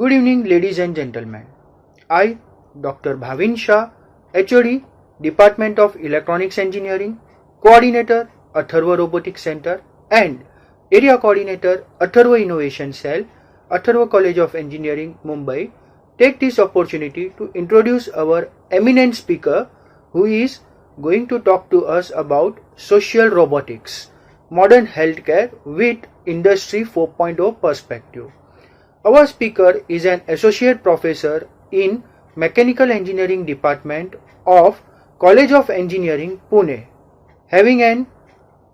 Good evening, ladies and gentlemen. I, Dr. Bhavin Shah, HOD, Department of Electronics Engineering, Coordinator, Atharva Robotics Center, and Area Coordinator, Atharva Innovation Cell, Atharva College of Engineering, Mumbai, take this opportunity to introduce our eminent speaker who is going to talk to us about social robotics, modern healthcare with Industry 4.0 perspective. Our speaker is an associate professor in Mechanical Engineering Department of College of Engineering, Pune, having an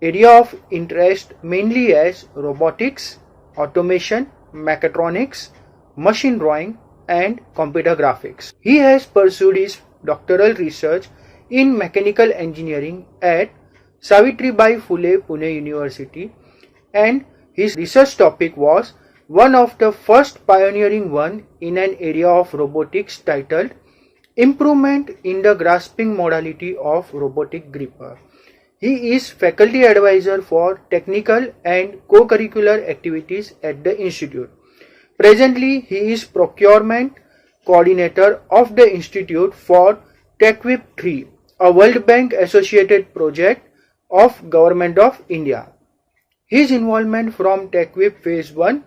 area of interest mainly as robotics, automation, mechatronics, machine drawing, and computer graphics. He has pursued his doctoral research in mechanical engineering at Savitribai Phule Pune University, and his research topic was one of the first pioneering one in an area of robotics titled Improvement in the Grasping Modality of Robotic Gripper. He is faculty advisor for technical and co-curricular activities at the institute. Presently, he is procurement coordinator of the institute for TechWhip 3, a World Bank associated project of Government of India. His involvement from TechWhip Phase 1,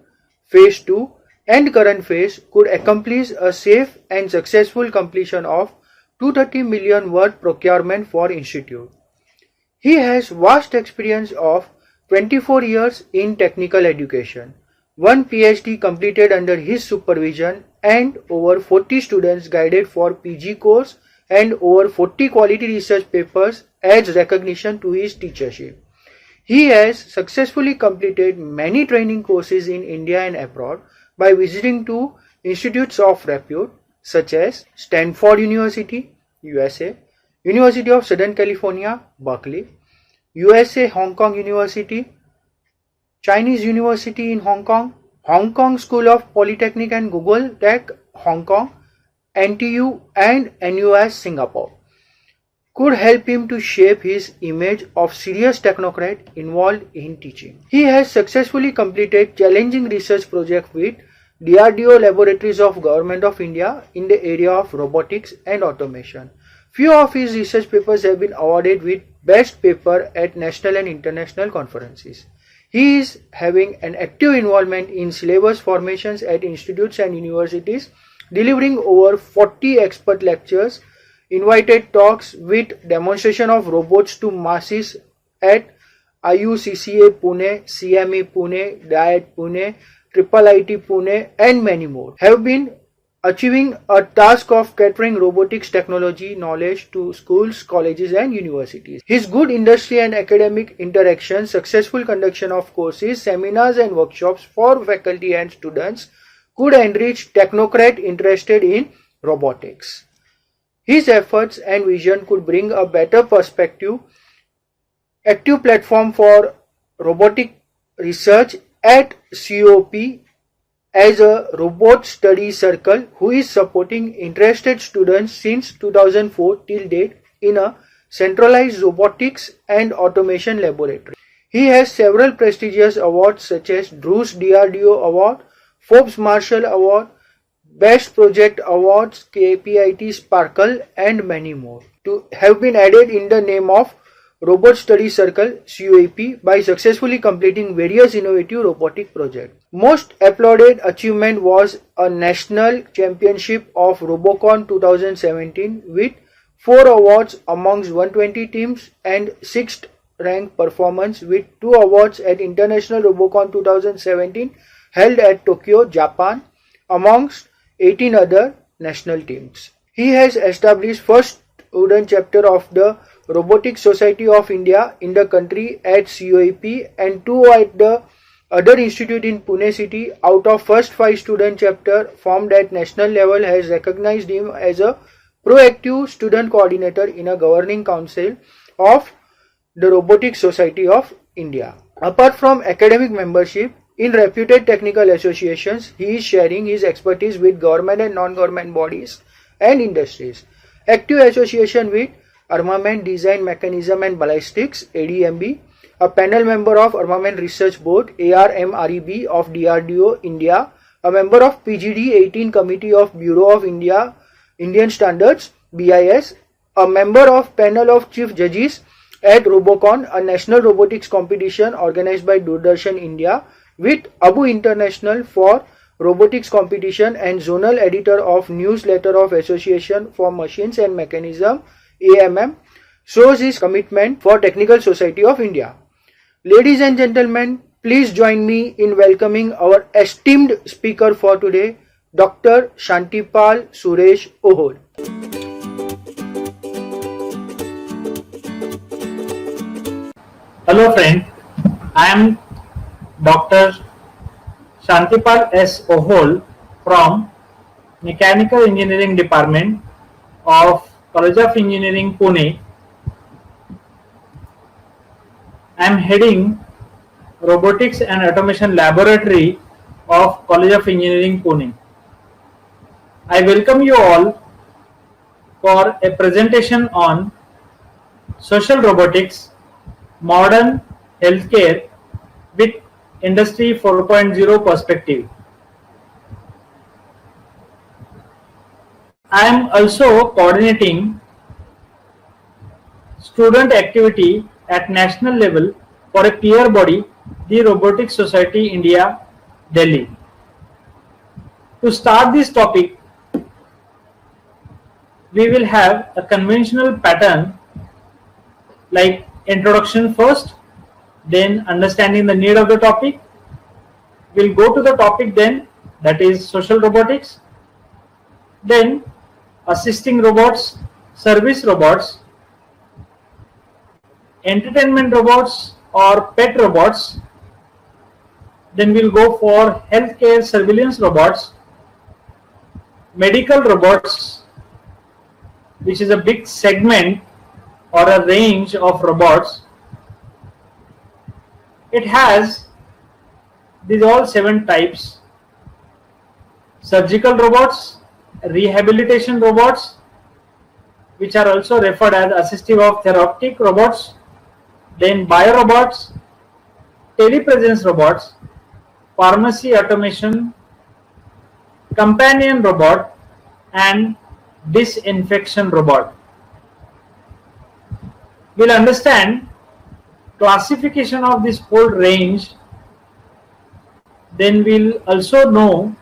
Phase 2 and current phase could accomplish a safe and successful completion of 230 million word procurement for institute. He has vast experience of 24 years in technical education, one PhD completed under his supervision and over 40 students guided for PG course and over 40 quality research papers as recognition to his teachership. He has successfully completed many training courses in India and abroad by visiting to institutes of repute such as Stanford University, USA, University of Southern California, Berkeley, USA Hong Kong University, Chinese University in Hong Kong, Hong Kong School of Polytechnic and Google Tech, Hong Kong, NTU and NUS Singapore. Could help him to shape his image of serious technocrat involved in teaching. He has successfully completed challenging research projects with DRDO laboratories of Government of India in the area of robotics and automation. Few of his research papers have been awarded with best paper at national and international conferences. He is having an active involvement in syllabus formations at institutes and universities, delivering over 40 expert lectures, invited talks with demonstration of robots to masses at IUCCA Pune, CME Pune, DIET Pune, IIIT Pune and many more. Have been achieving a task of catering robotics technology knowledge to schools, colleges and universities. His good industry and academic interactions, successful conduction of courses, seminars and workshops for faculty and students could enrich technocrat interested in robotics. His efforts and vision could bring a better perspective, active platform for robotic research at COP as a robot study circle who is supporting interested students since 2004 till date in a centralized robotics and automation laboratory. He has several prestigious awards such as Drew's DRDO Award, Forbes Marshall Award, Best Project Awards, KPIT Sparkle and many more to have been added in the name of Robot Study Circle COEP by successfully completing various innovative robotic projects. Most applauded achievement was a national championship of Robocon 2017 with 4 awards amongst 120 teams and 6th rank performance with 2 awards at International Robocon 2017 held at Tokyo, Japan amongst 18 other national teams. He has established first student chapter of the Robotics Society of India in the country at COEP and 2 at the other institute in Pune city. Out of first 5 student chapter formed at national level has recognized him as a proactive student coordinator in a governing council of the Robotics Society of India. Apart from academic membership in reputed technical associations, he is sharing his expertise with government and non-government bodies and industries. Active association with Armament Design Mechanism and Ballistics ADMB, a panel member of Armament Research Board ARMREB of DRDO India, a member of PGD 18 Committee of Bureau of Indian Standards BIS, a member of panel of chief judges at Robocon, a national robotics competition organized by Doordarshan India, with Abu International for robotics competition, and zonal editor of newsletter of Association for Machines and Mechanism AMM, shows his commitment for Technical Society of India. Ladies and gentlemen, please join me in welcoming our esteemed speaker for today, Dr. Shantipal Suresh Ohol. Hello friend, I am Dr. Shantipal S. Ohol from Mechanical Engineering Department of College of Engineering Pune. I am heading Robotics and Automation Laboratory of College of Engineering Pune. I welcome you all for a presentation on social robotics, modern healthcare with Industry 4.0 perspective. I am also coordinating student activity at national level for a peer body, the Robotics Society India, Delhi. To start this topic, we will have a conventional pattern like introduction first, then understanding the need of the topic. We'll go to the topic then, that is social robotics, then assisting robots, service robots, entertainment robots or pet robots, then we'll go for healthcare surveillance robots, medical robots, which is a big segment or a range of robots. It has these all 7 types: surgical robots, rehabilitation robots, which are also referred as assistive or therapeutic robots, then biorobots, telepresence robots, pharmacy automation, companion robot, and disinfection robot. We'll understand classification of this whole range, then we'll also know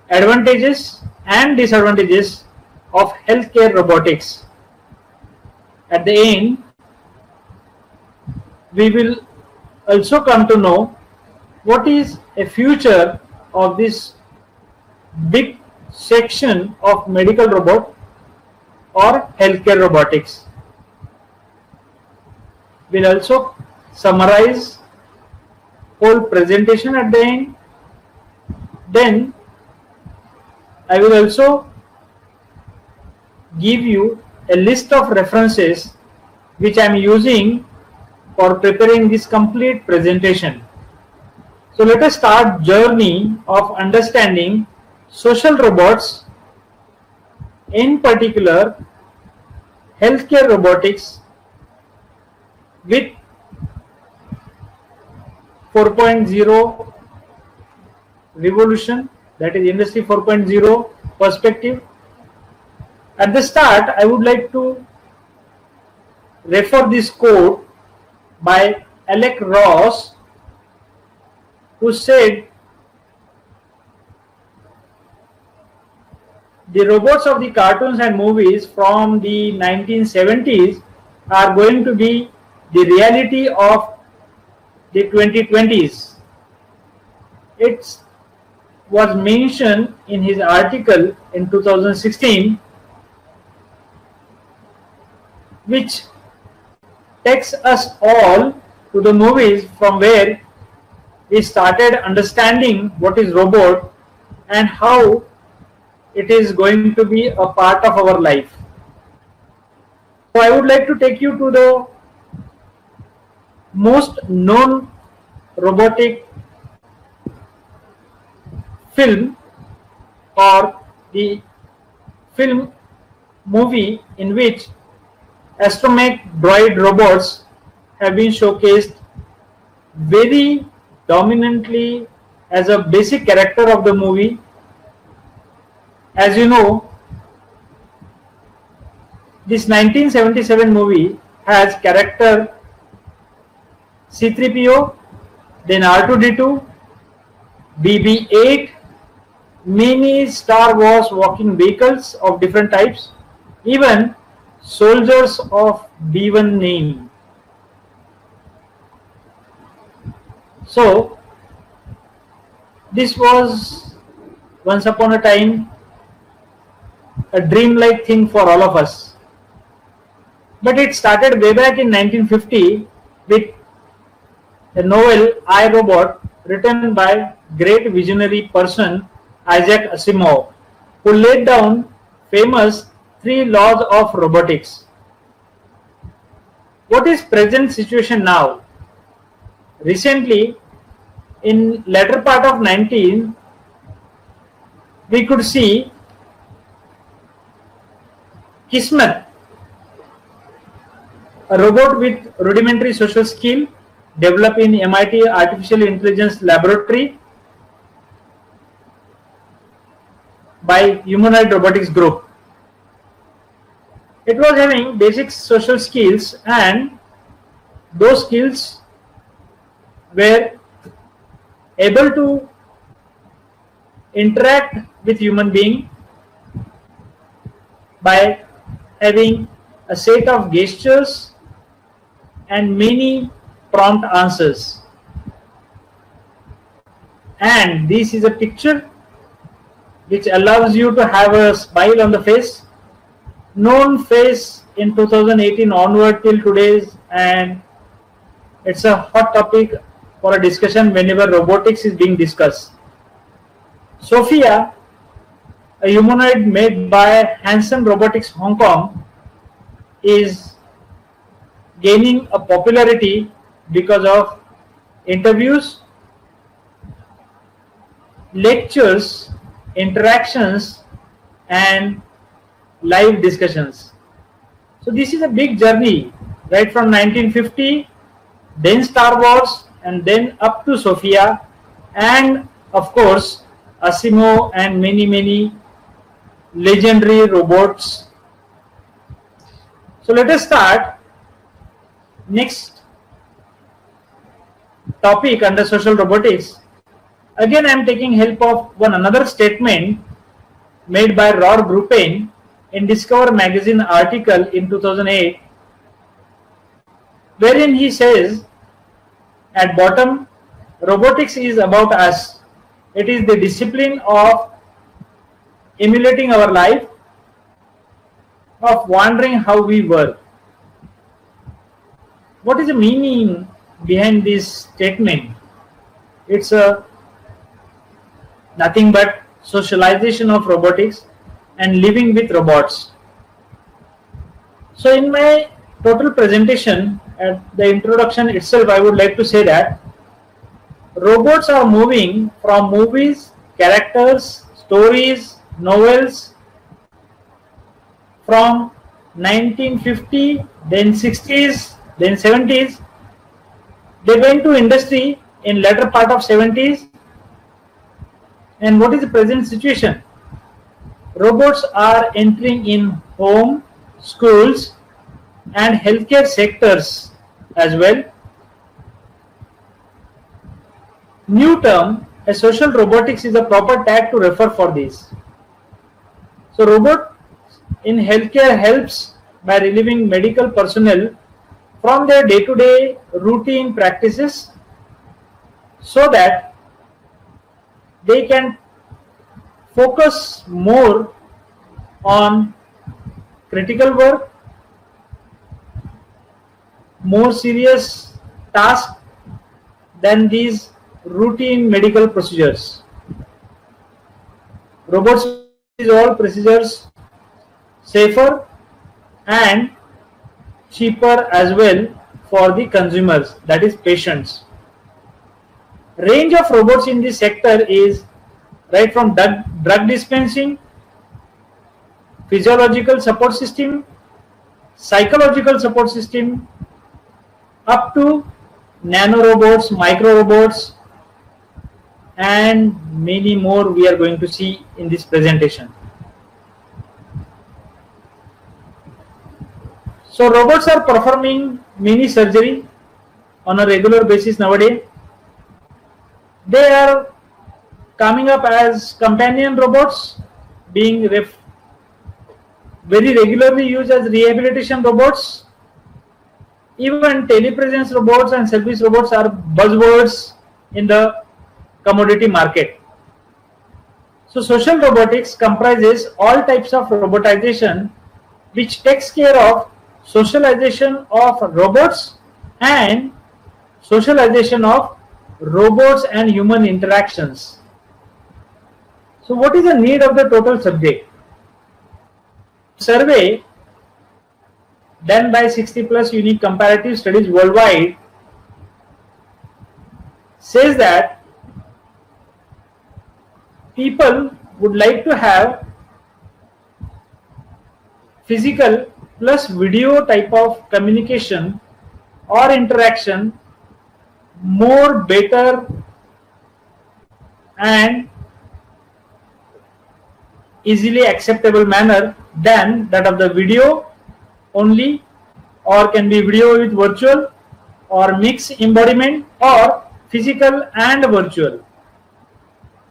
advantages and disadvantages of healthcare robotics. At the end, we will also come to know what is a future of this big section of medical robot or healthcare robotics. We'll also summarize whole presentation at the end. Then I will also give you a list of references which I am using for preparing this complete presentation. So let us start journey of understanding social robots, in particular healthcare robotics with 4.0 revolution, that is Industry 4.0 perspective. At the start, I would like to refer this quote by Alec Ross, who said, "The robots of the cartoons and movies from the 1970s are going to be the reality of the 2020s. It was mentioned in his article in 2016, which takes us all to the movies from where we started understanding what is robot and how it is going to be a part of our life. So I would like to take you to the most known robotic film or the film movie in which astromech droid robots have been showcased very dominantly as a basic character of the movie. As you know, this 1977 movie has character C3PO, then R2D2, BB-8, many Star Wars walking vehicles of different types, even soldiers of B1 name. So this was once upon a time a dreamlike thing for all of us. But it started way back in 1950 with a novel I, Robot, written by great visionary person Isaac Asimov, who laid down famous 3 laws of robotics. What is present situation now? Recently, in latter part of 19, we could see Kismet, a robot with rudimentary social skill developed in MIT Artificial Intelligence Laboratory by Humanoid Robotics Group. It was having basic social skills, and those skills were able to interact with human being by having a set of gestures and many prompt answers. And this is a picture which allows you to have a smile on the face, known face in 2018 onward till today's, and it's a hot topic for a discussion whenever robotics is being discussed. Sophia, a humanoid made by Hanson Robotics Hong Kong, is gaining a popularity because of interviews, lectures, interactions, and live discussions. So this is a big journey, right from 1950, then Star Wars, and then up to Sophia, and of course Asimov and many legendary robots. So let us start next topic under social robotics. Again, I am taking help of one another statement made by Rod Gruppen in Discover magazine article in 2008, wherein he says at bottom, robotics is about us. It is the discipline of emulating our life, of wondering how we work. What is the meaning behind this statement? It's a nothing but socialization of robotics and living with robots. So in my total presentation, at the introduction itself, I would like to say that robots are moving from movies, characters, stories, novels from 1950, then 60s, then 70s. They went to industry in latter part of 70s. And what is the present situation? Robots are entering in home, schools, and healthcare sectors as well. New term, a social robotics is a proper tag to refer for this. So robot in healthcare helps by relieving medical personnel from their day-to-day routine practices so that they can focus more on critical work, more serious tasks than these routine medical procedures. Robots is all procedures safer and cheaper as well for the consumers, that is patients. Range of robots in this sector is right from drug dispensing, physiological support system, psychological support system, up to nano robots, micro robots, and many more we are going to see in this presentation. So robots are performing many surgery on a regular basis nowadays. They are coming up as companion robots, being very regularly used as rehabilitation robots. Even telepresence robots and service robots are buzzwords in the commodity market. So social robotics comprises all types of robotization which takes care of socialization of robots and socialization of robots and human interactions. So what is the need of the total subject? Survey done by 60 plus unique comparative studies worldwide says that people would like to have physical plus video type of communication or interaction more better and easily acceptable manner than that of the video only, or can be video with virtual or mixed embodiment or physical and virtual.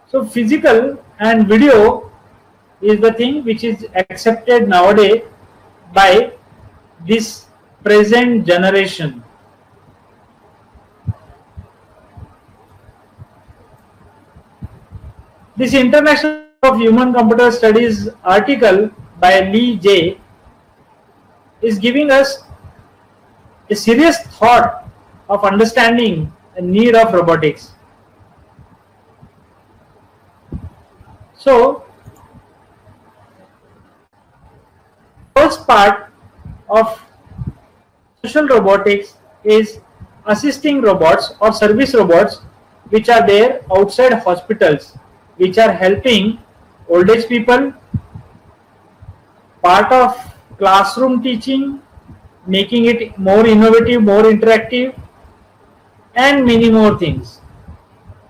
So physical and video is the thing which is accepted nowadays by this present generation. This International of Human Computer Studies article by Lee J is giving us a serious thought of understanding the need of robotics. So, first part of social robotics is assisting robots or service robots which are there outside hospitals, which are helping old age people, part of classroom teaching, making it more innovative, more interactive, and many more things.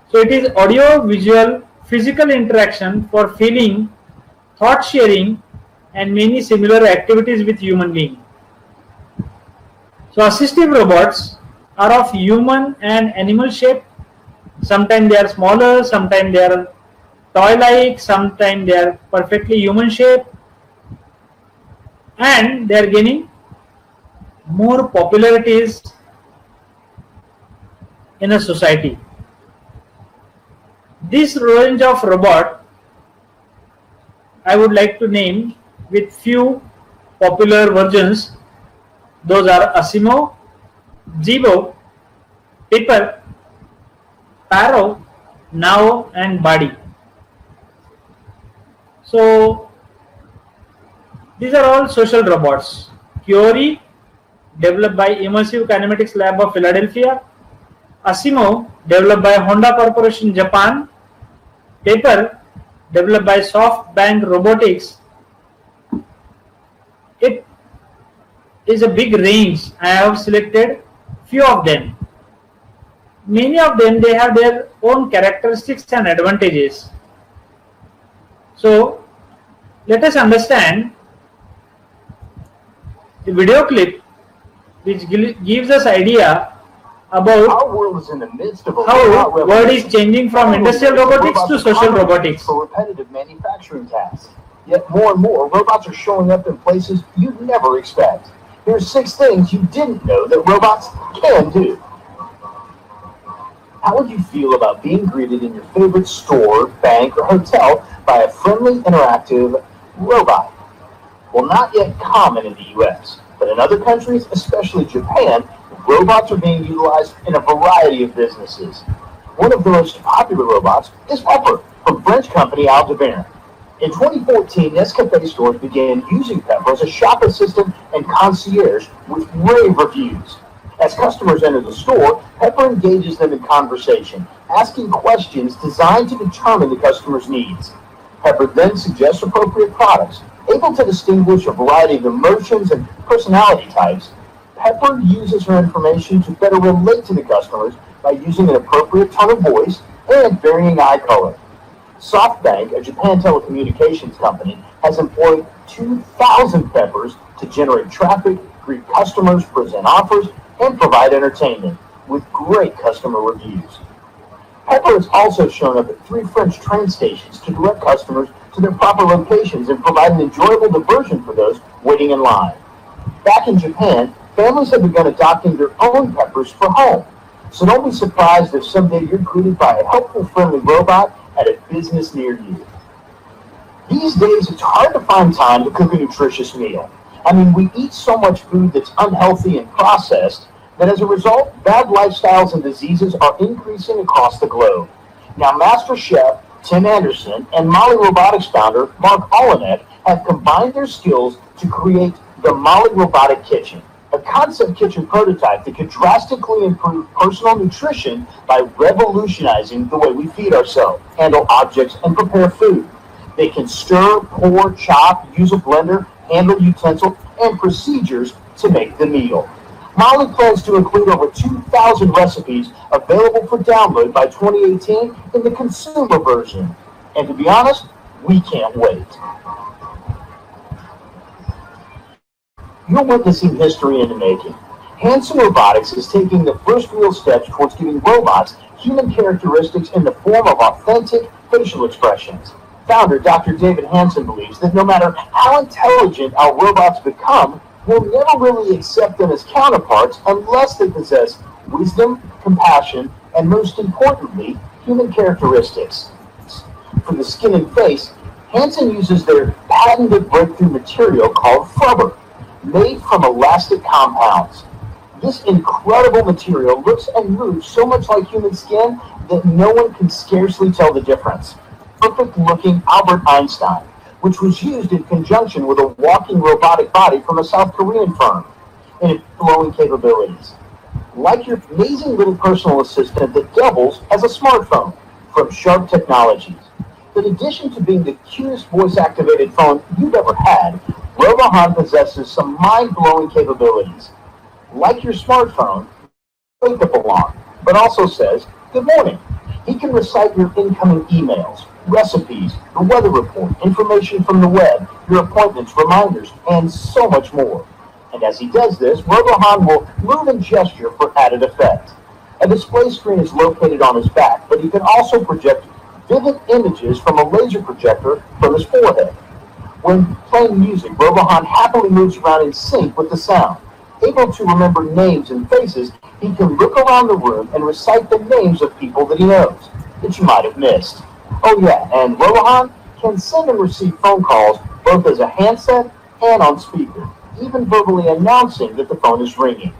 So it is audio, visual, physical interaction for feeling, thought sharing, and many similar activities with human being. So assistive robots are of human and animal shape. Sometimes they are smaller, sometimes they are toy-like, sometimes they are perfectly human shape, and they are gaining more popularities in a society. This range of robot I would like to name with few popular versions. Those are Asimo, Zibo, Pipper, Paro, Nao, and Badi. So these are all social robots. Kyori, developed by Immersive Kinematics Lab of Philadelphia. Asimo, developed by Honda Corporation, Japan. Pepper, developed by SoftBank Robotics. It is a big range. I have selected few of them. Many of them, they have their own characteristics and advantages. So let us understand the video clip which gives us idea about Our world is in the midst of a how robot world is changing from industrial robotics to social robotics. for repetitive manufacturing tasks. Yet more and more, robots are showing up in places you'd never expect. Here's 6 things you didn't know that robots can do. How would you feel about being greeted in your favorite store, bank, or hotel by a friendly, interactive robot? Well, not yet common in the US, but in other countries, especially Japan, robots are being utilized in a variety of businesses. One of the most popular robots is Pepper from French company Aldebaran. In 2014, Nescafe stores began using Pepper as a shop assistant and concierge with rave reviews. As customers enter the store, Pepper engages them in conversation, asking questions designed to determine the customer's needs. Pepper then suggests appropriate products, able to distinguish a variety of emotions and personality types. Pepper uses her information to better relate to the customers by using an appropriate tone of voice and varying eye color. SoftBank, a Japan telecommunications company, has employed 2,000 peppers to generate traffic, greet customers, present offers, and provide entertainment, with great customer reviews. Pepper has also shown up at 3 French train stations to direct customers to their proper locations and provide an enjoyable diversion for those waiting in line. Back in Japan, families have begun adopting their own peppers for home. So don't be surprised if someday you're greeted by a helpful, friendly robot at a business near you. These days, it's hard to find time to cook a nutritious meal. I mean, we eat so much food that's unhealthy and processed that as a result, bad lifestyles and diseases are increasing across the globe. Now, Master Chef Tim Anderson and Molly Robotics founder Mark Olenek have combined their skills to create the Molly Robotic Kitchen, a concept kitchen prototype that could drastically improve personal nutrition by revolutionizing the way we feed ourselves, handle objects, and prepare food. They can stir, pour, chop, use a blender, handle utensils, and procedures to make the meal. Molly plans to include over 2,000 recipes available for download by 2018 in the consumer version. And to be honest, we can't wait. You're witnessing history in the making. Hanson Robotics is taking the first real steps towards giving robots human characteristics in the form of authentic facial expressions. Founder Dr. David Hanson believes that no matter how intelligent our robots become, we'll never really accept them as counterparts unless they possess wisdom, compassion, and most importantly, human characteristics. For the skin and face, Hanson uses their patented breakthrough material called Frubber, made from elastic compounds. This incredible material looks and moves so much like human skin that no one can scarcely tell the difference. Perfect-looking Albert Einstein, which was used in conjunction with a walking robotic body from a South Korean firm, and its glowing capabilities. Like your amazing little personal assistant that doubles as a smartphone from Sharp Technologies. In addition to being the cutest voice-activated phone you've ever had, RoboHan possesses some mind-blowing capabilities. Like your smartphone, wake up alarm, but also says, "Good morning." He can recite your incoming emails, recipes, the weather report, information from the web, your appointments, reminders, and so much more. And as he does this, RoboHan will move and gesture for added effect. A display screen is located on his back, but he can also project vivid images from a laser projector from his forehead. When playing music, RoboHan happily moves around in sync with the sound. Able to remember names and faces, he can look around the room and recite the names of people that he knows, that you might have missed. Oh yeah, and RoboHan can send and receive phone calls both as a handset and on speaker, even verbally announcing that the phone is ringing.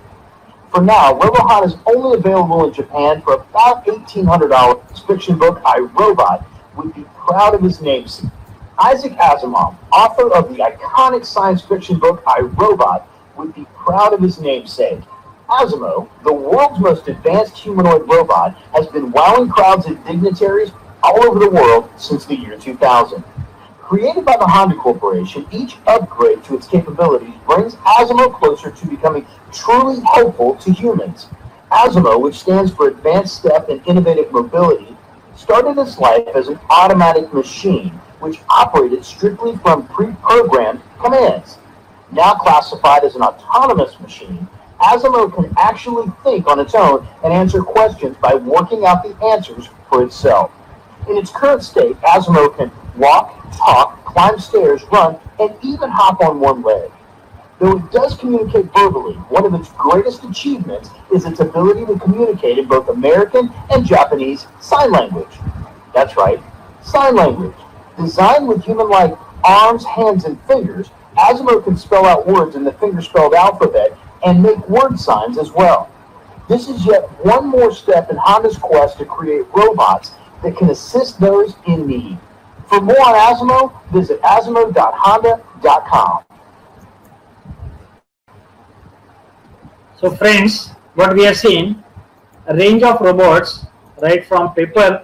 For now, RoboHan is only available in Japan for about $1,800. Fiction book iRobot would be proud of his namesake. Isaac Asimov, author of the iconic science fiction book iRobot, would be proud of his namesake. Asimov, the world's most advanced humanoid robot, has been wowing crowds and dignitaries all over the world since the year 2000. Created by the Honda Corporation, each upgrade to its capabilities brings Asimov closer to becoming truly helpful to humans. Asimov, which stands for Advanced Step and Innovative Mobility, started its life as an automatic machine, which operated strictly from pre-programmed commands. Now classified as an autonomous machine, Asimov can actually think on its own and answer questions by working out the answers for itself. In its current state, Asimov can walk, talk, climb stairs, run, and even hop on one leg. Though it does communicate verbally, one of its greatest achievements is its ability to communicate in both American and Japanese Sign Language. That's right, Sign Language. Designed with human-like arms, hands, and fingers, Asimov can spell out words in the finger-spelled alphabet and make word signs as well. This is yet one more step in Honda's quest to create robots that can assist those in need. For more on Asimov, visit asimov.honda.com. So friends, what we have seen, a range of robots, right from Pepper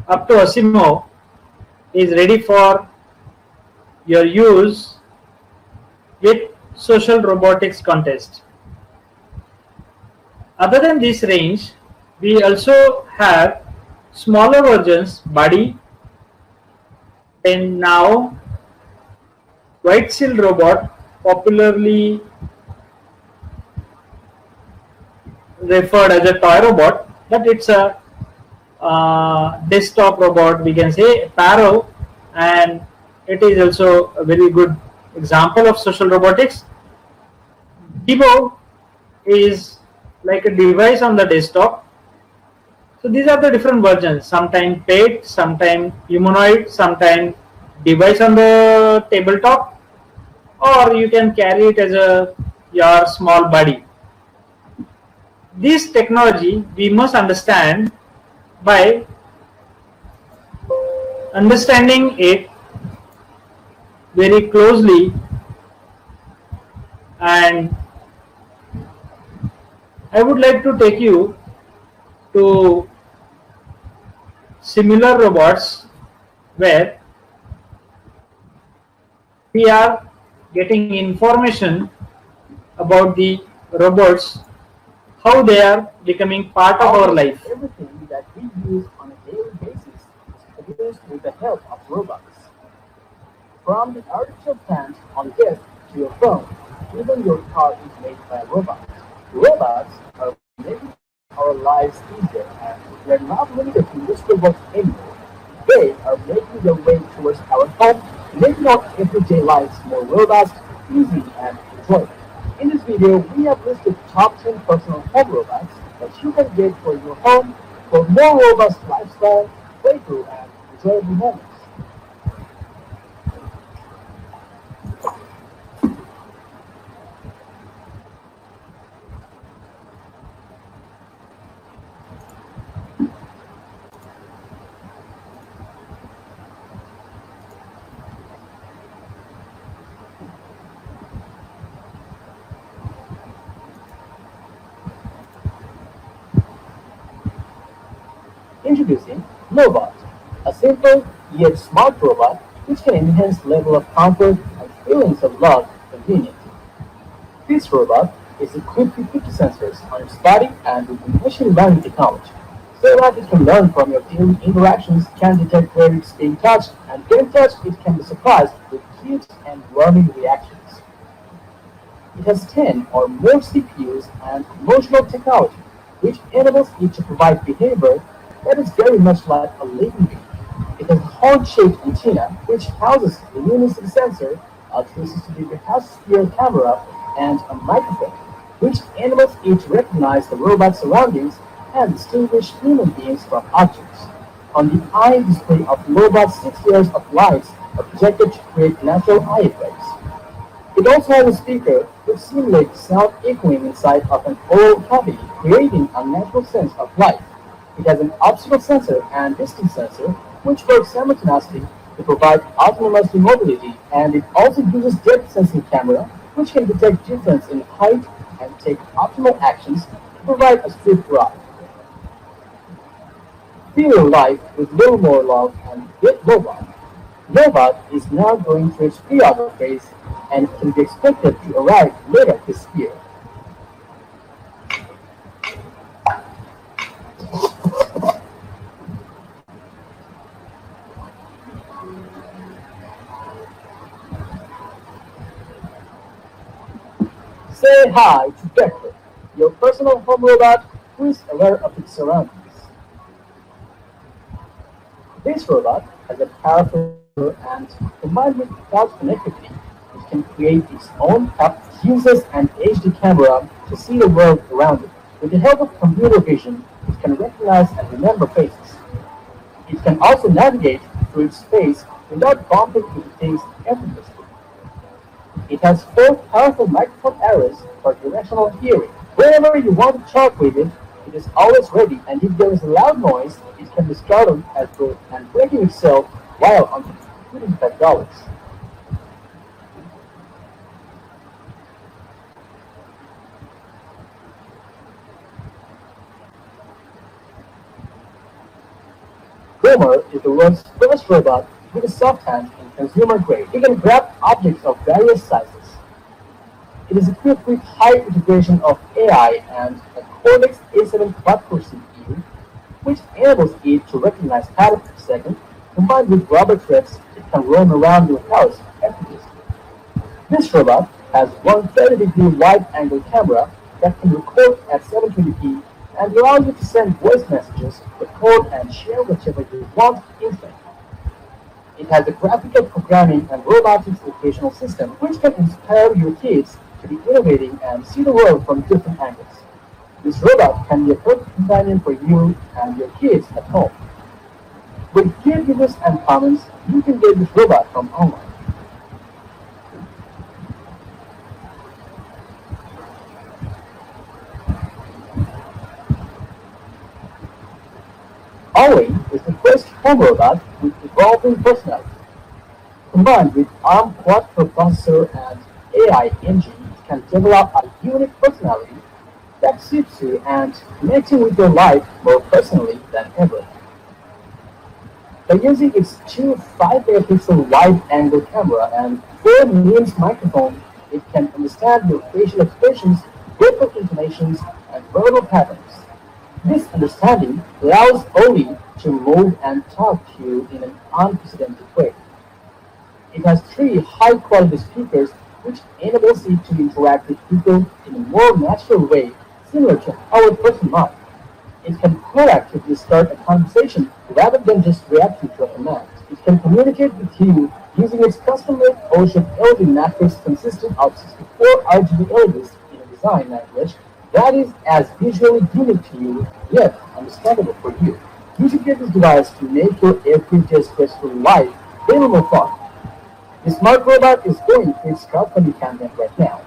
up to Asimov, is ready for your use with social robotics contest. Other than this range, we also have smaller versions, body, and now white shield robot, popularly referred as a toy robot, but it's a desktop robot, we can say Paro, and it is also a very good example of social robotics. Debo is like a device on the desktop. So these are the different versions. Sometimes paid, sometimes humanoid, sometimes device on the tabletop, or you can carry it as a your small body. This technology we must understand by understanding it very closely, and I would like to take you to similar robots where we are getting information about the robots, how they are becoming part of our Almost life. everything that we use on a daily basis is produced with the help of robots. From the artificial plant on the desk to your phone, even your car is made by a robot. Robots are making our lives easier and we are not limited to industrial work anymore. They are making their way towards our home, making our everyday lives more robust, easy, and enjoyable. In this video, we have listed top 10 personal home robots that you can get for your home for more robust lifestyle, playful, and enjoyable moments. Introducing Lobot, a simple yet smart robot which can enhance level of comfort and feelings of love and convenience. This robot is equipped with 50 sensors on its body and with machine learning technology, so that it can learn from your daily interactions, can detect where it's being touched, and when touched it can be surprised with cute and warming reactions. It has 10 or more CPUs and emotional technology, which enables it to provide behavior that is very much like a living being. It has a horn-shaped antenna, which houses a luminosity sensor, a 360-degree house-spear camera, and a microphone, which enables it to recognize the robot's surroundings and distinguish human beings from objects. On the eye display of the robot's 6 layers of lights are projected to create natural eye effects. It also has a speaker which simulates sound echoing inside of an oral cavity, creating a natural sense of light. It has an obstacle sensor and distance sensor, which work simultaneously to provide autonomous mobility, and it also uses depth sensing camera, which can detect difference in height and take optimal actions to provide a swift ride. Feel your life with little more love and get Robot. Robot is now going through its pre-order phase and can be expected to arrive later this year. Say hi to Pepper, your personal home robot who is aware of its surroundings. This robot has a powerful sensor and combined with cloud connectivity, it can create its own app, uses an HD camera to see the world around it. With the help of computer vision, it can recognize and remember faces. It can also navigate through its space without bumping into things effortlessly. It has four powerful microphone arrays for directional hearing. Whenever you want to talk with it, it is always ready, and if there is a loud noise, it can be startled at birth and breaking itself while on $25. Boomer is the world's first robot with a soft hand and consumer grade. It can grab objects of various sizes. It is equipped with high integration of AI and a Cortex A7 quad-core CPU, which enables it to recognize patterns per second. Combined with rubber threads, it can roam around your house effortlessly. This robot has one 30-degree wide-angle camera that can record at 720p and allows you to send voice messages, record and share whichever you want instantly. It has a graphical programming and robotics educational system which can inspire your kids to be innovating and see the world from different angles. This robot can be a perfect companion for you and your kids at home. With caregivers and comments, you can get this robot from online. Ollie is the first home robot with evolving personality. Combined with ARM quad-core and AI engine, it can develop a unique personality that suits you and makes you live your life more personally than ever. By using its two 5-megapixel wide-angle camera and 4 MEMS microphone, it can understand your facial expressions, vocal intonations, and verbal patterns. This understanding allows Oli to move and talk to you in an unprecedented way. It has three high-quality speakers which enables it to interact with people in a more natural way, similar to how a person might. It can proactively start a conversation rather than just reacting to a command. It can communicate with you using its custom-made Ocean LED matrix consisting of 64 RGB LEDs in a design language that is as visually unique to you, yet understandable for you. You should get this device to make your everyday stressful life a little more fun. The smart robot is going through its crowdfunding campaign right now.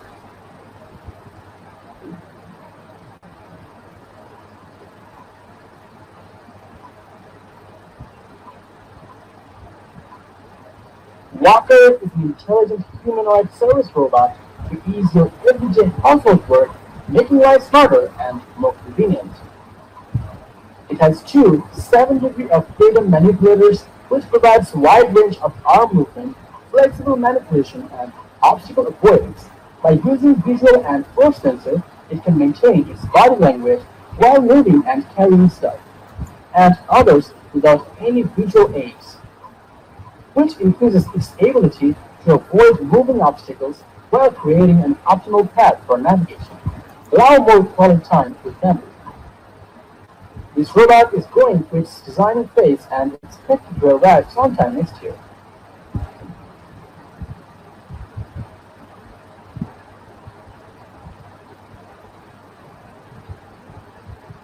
Walker is an intelligent humanoid service robot to ease your everyday household work, making life smarter and more convenient. It has two 7-degree of freedom manipulators which provides wide range of arm movement, flexible manipulation, and obstacle avoidance. By using visual and force sensor, it can maintain its body language while moving and carrying stuff, and others without any visual aids, which increases its ability to avoid moving obstacles while creating an optimal path for navigation. Allow more quality time with family. This robot is going through its designing phase and expected to arrive sometime next year.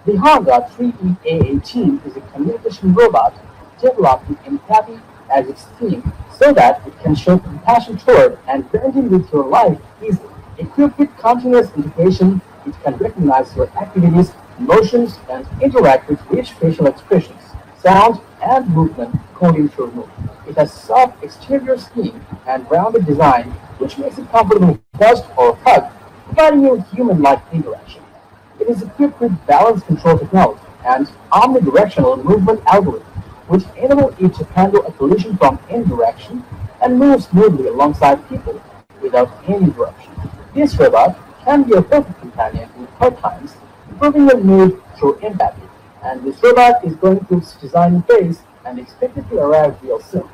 The Honda 3E-A18 is a communication robot developed with empathy as its theme so that it can show compassion toward and blend in with your life easily. Equipped with continuous integration, it can recognize your activities, emotions, and interact with rich facial expressions, sound, and movement coding through mood. It has soft exterior skin and rounded design, which makes it comfortable to touch or hug, providing you human-like interaction. It is equipped with balance control technology and omnidirectional movement algorithm, which enable it to handle a collision from any direction and move smoothly alongside people without any interruption. This robot can be a perfect companion in hard times, improving your mood through empathy, and this robot is going through its design phase and expected to arrive real soon.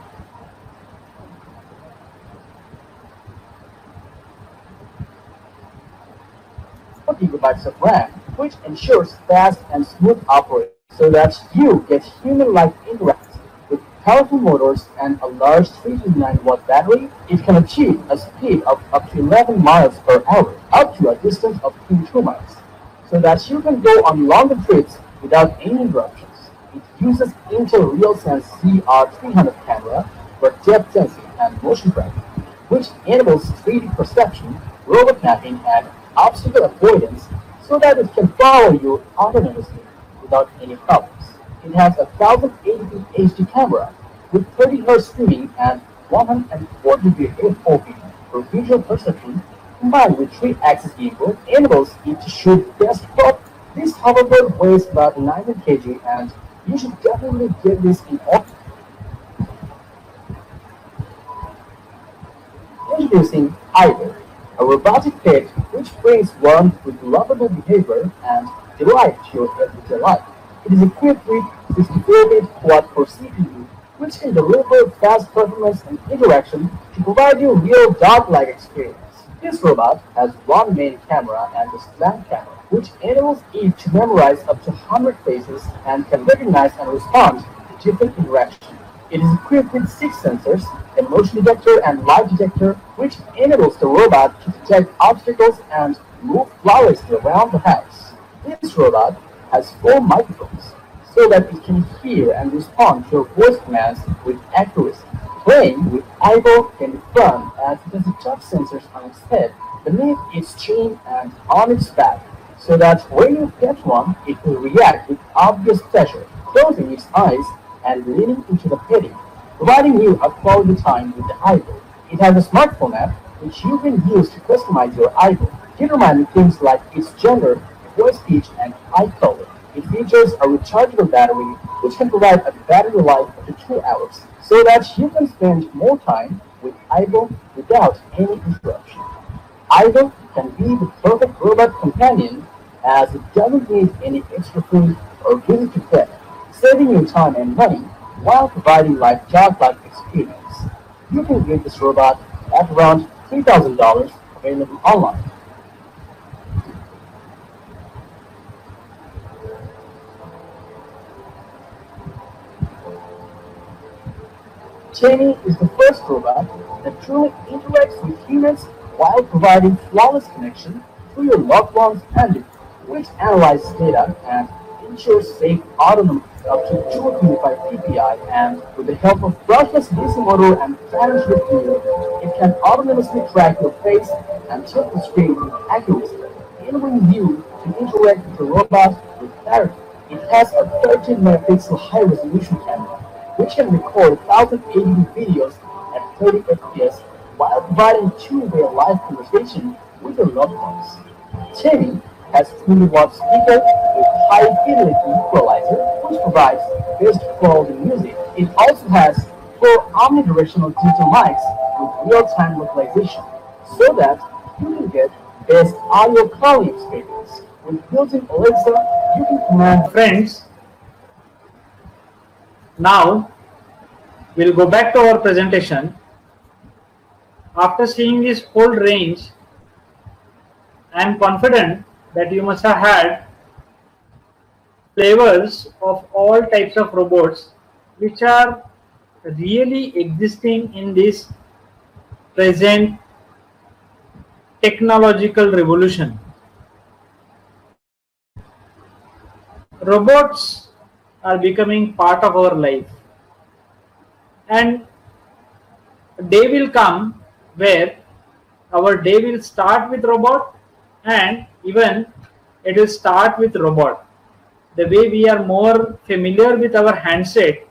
4 gigabytes of RAM, which ensures fast and smooth operation so that you get human-like interactions. With powerful motors and a large 329-watt battery, it can achieve a speed of up to 11 miles per hour, up to a distance of 22 miles, so that you can go on longer trips without any interruptions. It uses Intel RealSense CR300 camera for depth sensing and motion tracking, which enables 3D perception, robot mapping, and obstacle avoidance so that it can follow you autonomously without any problems. It has a 1080p HD camera with 30 Hz streaming and 104-degree f/v for visual perception, combined with 3-axis gimbal, enables it to shoot desktop. This hoverboard weighs about 90 kg and you should definitely get this in auction. Introducing Ivor, a robotic pet which brings warmth with lovable behavior and delight to your everyday life. It is equipped with 64-bit quad-core CPU, which can deliver fast performance and interaction to provide you real dog-like experience. This robot has one main camera and a slant camera, which enables it to memorize up to 100 faces and can recognize and respond to different interactions. It is equipped with 6 sensors, a motion detector and light detector, which enables the robot to detect obstacles and move flawlessly around the house. This robot has 4 microphones, so that it can hear and respond to your voice commands with accuracy. Playing with eyeball can be fun as it has the touch sensors on its head, beneath its chin and on its back, so that when you pet one, it will react with obvious pleasure, closing its eyes and leaning into the petting, providing you a quality time with the eyeball. It has a smartphone app which you can use to customize your eyeball, determining things like its gender, voice pitch, and eye color. It features a rechargeable battery which can provide a battery life up to 2 hours, so that you can spend more time with Idle without any interruption. Idle can be the perfect robot companion as it doesn't need any extra food or visit to pet, saving you time and money while providing like dog-like experience. You can get this robot at around $3,000 available online. Jamie is the first robot that truly interacts with humans while providing flawless connection to your loved ones and which analyzes data and ensures safe autonomy up to 225 ppi, and with the help of brushless DC motor and flash review, it can autonomously track your face and tilt the screen with accuracy, enabling you to interact with the robot with clarity. It has a 13 megapixel high resolution camera which can record 1080p videos at 30 fps while providing two-way live conversation with your loved ones. Jamie has 20-watt speaker with high fidelity equalizer which provides best quality music. It also has 4 omnidirectional digital mics with real-time localization so that you can get best audio calling experience. With built-in Alexa, you can command Friends, now we'll go back to our presentation. After seeing this whole range, I am confident that you must have had flavors of all types of robots which are really existing in this present technological revolution. Robots are becoming part of our life, and a day will come where our day will start with robot, and even it will start with robot. The way we are more familiar with our handset,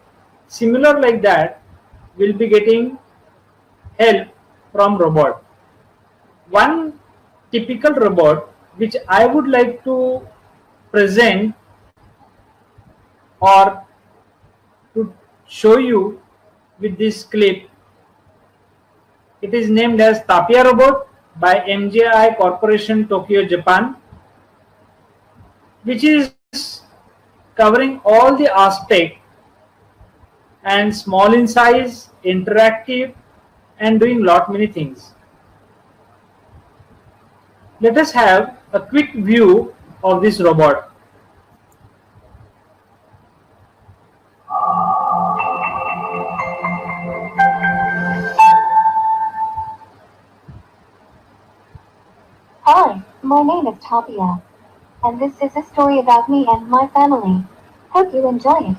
similar like that, will be getting help from robot. One typical robot which I would like to present or to show you with this clip, it is named as Tapia robot by MJI Corporation, Tokyo, Japan, which is covering all the aspect and small in size, interactive, and doing lot many things. Let us have a quick view of this robot. Hi, my name is Tapia, and this is a story about me and my family. Hope you enjoy it.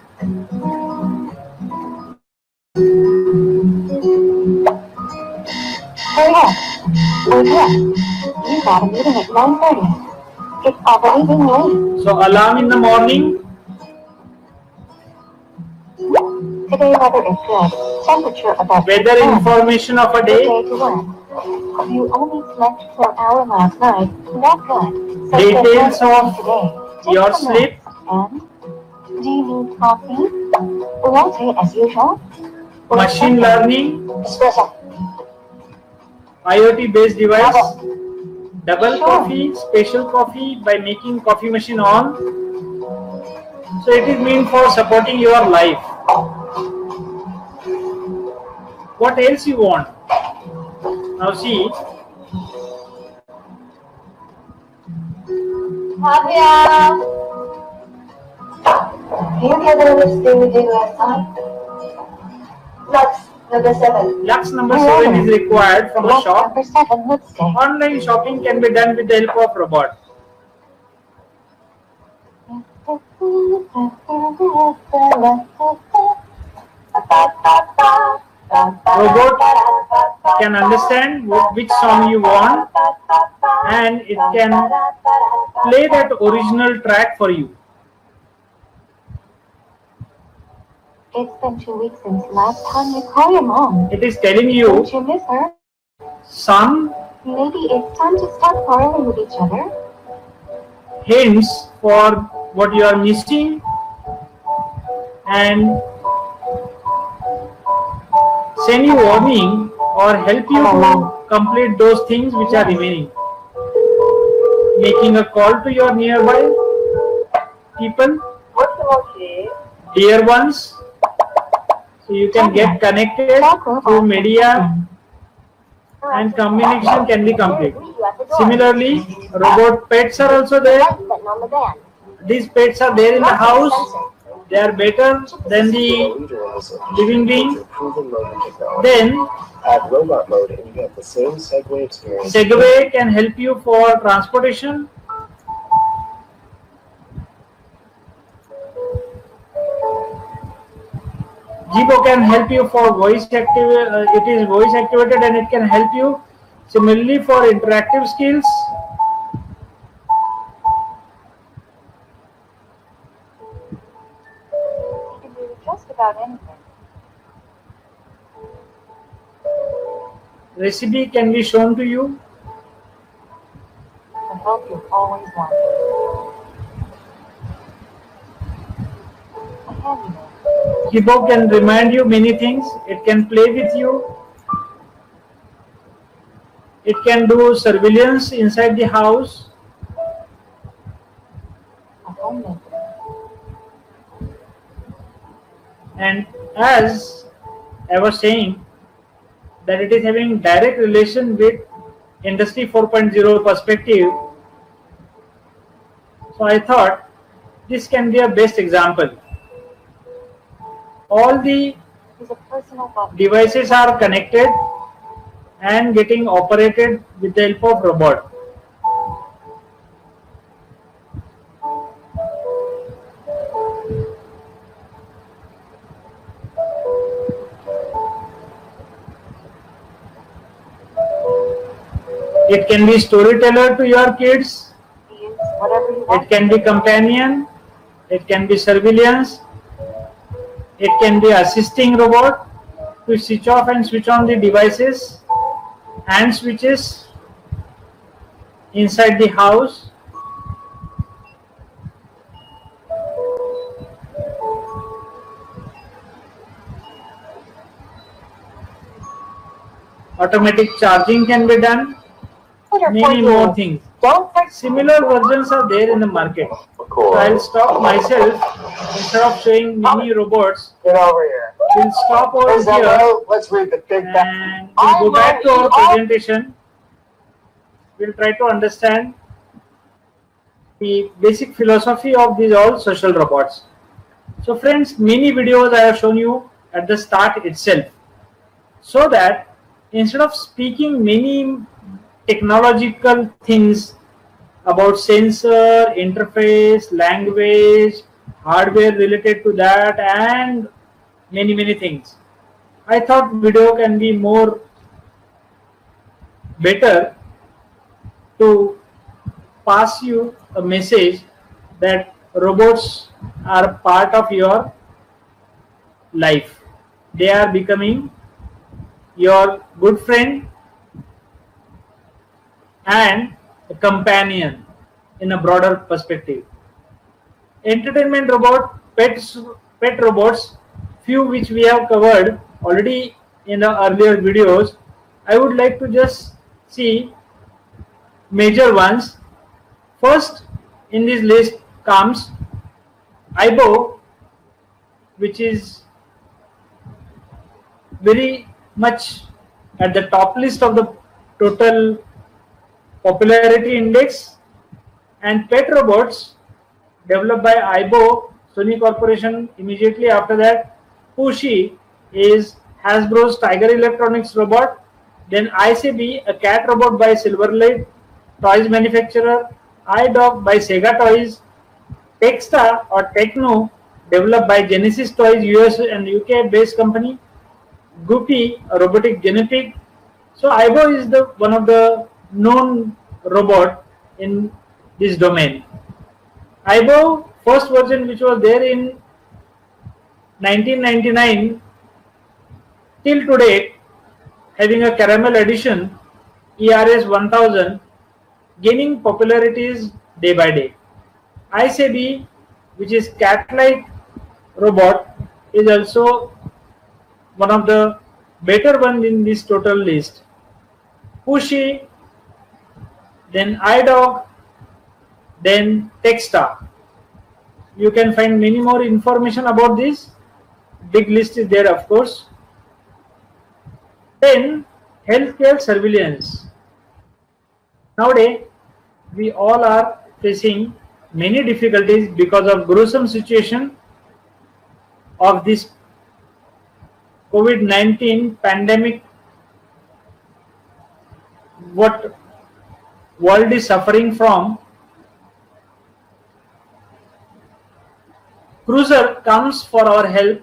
Hurry up! Wake up! You got a meeting at 9:30. It's already being late. So alarm in the morning. Today weather is good. Temperature about Weather 10. information of a Good day. day to work. You only slept for an hour last night. Not good. So Details get ready of today. Take your some sleep. rest. And do you need coffee? Latte as usual? Or Machine something? learning, Espresso. IoT based device, double Sure. coffee, special coffee by making coffee machine on. So it is meant for supporting your life. What else you want? Now see, Fabia! Can you get over to stay we did last time? Lux, number 7. Lux number 7 is required from a Lux shop. number 7, let's stay. Online shopping can be done with the help of robot. Robot can understand which song you want and it can play that original track for you. It's been 2 weeks since last time you called your mom. It is telling you, Don't you miss her? some Maybe it's time to stop quarreling with each other. hints for what you are missing and send you warning or help you to complete those things which are remaining. Making a call to your nearby people, dear ones, so you can get connected through media and communication can be complete. Similarly, robot pets are also there. These pets are there in the house. They are better than the living being. Then add robot mode and you get the same Segway experience. Segway can help you for transportation. Jibo can help you for voice active. It is voice activated and it can help you. Similarly, for interactive skills, You can do just about anything. recipe can be shown to you. The help you've always wanted. A handyman. Jibo can remind you many things. It can play with you. It can do surveillance inside the house. A homemaker. And as I was saying, that it is having direct relation with Industry 4.0 perspective. So I thought this can be a best example. All the He's a personal butler. devices are connected and getting operated with the help of robot. It can be storyteller to your kids. He is whatever you want. It can be companion. It can be surveillance. It can be assisting robot to switch off and switch on the devices and switches inside the house. Automatic charging can be done. Many more things. Don't forget. Similar versions are there in the market. So I'll stop myself instead of showing mini robots. Get over here. We'll stop over Where's that here note? Let's read the big back. and we'll go back to our presentation. We'll try to understand the basic philosophy of these all social robots. So friends, many videos I have shown you at the start itself, so that instead of speaking many technological things about sensor, interface, language, hardware related to that and many things, I thought video can be more better to pass you a message that robots are part of your life. They are becoming your good friend and a companion in a broader perspective. Entertainment robot, pet robots, few which we have covered already in the earlier videos. I would like to just see major ones. First in this list comes IBO, which is very much at the top list of the total popularity index, and pet robots developed by IBO, Sony Corporation. Immediately after that, Pushi is Hasbro's Tiger Electronics robot. Then ICB, a cat robot by Silverlight toys manufacturer. iDog by Sega Toys. Texta or Techno, developed by Genesis Toys, US and UK based company. Guppy, a robotic guinea pig. So IBO is the one of the known robot in this domain. IBO first version, which was there in 1999 till today, having a caramel edition, ERS 1000, gaining popularities day by day. ICB, which is cat-like robot, is also one of the better ones in this total list. Pushi, then iDog, then Texta. You can find many more information about this. Big list is there, of course. Then healthcare surveillance. Nowadays, we all are facing many difficulties because of gruesome situation of this COVID-19 pandemic. What world is suffering from. Cruiser comes for our help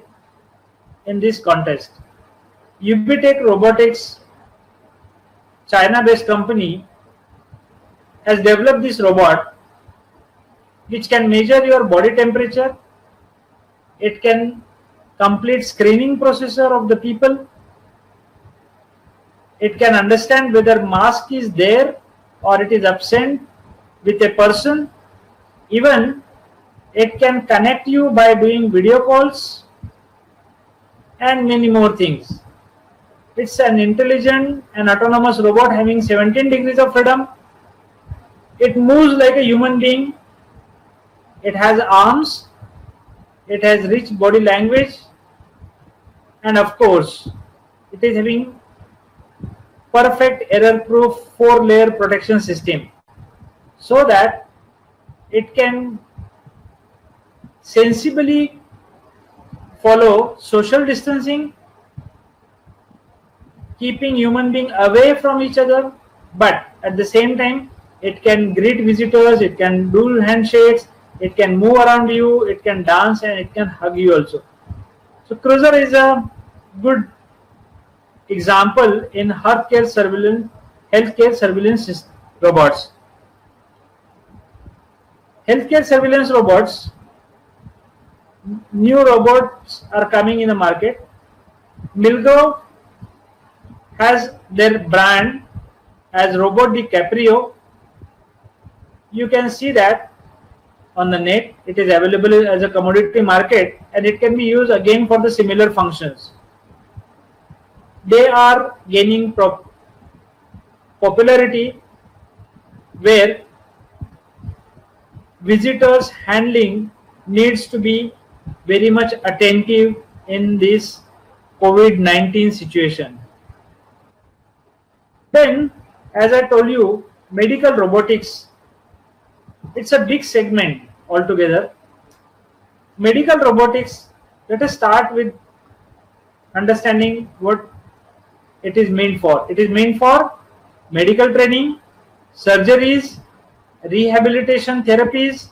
in this contest. Ubitech Robotics, China-based company, has developed this robot which can measure your body temperature. It can complete screening procedure of the people. It can understand whether mask is there or it is absent with a person. Even it can connect you by doing video calls and many more things. It's an intelligent and autonomous robot having 17 degrees of freedom. It moves like a human being. It has arms. It has rich body language. And of course, it is having perfect error-proof 4-layer protection system so that it can sensibly follow social distancing, keeping human beings away from each other, but at the same time it can greet visitors, it can do handshakes, it can move around you, it can dance, and it can hug you also. So Cruiser is a good example in healthcare surveillance robots. Healthcare surveillance robots, new robots are coming in the market. Milgo has their brand as Robot DiCaprio. You can see that on the net. It is available as a commodity market and it can be used again for the similar functions. They are gaining popularity where visitors handling needs to be very much attentive in this COVID-19 situation. Then, as I told you, medical robotics, it's a big segment altogether. Medical robotics, let us start with understanding what it is meant for. It is meant for medical training, surgeries, rehabilitation therapies,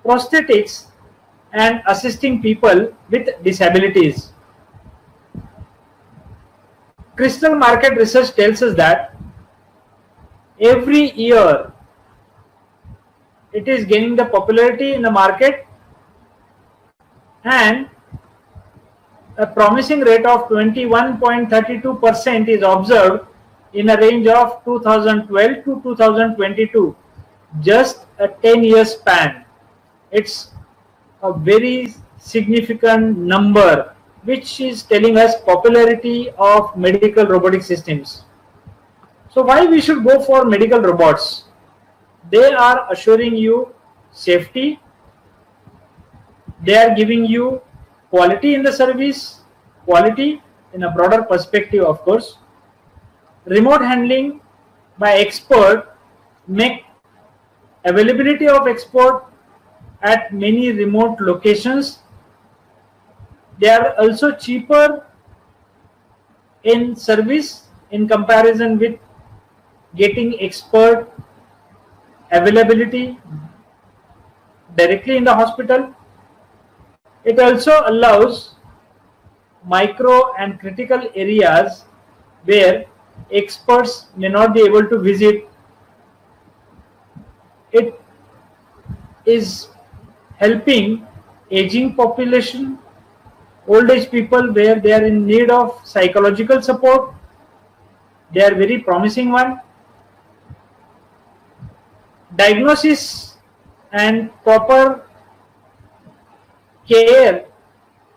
prosthetics, and assisting people with disabilities. Crystal market research tells us that every year it is gaining the popularity in the market, and a promising rate of 21.32% is observed in a range of 2012 to 2022, just a 10-year span. It's a very significant number which is telling us popularity of medical robotic systems. So why we should go for medical robots? They are assuring you safety, They are giving you quality in the service, quality in a broader perspective, of course. Remote handling by expert make availability of expert at many remote locations. They are also cheaper in service in comparison with getting expert availability directly in the hospital. It also allows micro and critical areas where experts may not be able to visit. It is helping aging population, old age people where they are in need of psychological support. They are very promising one. Diagnosis and proper care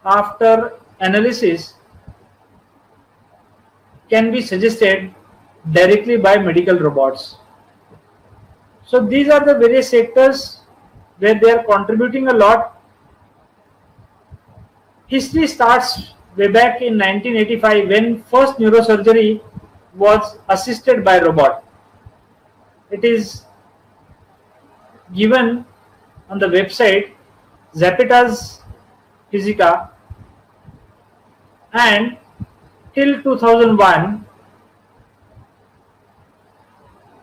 after analysis can be suggested directly by medical robots. So these are the various sectors where they are contributing a lot. History starts way back in 1985 when first neurosurgery was assisted by robot. It is given on the website Zapata's Physica, and till 2001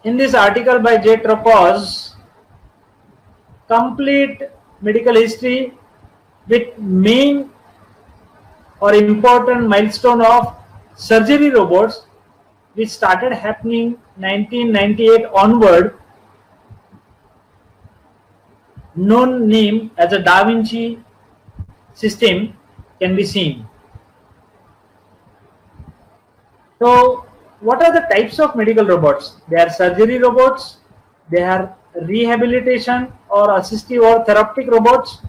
in this article by J. Tropos, complete medical history with main or important milestone of surgery robots which started happening 1998 onward, known name as a Da Vinci system, can be seen. So what are the types of medical robots? They are surgery robots, they are rehabilitation or assistive or therapeutic robots,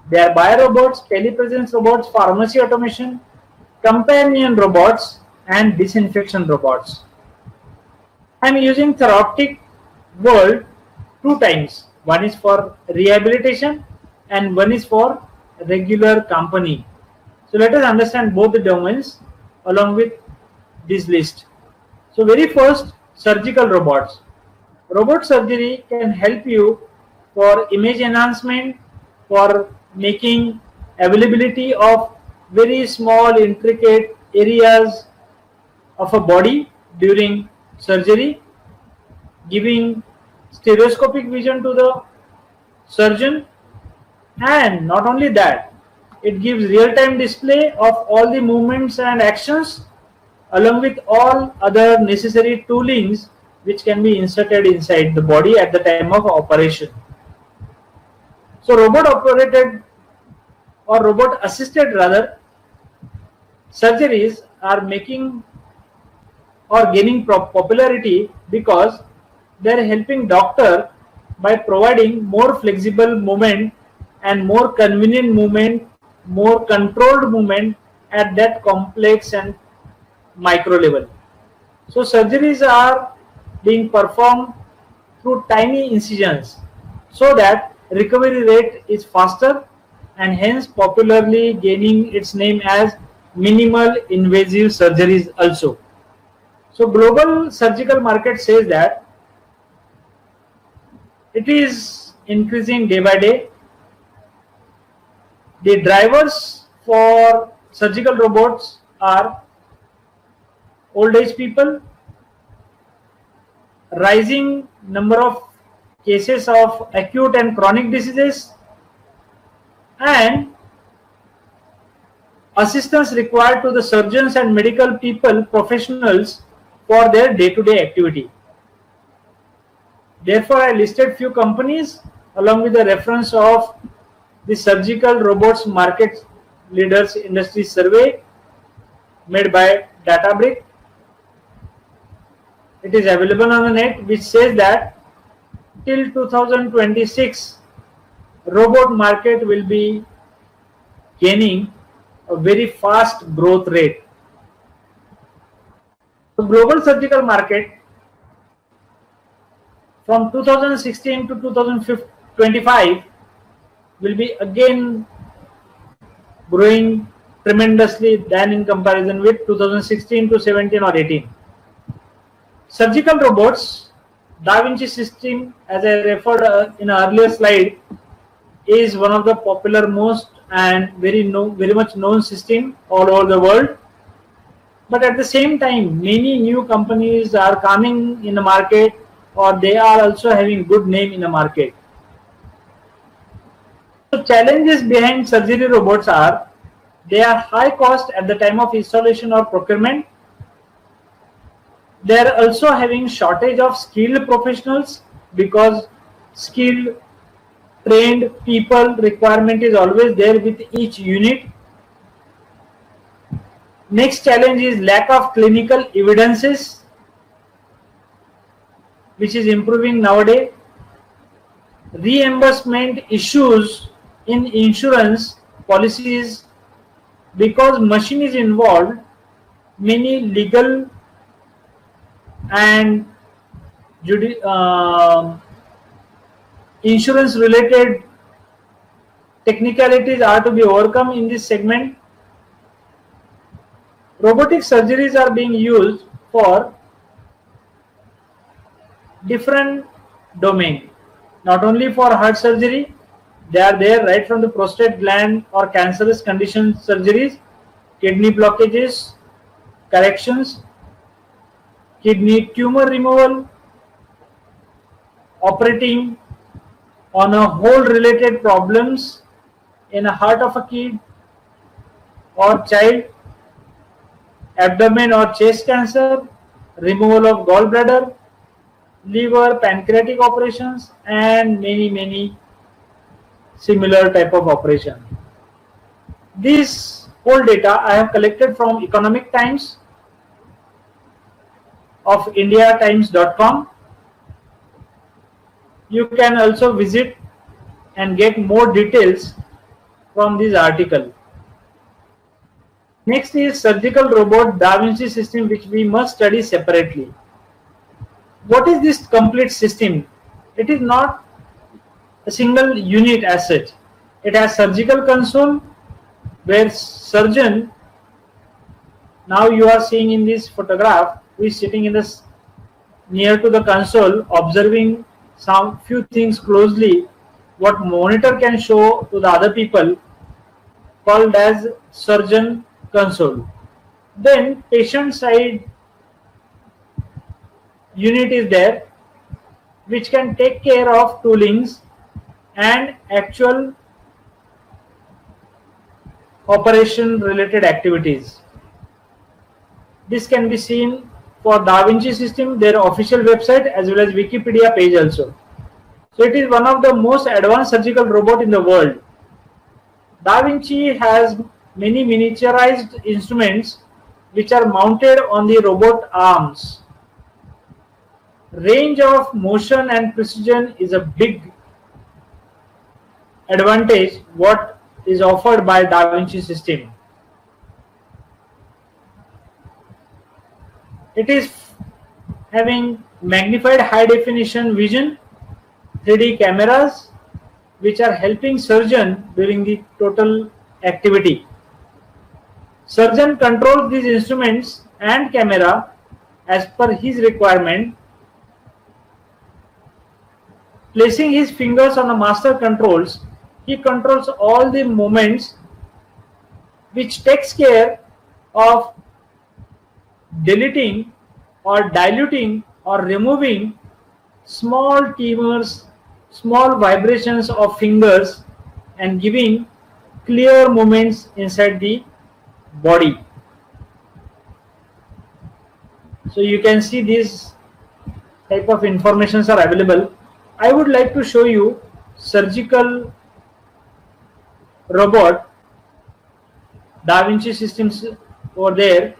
they are biorobots, telepresence robots, pharmacy automation, companion robots, and disinfection robots. I am using therapeutic word two times. One is for rehabilitation and one is for regular company. So let us understand both the domains along with this list. So very first, surgical robots. Robot surgery can help you for image enhancement, for making availability of very small intricate areas of a body during surgery, giving stereoscopic vision to the surgeon, and not only that, it gives real-time display of all the movements and actions along with all other necessary toolings which can be inserted inside the body at the time of operation. So robot operated or robot assisted rather surgeries are making or gaining popularity because they are helping doctor by providing more flexible movement and more convenient movement, more controlled movement at that complex and micro level. So surgeries are being performed through tiny incisions so that recovery rate is faster and hence popularly gaining its name as minimal invasive surgeries also. So global surgical market says that it is increasing day by day. The drivers for surgical robots are old age people, rising number of cases of acute and chronic diseases, and assistance required to the surgeons and medical people professionals for their day-to-day activity. Therefore, I listed few companies along with the reference of the surgical robots market leaders industry survey made by Databrick. It is available on the net, which says that till 2026 robot market will be gaining a very fast growth rate. The global surgical market from 2016 to 2025 will be again growing tremendously than in comparison with 2016 to 17 or 18. Surgical robots, Da Vinci system, as I referred in an earlier slide, is one of the popular most and very much known system all over the world. But at the same time, many new companies are coming in the market, or they are also having good name in the market. So challenges behind surgery robots are they are high cost at the time of installation or procurement. They are also having shortage of skilled professionals because skilled trained people requirement is always there with each unit. Next challenge is lack of clinical evidences, which is improving nowadays. Reimbursement issues in insurance policies because machine is involved. Many legal and insurance related technicalities are to be overcome in this segment. Robotic surgeries are being used for different domain, not only for heart surgery. They are there right from the prostate gland or cancerous condition surgeries, kidney blockages, corrections, kidney tumor removal, operating on a whole related problems in a heart of a kid or child, abdomen or chest cancer, removal of gallbladder, liver, pancreatic operations, and many similar type of operation. This whole data I have collected from Economic Times of indiatimes.com. You can also visit and get more details from this article. Next is surgical robot Da Vinci system, which we must study separately. What is this complete system? It is not a single unit as such. It has surgical console where surgeon, now you are seeing in this photograph, who is sitting in this near to the console observing some few things closely, what monitor can show to the other people, called as surgeon console. Then patient side unit is there, which can take care of toolings and actual operation related activities. This can be seen for Da Vinci system, their official website as well as Wikipedia page also. So it is one of the most advanced surgical robot in the world. Da Vinci has many miniaturized instruments which are mounted on the robot arms. Range of motion and precision is a big advantage what is offered by Da Vinci system. It is having magnified high definition vision, 3D cameras which are helping surgeon during the total activity. Surgeon controls these instruments and camera as per his requirement. Placing his fingers on the master controls, he controls all the movements, which takes care of deleting or diluting or removing small tremors, small vibrations of fingers, and giving clear movements inside the body. So you can see these type of informations are available. I would like to show you surgical robot Da Vinci systems over there.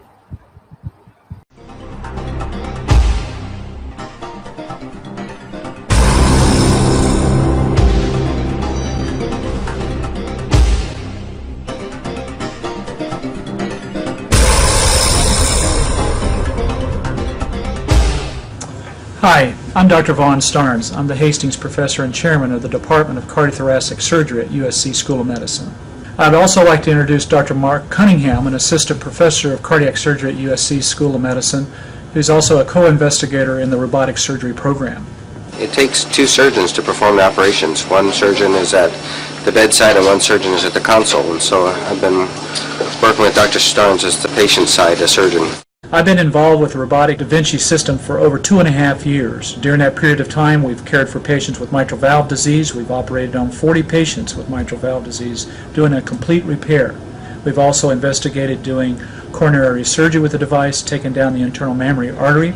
Hi, I'm Dr. Vaughn Starnes. I'm the Hastings Professor and Chairman of the Department of Cardiothoracic Surgery at USC School of Medicine. I'd also like to introduce Dr. Mark Cunningham, an assistant professor of cardiac surgery at USC School of Medicine, who's also a co-investigator in the robotic surgery program. It takes two surgeons to perform the operations. One surgeon is at the bedside and one surgeon is at the console. And so I've been working with Dr. Starnes as the patient side, a surgeon. I've been involved with the robotic Da Vinci system for over 2.5 years. During that period of time, we've cared for patients with mitral valve disease. We've operated on 40 patients with mitral valve disease, doing a complete repair. We've also investigated doing coronary surgery with the device, taking down the internal mammary artery,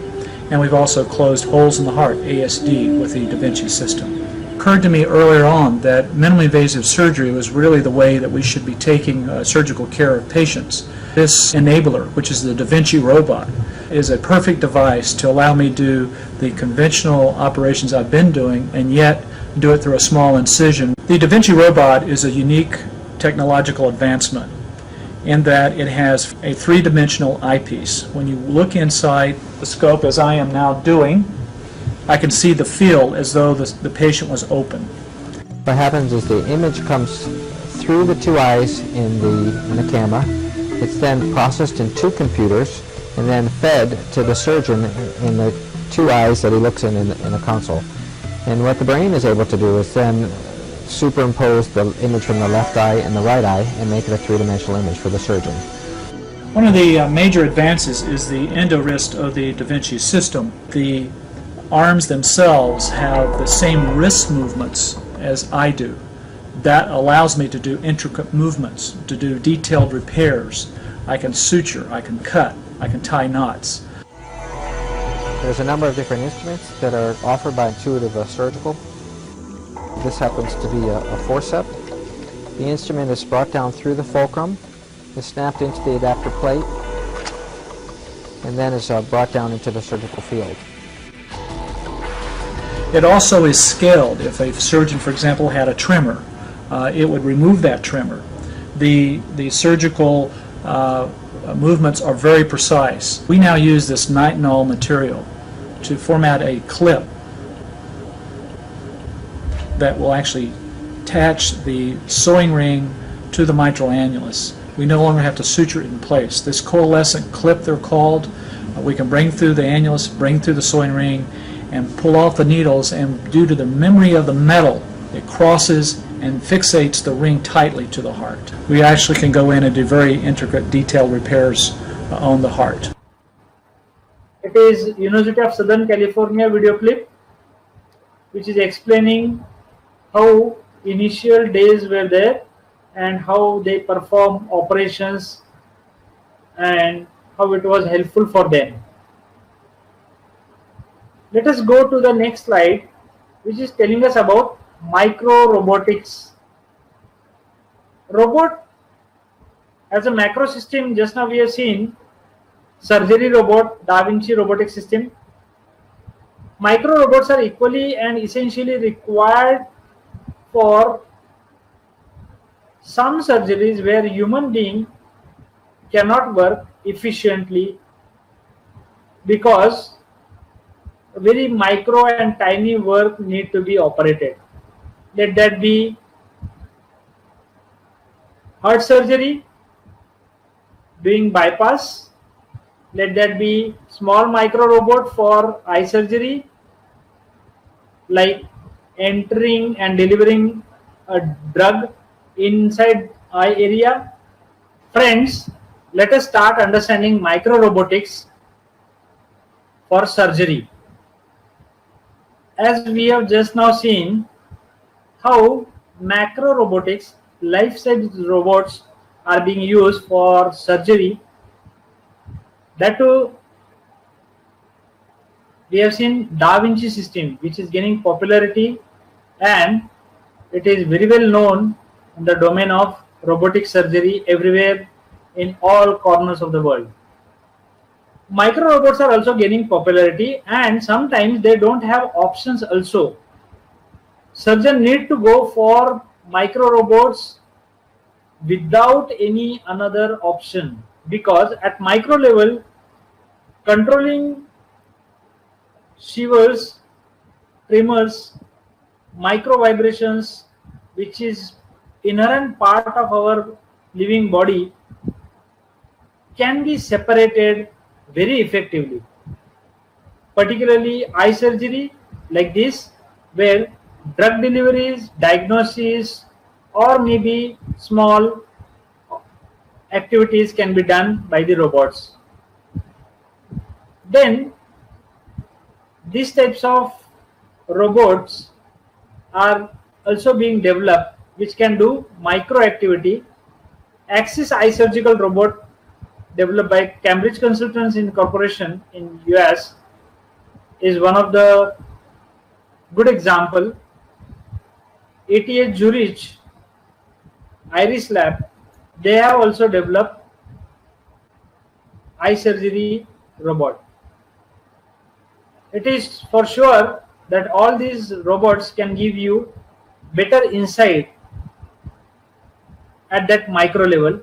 and we've also closed holes in the heart, ASD, with the Da Vinci system. It occurred to me earlier on that minimally invasive surgery was really the way that we should be taking surgical care of patients. This enabler, which is the Da Vinci robot, is a perfect device to allow me to do the conventional operations I've been doing and yet do it through a small incision. The Da Vinci robot is a unique technological advancement in that it has a three-dimensional eyepiece. When you look inside the scope, as I am now doing, I can see the field as though the patient was open. What happens is the image comes through the two eyes in the camera. It's then processed in two computers and then fed to the surgeon in the two eyes that he looks in the console. And what the brain is able to do is then superimpose the image from the left eye and the right eye and make it a three-dimensional image for the surgeon. One of the major advances is the endo-wrist of the Da Vinci system. The arms themselves have the same wrist movements as I do. That allows me to do intricate movements, to do detailed repairs. I can suture, I can cut, I can tie knots. There's a number of different instruments that are offered by Intuitive Surgical. This happens to be a forceps. The instrument is brought down through the fulcrum, is snapped into the adapter plate, and then is brought down into the surgical field. It also is scaled. If a surgeon, for example, had a tremor, it would remove that tremor. The surgical movements are very precise. We now use this nitinol material to format a clip that will actually attach the sewing ring to the mitral annulus. We no longer have to suture it in place. This coalescent clip, they're called, we can bring through the annulus, bring through the sewing ring, and pull off the needles, and due to the memory of the metal, it crosses and fixates the ring tightly to the heart. We actually can go in and do very intricate, detailed repairs on the heart. It is University of Southern California video clip which is explaining how initial days were there and how they perform operations and how it was helpful for them. Let us go to the next slide, which is telling us about micro robotics. Robot as a macro system, just now we have seen surgery robot, Da Vinci robotic system. Micro robots are equally and essentially required for some surgeries where human being cannot work efficiently because very micro and tiny work need to be operated. Let that be heart surgery, doing bypass, let that be small micro robot for eye surgery, like entering and delivering a drug inside eye area. Friends, let us start understanding micro robotics for surgery. As we have just now seen how macro robotics, life-size robots are being used for surgery, that too we have seen Da Vinci system, which is gaining popularity and it is very well known in the domain of robotic surgery everywhere in all corners of the world. Micro robots are also gaining popularity and sometimes they don't have options also. Surgeons need to go for micro robots without any another option, because at micro level controlling shivers, tremors, micro vibrations, which is inherent part of our living body can be separated very effectively, particularly eye surgery like this, where drug deliveries, diagnosis, or maybe small activities can be done by the robots. Then these types of robots are also being developed which can do micro activity. Axis Eye Surgical Robot, developed by Cambridge Consultants Incorporation in US, is one of the good example. ATH Zurich Iris Lab, they have also developed eye surgery robot. It is for sure that all these robots can give you better insight at that micro level.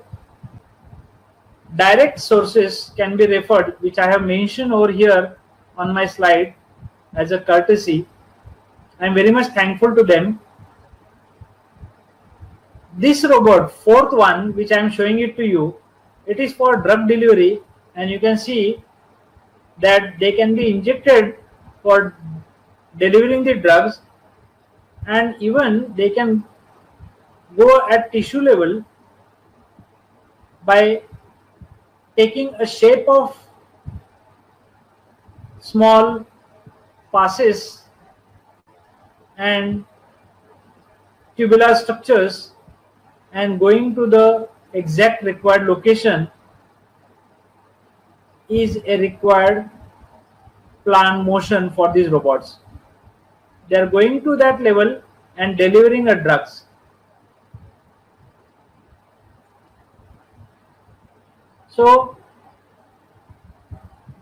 Direct sources can be referred, which I have mentioned over here on my slide as a courtesy. I am very much thankful to them. This robot, fourth one, which I am showing it to you, it is for drug delivery, and you can see that they can be injected for delivering the drugs, and even they can go at tissue level by taking a shape of small passes and tubular structures and going to the exact required location is a required planned motion for these robots. They are going to that level and delivering a drugs. So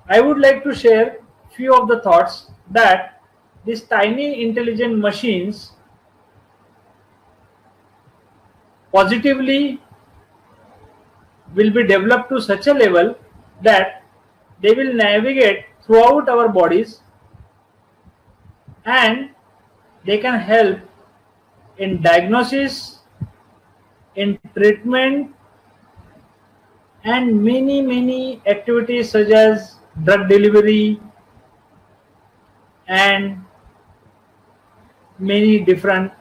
I would like to share few of the thoughts that these tiny intelligent machines positively will be developed to such a level that they will navigate throughout our bodies and they can help in diagnosis, in treatment, and many activities such as drug delivery and many different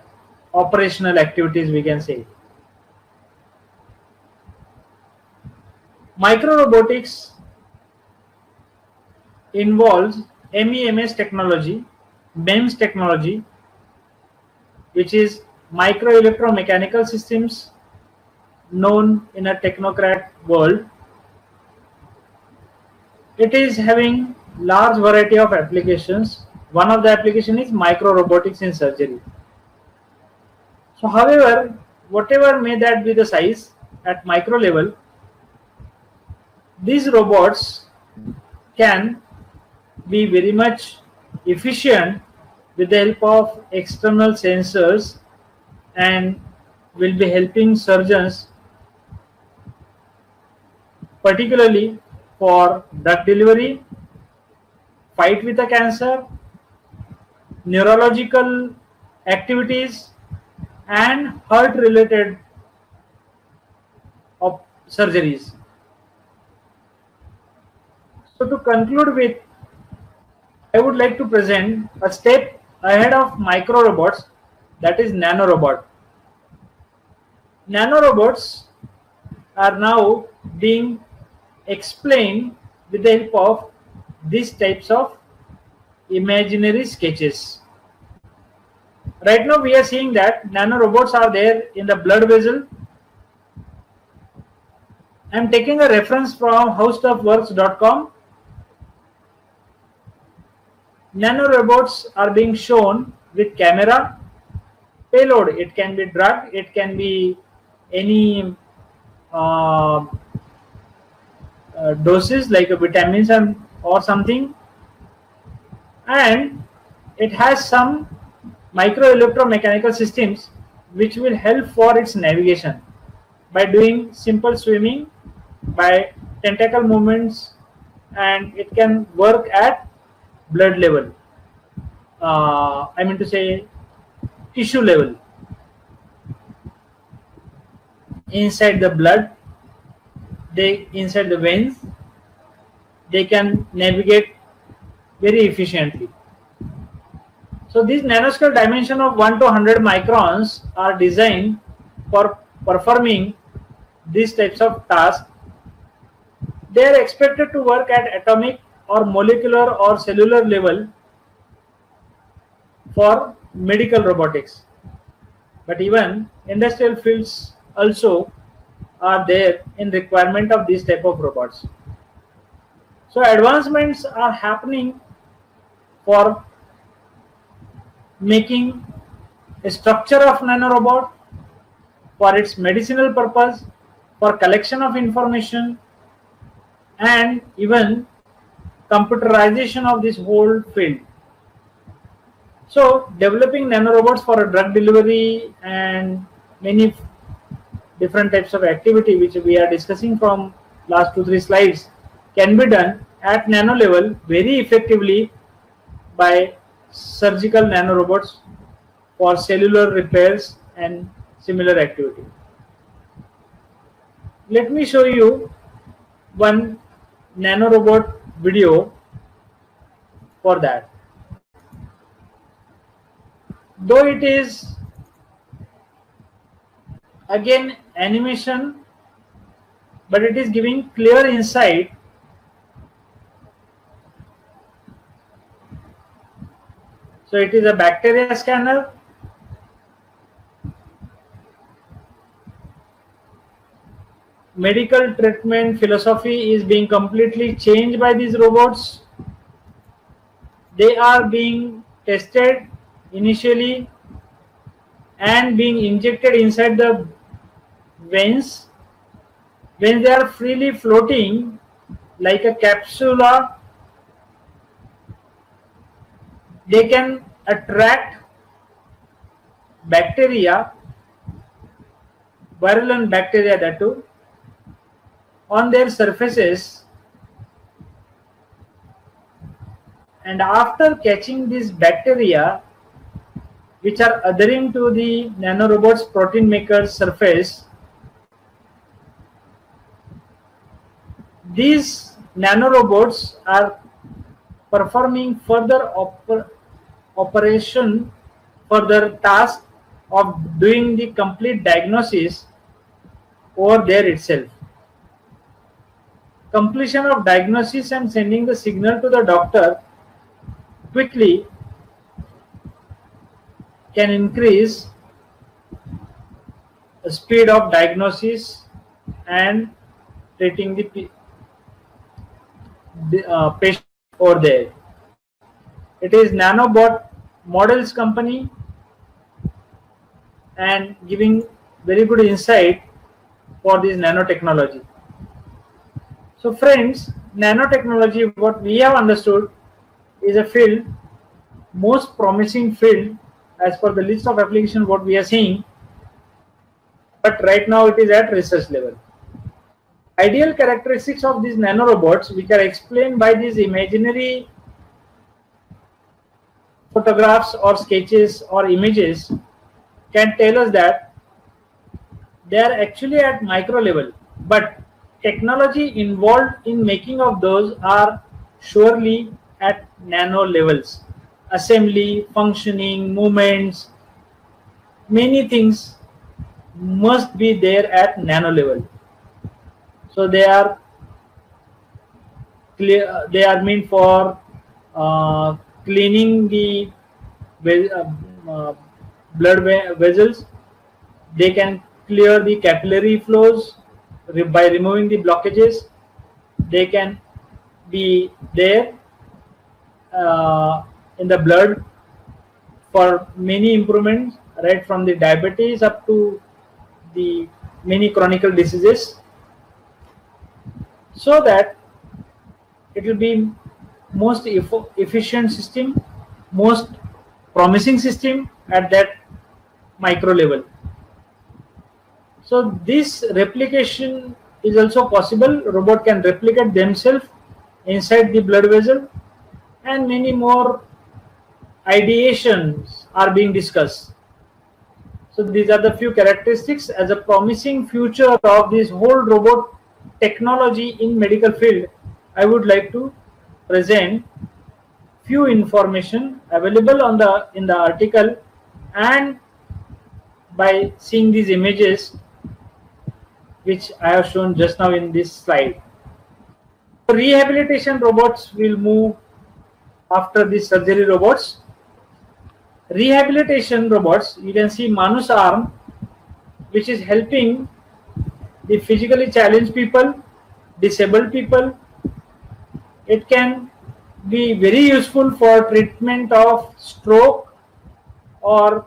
operational activities, we can say. Micro robotics involves MEMS technology, MEMS technology, which is micro electromechanical systems, known in a technocrat world. It is having large variety of applications. One of the application is micro robotics in surgery. So however, whatever may that be the size at micro level, these robots can be very much efficient with the help of external sensors and will be helping surgeons particularly for drug delivery, fight with the cancer, neurological activities, and heart related surgeries. So to conclude with, I would like to present a step ahead of micro robots, that is nanorobot. Nanorobots are now being explained with the help of these types of imaginary sketches. Right now we are seeing that nanorobots are there in the blood vessel. I am taking a reference from howstuffworks.com. Nanorobots are being shown with camera, payload. It can be drug, it can be any doses like vitamins or something, and it has some micro electromechanical systems which will help for its navigation by doing simple swimming, by tentacle movements, and it can work at blood level, I mean to say tissue level. inside the blood, they inside the veins, they can navigate very efficiently. So these nanoscale dimension of 1 to 100 microns are designed for performing these types of tasks. They are expected to work at atomic or molecular or cellular level for medical robotics. But even industrial fields also are there in requirement of this type of robots. So advancements are happening for making a structure of nanorobot for its medicinal purpose, for collection of information, and even computerization of this whole field. So developing nanorobots for a drug delivery and many different types of activity which we are discussing from last 2-3 slides can be done at nano level very effectively by surgical nanorobots for cellular repairs and similar activity. Let me show you one nanorobot video for that. Though it is again animation, but it is giving clear insight. So it is a bacteria scanner. Medical treatment philosophy is being completely changed by these robots. They are being tested initially and being injected inside the veins. When they are freely floating like a capsula, they can attract bacteria, virulent bacteria that too, on their surfaces, and after catching these bacteria which are adhering to the nanorobot's protein maker's surface, these nanorobots are performing further operation, further task of doing the complete diagnosis over there itself. Completion of diagnosis and sending the signal to the doctor quickly can increase the speed of diagnosis and treating the patient over there. It is Nanobot Models company and giving very good insight for this nanotechnology. So friends, nanotechnology, what we have understood, is a field, most promising field as per the list of applications what we are seeing, but right now it is at research level. Ideal characteristics of these nanorobots, which are explained by these imaginary photographs or sketches or images, can tell us that they are actually at micro level, but technology involved in making of those are surely at nano levels. Assembly, functioning, movements, many things must be there at nano level. So they are clear, they are meant for cleaning the blood vessels. They can clear the capillary flows by removing the blockages. They can be there in the blood for many improvements, right from the diabetes up to the many chronic diseases, so that it will be most efficient system, most promising system at that micro level. So this replication is also possible. Robot can replicate themselves inside the blood vessel, and many more ideations are being discussed. So these are the few characteristics as a promising future of this whole robot technology in medical field. I would like to present few information available on the in the article, and by seeing these images which I have shown just now in this slide. Rehabilitation robots will move after the surgery robots. Rehabilitation robots, you can see Manu's arm, which is helping the physically challenged people, disabled people. It can be very useful for treatment of stroke or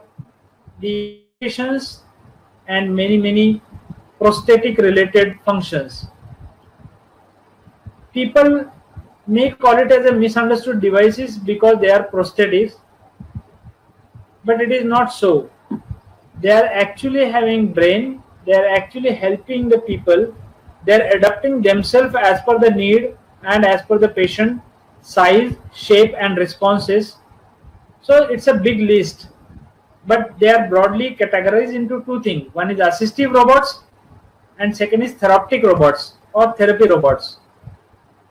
the patients and many prosthetic related functions. People may call it as a misunderstood devices because they are prosthetics, but it is not so. They are actually having brain, they are actually helping the people, they are adapting themselves as per the need and as per the patient size, shape and responses. So it's a big list, but they are broadly categorized into two things. One is assistive robots and second is therapeutic robots or therapy robots.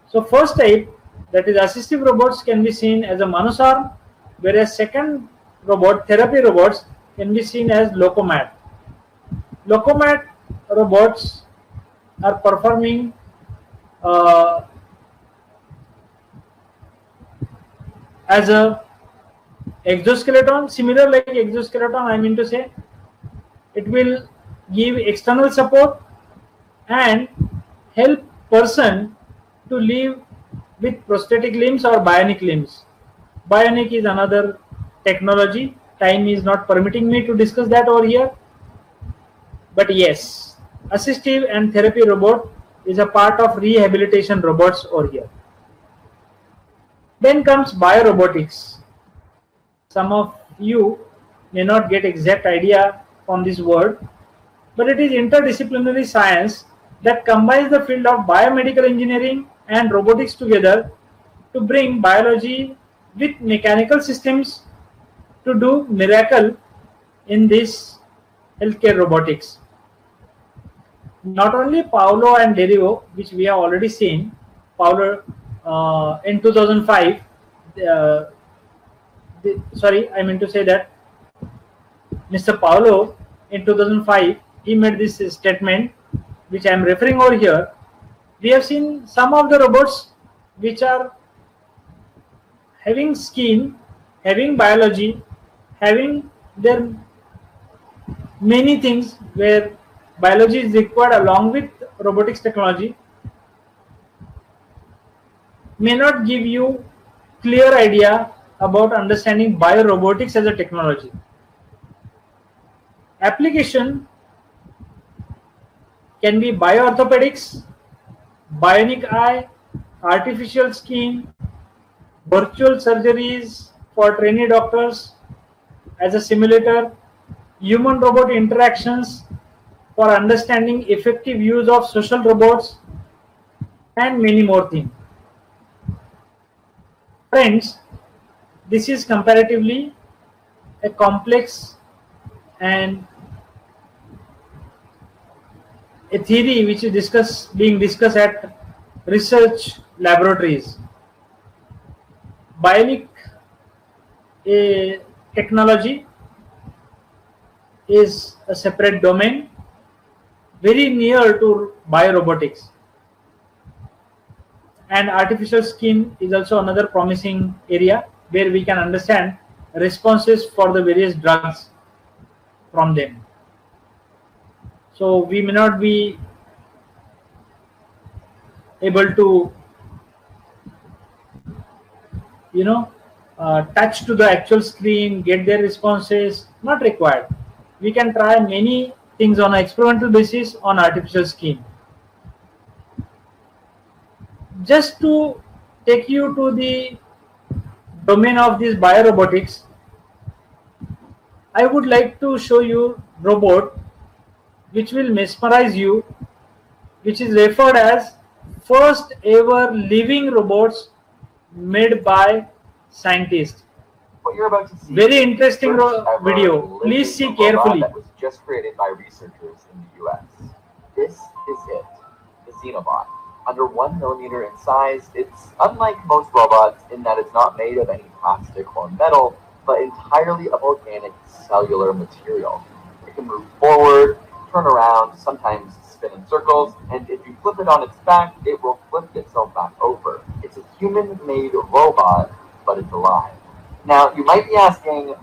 So first type, that is assistive robots, can be seen as a Manu's arm, whereas second robot, therapy robots, can be seen as Locomat. Locomat robots are performing as a exoskeleton, similar like exoskeleton, I mean to say. It will give external support and help person to live with prosthetic limbs or bionic limbs. Bionic is another technology. Time is not permitting me to discuss that over here. But yes, assistive and therapy robot is a part of rehabilitation robots over here. Then comes biorobotics. Some of you may not get exact idea from this word, but it is interdisciplinary science that combines the field of biomedical engineering and robotics together to bring biology with mechanical systems to do miracle in this healthcare robotics. Not only Paolo and Derivo, which we have already seen. Paolo in 2005, sorry, I meant to say that Mr. Paolo in 2005, he made this statement which I am referring over here. We have seen some of the robots which are having skin, having biology, having their many things where biology is required along with robotics technology, may not give you clear idea about understanding biorobotics as a technology. Application can be bioorthopedics, bionic eye, artificial skin, virtual surgeries for trainee doctors as a simulator, human robot interactions for understanding effective use of social robots, and many more things. Friends, this is comparatively a complex and a theory which is being discussed at research laboratories. Bionic technology is a separate domain very near to biorobotics, and artificial skin is also another promising area where we can understand responses for the various drugs from them. So we may not be able to touch to the actual screen, get their responses, not required. We can try many things on an experimental basis on artificial skin. Just to take you to the domain of this biorobotics, I would like to show you robot which will mesmerize you, which is referred as first ever living robots made by scientists. What you're about to see Very is the interesting first ever video. living Please see robot carefully. that was just created by researchers in the US. This is it, the Xenobot. Under 1 millimeter in size, it's unlike most robots in that it's not made of any plastic or metal, but entirely of organic cellular material. It can move forward, turn around, sometimes spin in circles, and if you flip it on its back, it will flip itself back over. It's a human-made robot, but it's alive. Now, you might be asking,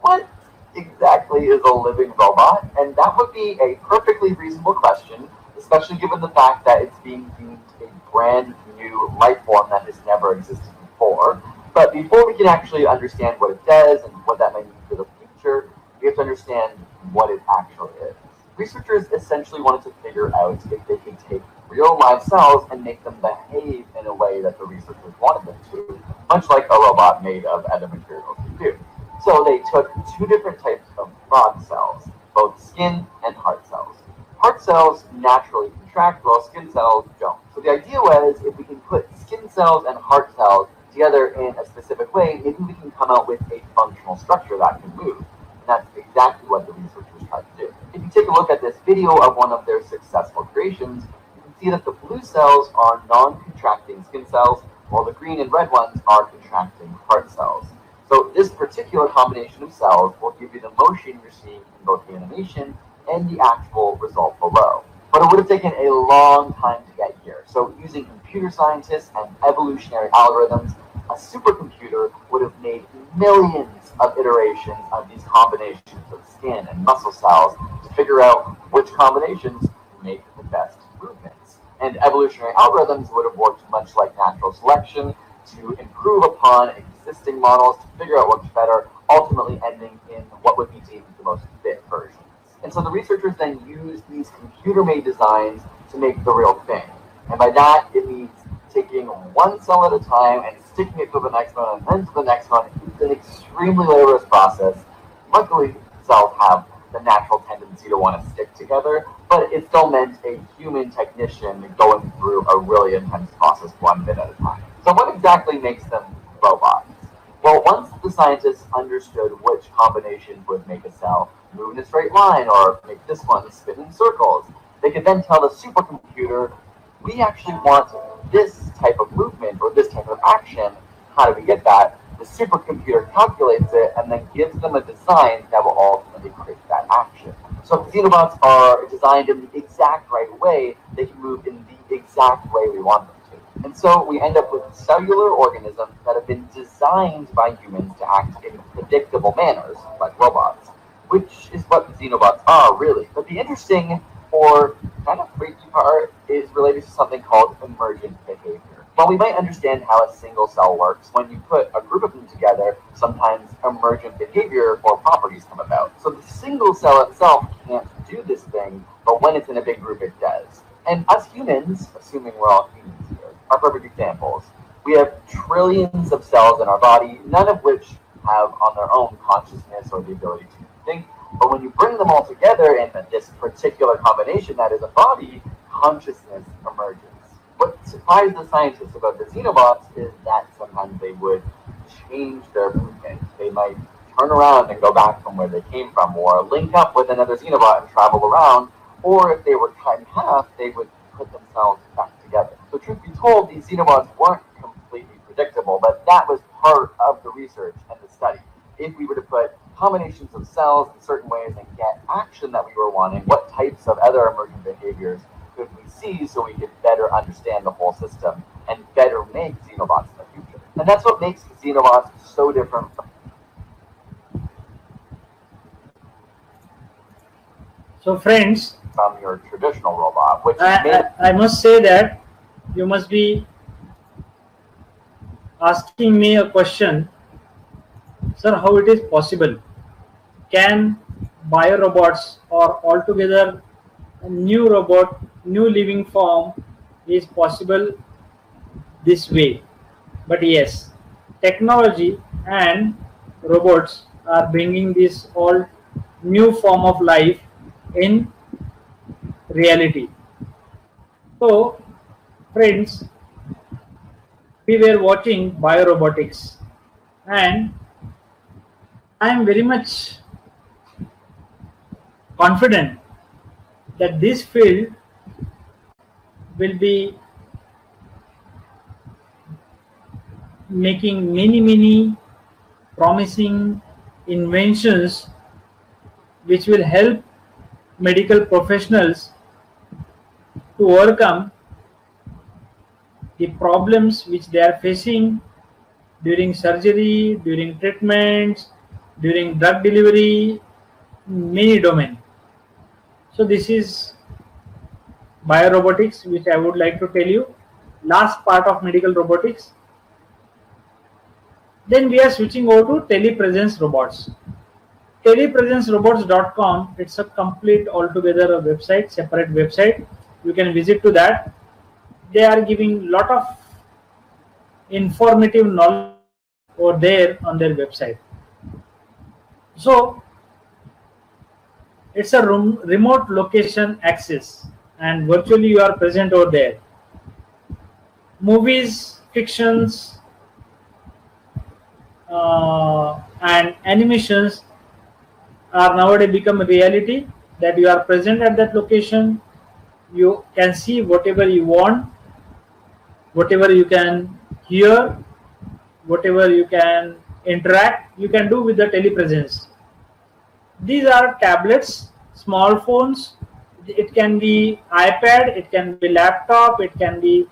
what exactly is a living robot? And that would be a perfectly reasonable question, especially given the fact that it's being deemed a brand new life form that has never existed before. But before we can actually understand what it does and what that might mean for the future, we have to understand what it actually is. Researchers essentially wanted to figure out if they could take real live cells and make them behave in a way that the researchers wanted them to, much like a robot made of other materials would do. So they took two different types of rod cells, both skin and heart cells. Heart cells naturally contract, while skin cells don't. So the idea was, if we can put skin cells and heart cells together in a specific way, maybe we can come out with a functional structure that can move. And that's exactly what the researchers tried to do. If you take a look at this video of one of their successful creations, you can see that the blue cells are non-contracting skin cells, while the green and red ones are contracting heart cells. So this particular combination of cells will give you the motion you're seeing in both the animation and the actual result below. But it would have taken a long time to get here. So using computer scientists and evolutionary algorithms, a supercomputer would have made millions of iterations of these combinations of skin and muscle cells to figure out which combinations make the best movements. And evolutionary algorithms would have worked much like natural selection to improve upon existing models to figure out what's better, ultimately ending in what would be deemed the most fit versions. And so the researchers then used these computer-made designs to make the real thing. And by that, it means taking one cell at a time and sticking it to the next one and then to the next one. It's an extremely laborious process. Luckily, cells have the natural tendency to want to stick together, but it still meant a human technician going through a really intense process one bit at a time. So what exactly makes them robots? Well, once the scientists understood which combinations would make a cell move in a straight line or make this one spin in circles, they could then tell the supercomputer, we actually want this type of movement or this type of action. How do we get that? The supercomputer calculates it and then gives them a design that will ultimately create that action. So if the xenobots are designed in the exact right way, they can move in the exact way we want them to. And so we end up with cellular organisms that have been designed by humans to act in predictable manners, like robots, which is what the xenobots are, really. But the interesting or kind of freaky part is related to something called emergent behavior. While we might understand how a single cell works, when you put a group of them together, sometimes emergent behavior or properties come about. So the single cell itself can't do this thing, but when it's in a big group, it does. And us humans, assuming we're all humans here, are perfect examples. We have trillions of cells in our body, none of which have on their own consciousness or the ability to think. But when you bring them all together in this particular combination that is a body, consciousness emerges. What surprised the scientists about the xenobots is that sometimes they would change their movement. They might turn around and go back from where they came from, or link up with another xenobot and travel around, or if they were cut in half, they would put themselves back together. So truth be told, these xenobots weren't completely predictable, but that was part of the research and the study. If we were to put combinations of cells in certain ways and get action that we were wanting, what types of other emergent behaviors could we see so we could better understand the whole system and better make xenobots in the future? And that's what makes xenobots so different from your traditional robot, which I must say that you must be asking me a question, sir, how it is possible? Can biorobots or altogether a new robot, new living form is possible this way? But yes, technology and robots are bringing this all new form of life in reality. So, friends, we were watching biorobotics, and I am very much confident that this field will be making many promising inventions which will help medical professionals to overcome the problems which they are facing during surgery, during treatments, during drug delivery, many domains. So this is biorobotics, which I would like to tell you, last part of medical robotics. Then we are switching over to telepresence robots. Telepresencerobots.com, it's a complete altogether a website, separate website. You can visit to that. They are giving lot of informative knowledge over there on their website. So it's a remote location access, and virtually you are present over there. Movies, fictions, and animations are nowadays become a reality, that you are present at that location. You can see whatever you want, whatever you can hear, whatever you can interact, you can do with the telepresence. These are tablets, small phones. It can be iPad, it can be laptop, it can be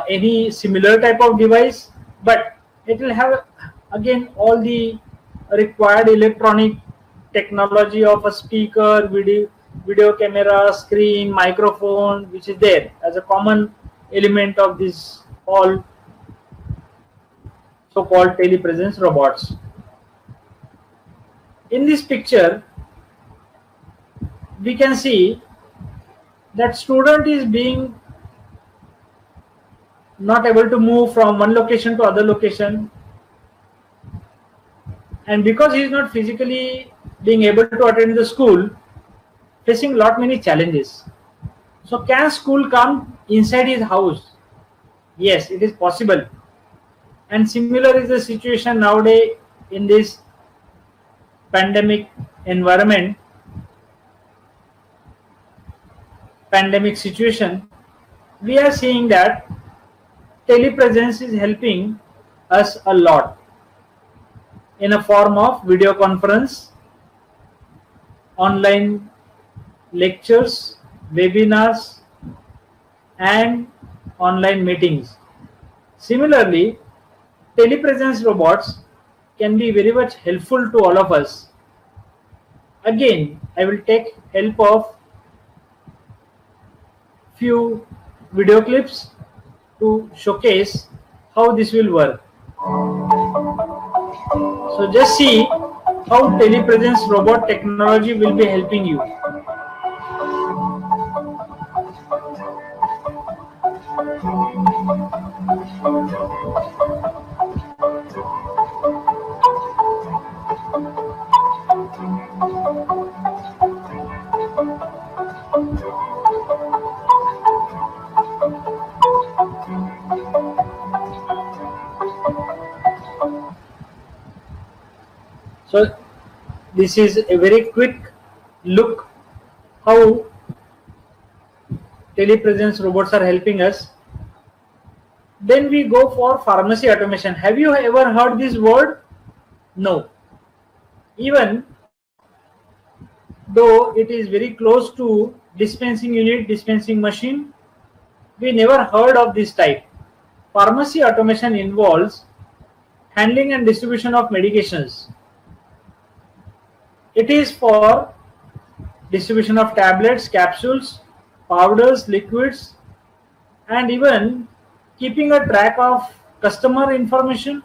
any similar type of device, but it will have again all the required electronic technology of a speaker, video camera, screen, microphone, which is there as a common element of this all so-called telepresence robots. In this picture, we can see that student is being not able to move from one location to other location, and because he is not physically being able to attend the school, facing lot many challenges. So can school come inside his house? Yes, it is possible. And similar is the situation nowadays in this pandemic environment, pandemic situation. We are seeing that telepresence is helping us a lot in a form of video conference, online lectures, webinars, and online meetings. Similarly, telepresence robots can be very much helpful to all of us. Again, I will take help of few video clips to showcase how this will work. So just see how telepresence robot technology will be helping you. So this is a very quick look how telepresence robots are helping us. Then we go for pharmacy automation. Have you ever heard this word? No. Even though it is very close to dispensing unit, dispensing machine, we never heard of this type. Pharmacy automation involves handling and distribution of medications. It is for distribution of tablets, capsules, powders, liquids, and even keeping a track of customer information,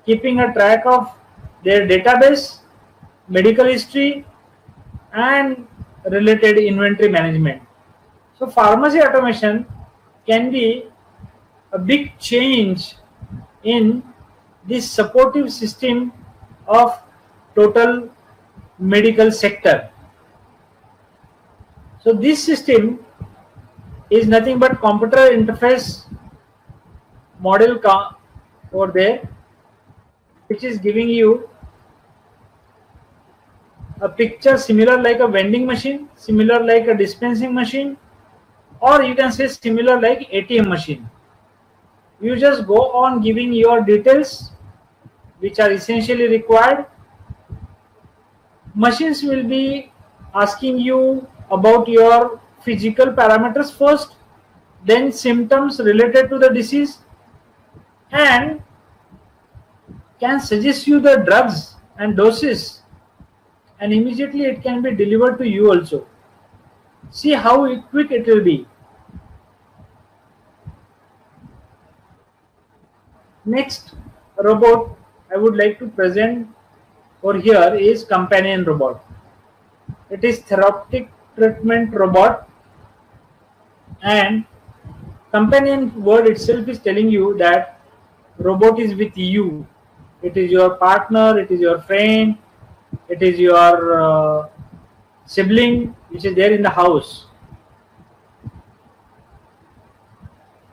keeping a track of their database, medical history, and related inventory management. So pharmacy automation can be a big change in this supportive system of total medical sector. So this system is nothing but computer interface model over there, which is giving you a picture similar like a vending machine, similar like a dispensing machine, or you can say similar like ATM machine. You just go on giving your details which are essentially required. Machines will be asking you about your physical parameters first, then symptoms related to the disease, and can suggest you the drugs and doses, and immediately it can be delivered to you also. See how quick it will be. Next robot I would like to present over here is companion robot. It is therapeutic treatment robot, and companion word itself is telling you that robot is with you. It is your partner, it is your friend, it is your sibling which is there in the house.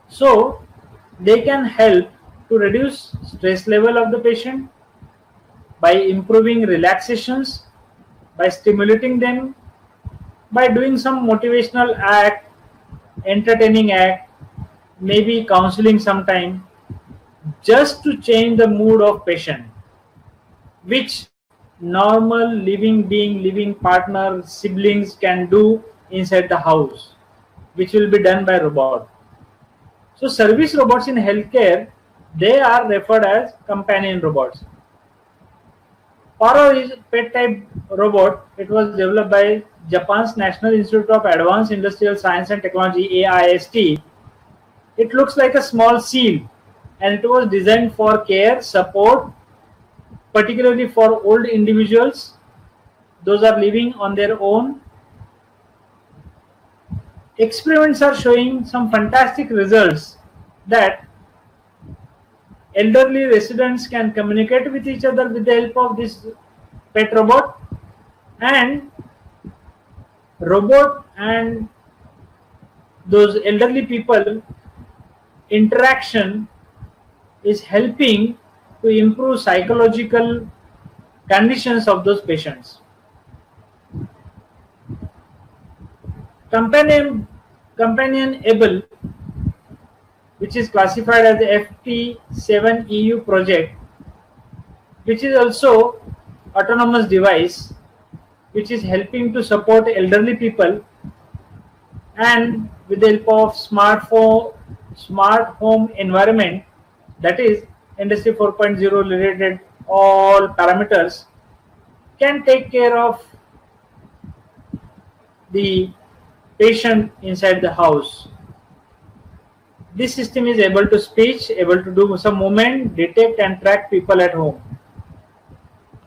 So they can help to reduce stress level of the patient by improving relaxations, by stimulating them, by doing some motivational act, entertaining act, maybe counseling sometime, just to change the mood of patient, which normal living being, living partner, siblings can do inside the house, which will be done by robot. So service robots in healthcare, they are referred as companion robots. Paro is pet type robot. It was developed by Japan's National Institute of Advanced Industrial Science and Technology, AIST. It looks like a small seal, and it was designed for care, support, particularly for old individuals. Those are living on their own. Experiments are showing some fantastic results that elderly residents can communicate with each other with the help of this pet robot, and robot and those elderly people interaction is helping to improve psychological conditions of those patients. Companionable, which is classified as the FT7 EU project, which is also autonomous device, which is helping to support elderly people, and with the help of smart home environment, that is Industry 4.0 related all parameters, can take care of the patient inside the house. This system is able to speak, able to do some movement, detect and track people at home.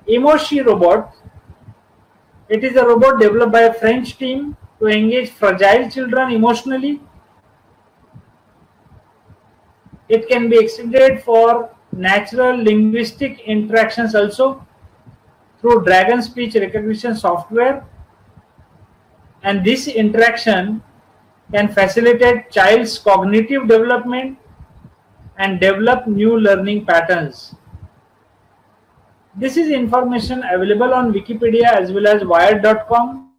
Emoshi robot, it is a robot developed by a French team to engage fragile children emotionally. It can be extended for natural linguistic interactions also through Dragon speech recognition software, and this interaction can facilitate child's cognitive development and develop new learning patterns. This is information available on Wikipedia as well as Wired.com,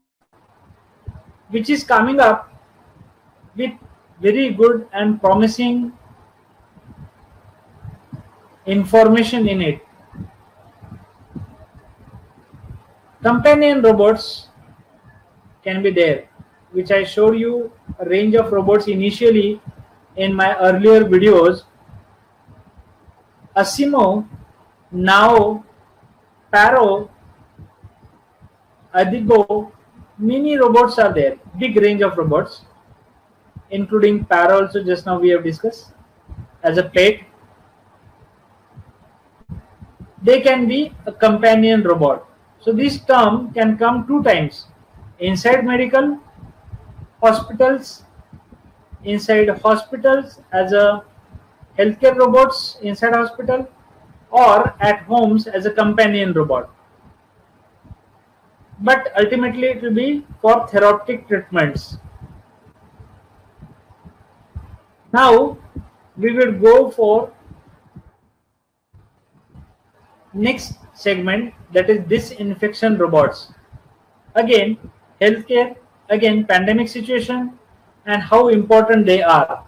which is coming up with very good and promising information in it. Companion robots can be there, which I showed you a range of robots initially in my earlier videos. Asimo, now Paro, Adigo, many robots are there, big range of robots, including Paro also just now we have discussed as a pet. They can be a companion robot. So this term can come two times: inside medical hospitals, inside hospitals as a healthcare robots inside hospital, or at homes as a companion robot. But ultimately it will be for therapeutic treatments. Now we will go for next segment, that is disinfection robots. Again, healthcare, again, pandemic situation, and how important they are.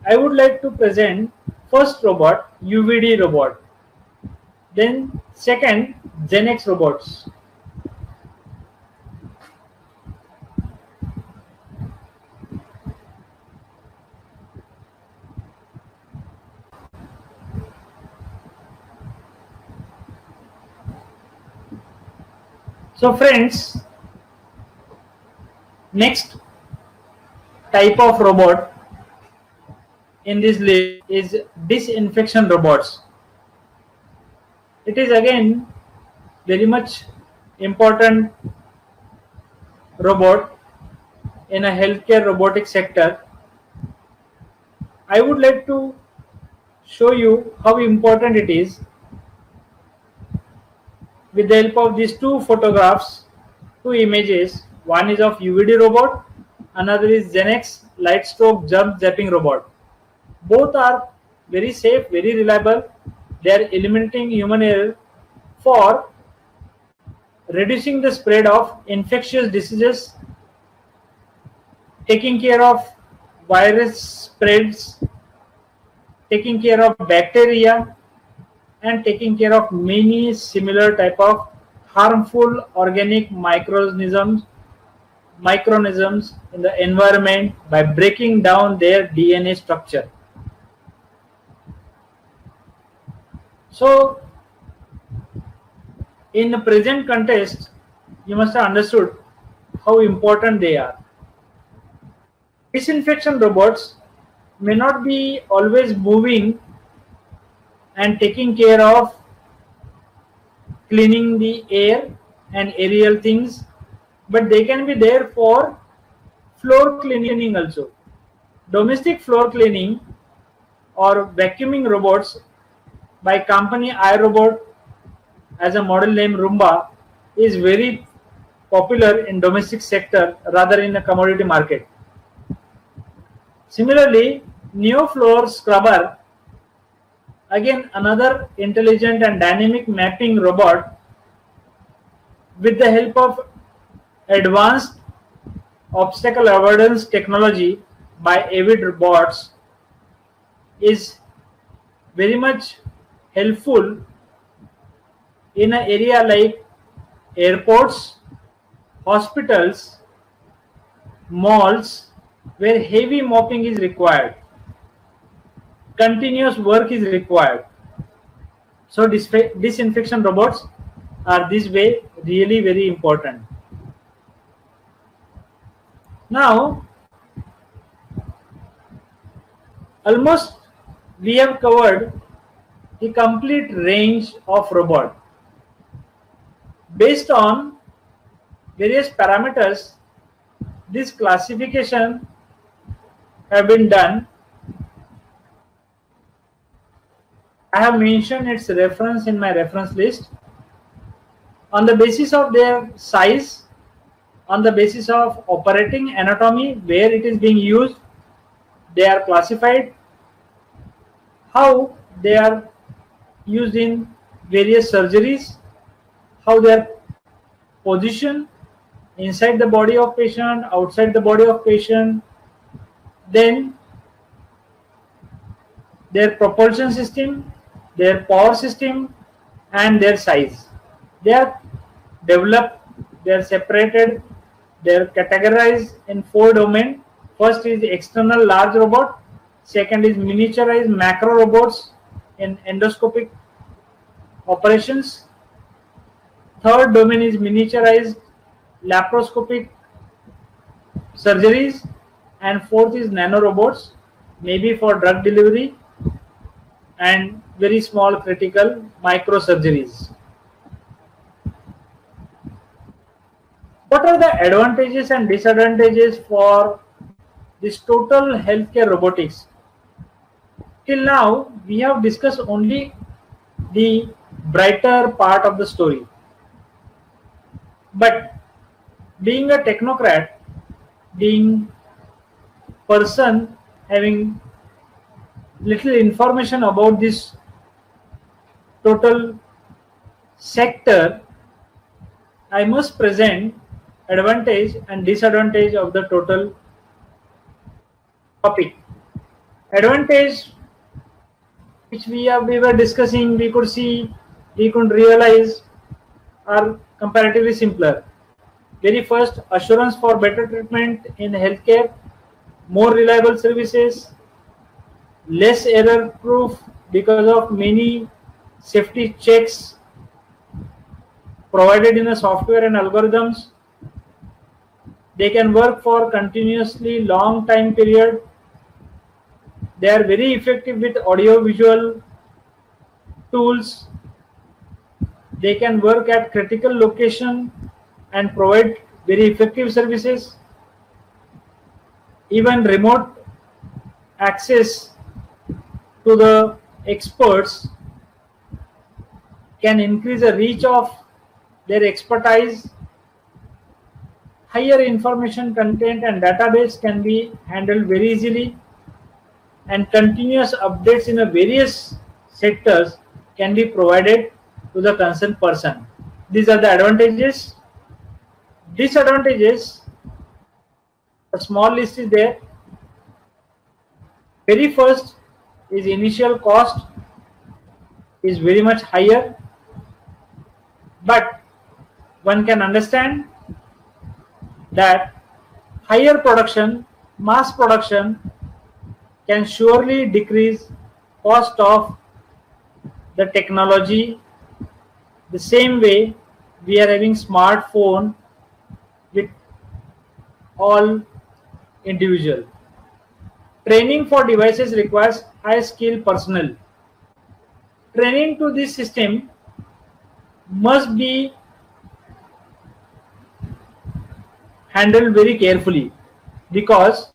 I would like to present first robot, UVD robot, then second, GenX robots. So friends, next type of robot in this list is disinfection robots. It is again very much important robot in a healthcare robotic sector. I would like to show you how important it is with the help of these two photographs, two images. One is of UVD robot, another is GenX light stroke germ zapping robot. Both are very safe, very reliable. They are eliminating human error for reducing the spread of infectious diseases, taking care of virus spreads, taking care of bacteria, and taking care of many similar type of harmful organic microorganisms in the environment by breaking down their DNA structure. So in the present context, you must have understood how important they are. Disinfection robots may not be always moving and taking care of cleaning the air and aerial things, but they can be there for floor cleaning also. Domestic floor cleaning or vacuuming robots by company iRobot, as a model name Roomba, is very popular in domestic sector rather in a commodity market. Similarly, Neo Floor Scrubber, again another intelligent and dynamic mapping robot with the help of advanced obstacle avoidance technology by Avid robots, is very much helpful in an area like airports, hospitals, malls, where heavy mopping is required, continuous work is required. So disinfection robots are this way really very important. Now, almost we have covered the complete range of robot. Based on various parameters, this classification have been done. I have mentioned its reference in my reference list. On the basis of their size, on the basis of operating anatomy, where it is being used, they are classified, how they are used in various surgeries, how they are positioned inside the body of patient, outside the body of patient, then their propulsion system, their power system, and their size. They are developed, they are separated, they are categorized in 4 domains. First is external large robot, second is miniaturized macro robots in endoscopic operations, third domain is miniaturized laparoscopic surgeries, and fourth is nano robots, maybe for drug delivery and very small critical microsurgeries. What are the advantages and disadvantages for this total healthcare robotics? Till now, we have discussed only the brighter part of the story. But being a technocrat, being person having little information about this total sector, I must present advantage and disadvantage of the total topic. Advantage which we were discussing, we could realize are comparatively simpler. Very first, assurance for better treatment in healthcare, more reliable services, less error proof because of many safety checks provided in the software and algorithms. They can work for continuously long time period. They are very effective with audio visual tools. They can work at critical location and provide very effective services. Even remote access to the experts can increase the reach of their expertise. Higher information content and database can be handled very easily, and continuous updates in the various sectors can be provided to the concerned person. These are the advantages. Disadvantages, a small list is there. Very first is initial cost is very much higher, but one can understand that higher production, mass production can surely decrease cost of the technology. The same way we are having smartphone with all individual. Training for devices requires high skilled personnel. Training to this system must be handled very carefully because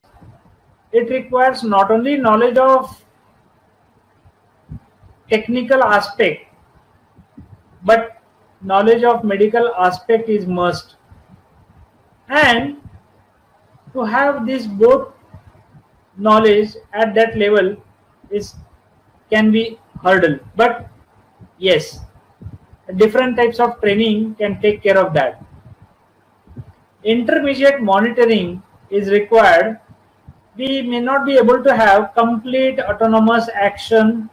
it requires not only knowledge of technical aspect but knowledge of medical aspect is must, and to have this both knowledge at that level is can be hurdle, but yes, different types of training can take care of that. Intermediate monitoring is required. We may not be able to have complete autonomous action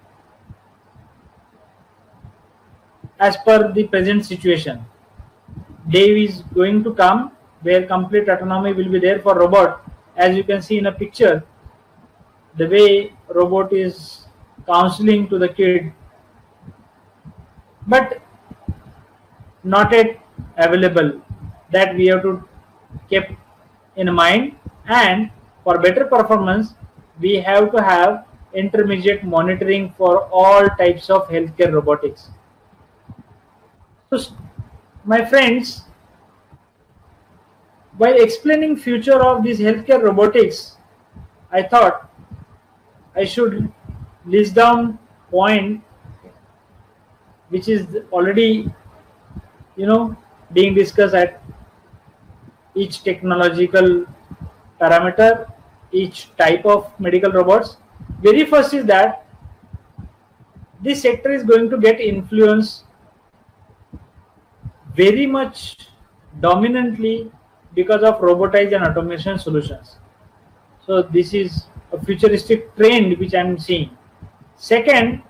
as per the present situation. Day is going to come where complete autonomy will be there for robot. As you can see in a picture, the way robot is counseling to the kid, but not yet available. That we have to keep in mind, and for better performance we have to have intermediate monitoring for all types of healthcare robotics. So my friends, while explaining future of this healthcare robotics, I thought I should list down point which is already being discussed at each technological parameter, each type of medical robots. Very first is that this sector is going to get influence very much dominantly because of robotized and automation solutions. So this is a futuristic trend which I am seeing. Second,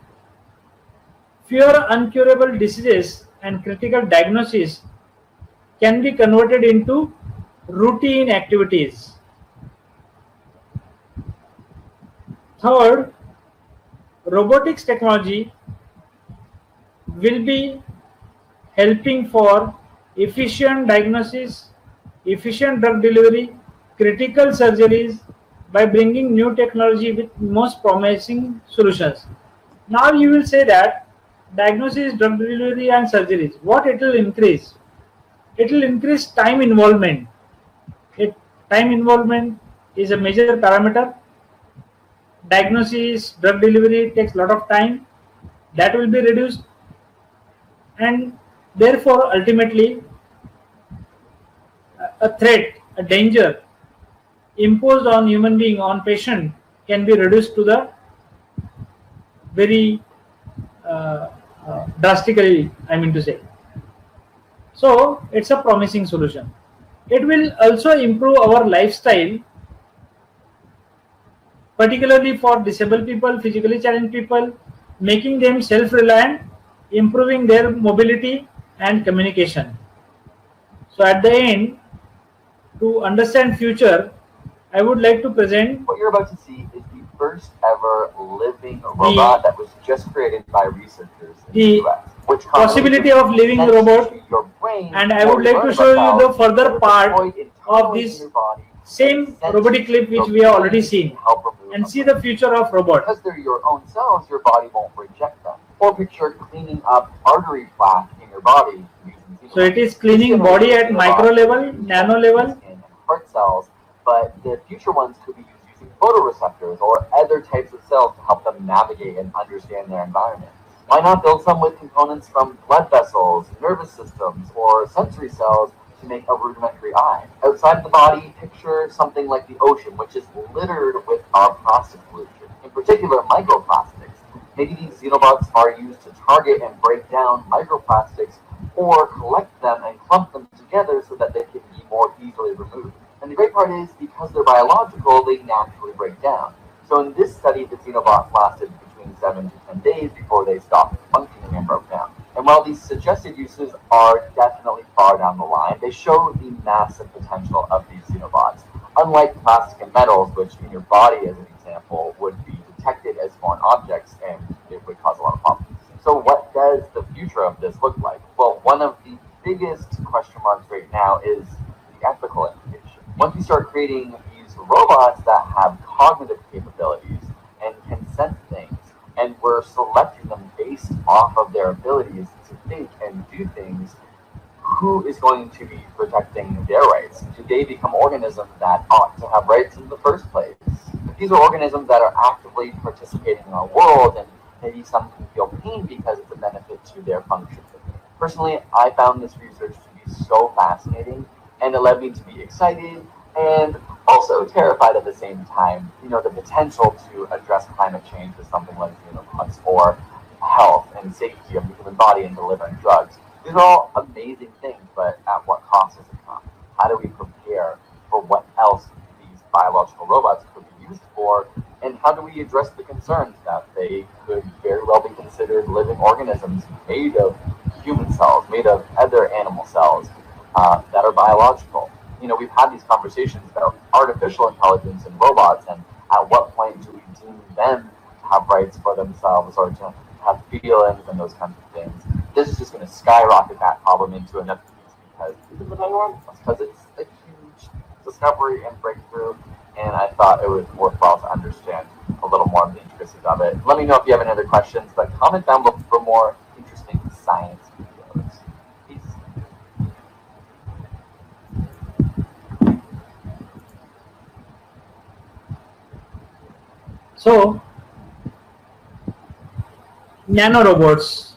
fewer uncurable diseases and critical diagnosis can be converted into routine activities. Third, robotics technology will be helping for efficient diagnosis, efficient drug delivery, critical surgeries by bringing new technology with most promising solutions. Now you will say that diagnosis, drug delivery and surgeries, what it will increase? It will increase time involvement. Time involvement is a major parameter. Diagnosis, drug delivery takes a lot of time. That will be reduced, and therefore ultimately a threat, a danger imposed on human being, on patient, can be reduced to the very drastically, I mean to say. So it's a promising solution. It will also improve our lifestyle, particularly for disabled people, physically challenged people, making them self-reliant, improving their mobility and communication. So at the end, to understand future, I would like to present What you're about to see is the first ever living robot that was just created by researchers in the the US, which possibility of living connects robot, to your brain, and I or would like learn to show you about the cells further that are part deployed of internally this in your body same and sent robotic to clip which your we have already brain seen, to help remove and a see brain. the future of robot. Because they're your own cells, your body won't reject them. Or picture cleaning up artery plaque in your body using So it is cleaning body at micro level, nano level. and heart cells, but the future ones could be used using photoreceptors or other types of cells to help them navigate and understand their environment. Why not build some with components from blood vessels, nervous systems, or sensory cells to make a rudimentary eye? Outside the body, picture something like the ocean, which is littered with our plastic pollution, in particular microplastics. Maybe these xenobots are used to target and break down microplastics or collect them and clump them together so that they can be more easily removed. And the great part is, because they're biological, they naturally break down. So in this study, the xenobots lasted between 7 to 10 days before they stopped functioning and broke down. And while these suggested uses are definitely far down the line, they show the massive potential of these xenobots. Unlike plastic and metals, which in your body, as an example, would be detected as foreign objects and it would cause a lot of problems. So what does the future of this look like? Well, one of the biggest question marks right now is the ethical implication. Once we start creating these robots that have cognitive capabilities and can sense things, and we're selecting them based off of their abilities to think and do things, who is going to be protecting their rights? Do they become organisms that ought to have rights in the first place? If these are organisms that are actively participating in our world, and maybe some can feel pain because it's a benefit to their function. Personally, I found this research to be so fascinating, and it led me to be excited and also terrified at the same time. You know, the potential to address climate change with something like xenobots, or health and safety of the human body and delivering drugs. These are all amazing things, but at what cost does it come? How do we prepare for what else these biological robots could be used for? And how do we address the concerns that they could very well be considered living organisms made of human cells, made of other animal cells that are biological? You know, we've had these conversations about artificial intelligence and robots, and at what point do we deem them to have rights for themselves or to have feelings and those kinds of things? This is just going to skyrocket that problem into another piece because it's a huge discovery and breakthrough, and I thought it was worthwhile to understand a little more of the intricacies of it. Let me know if you have any other questions, but comment down below for more interesting science videos. Peace. So nanorobots,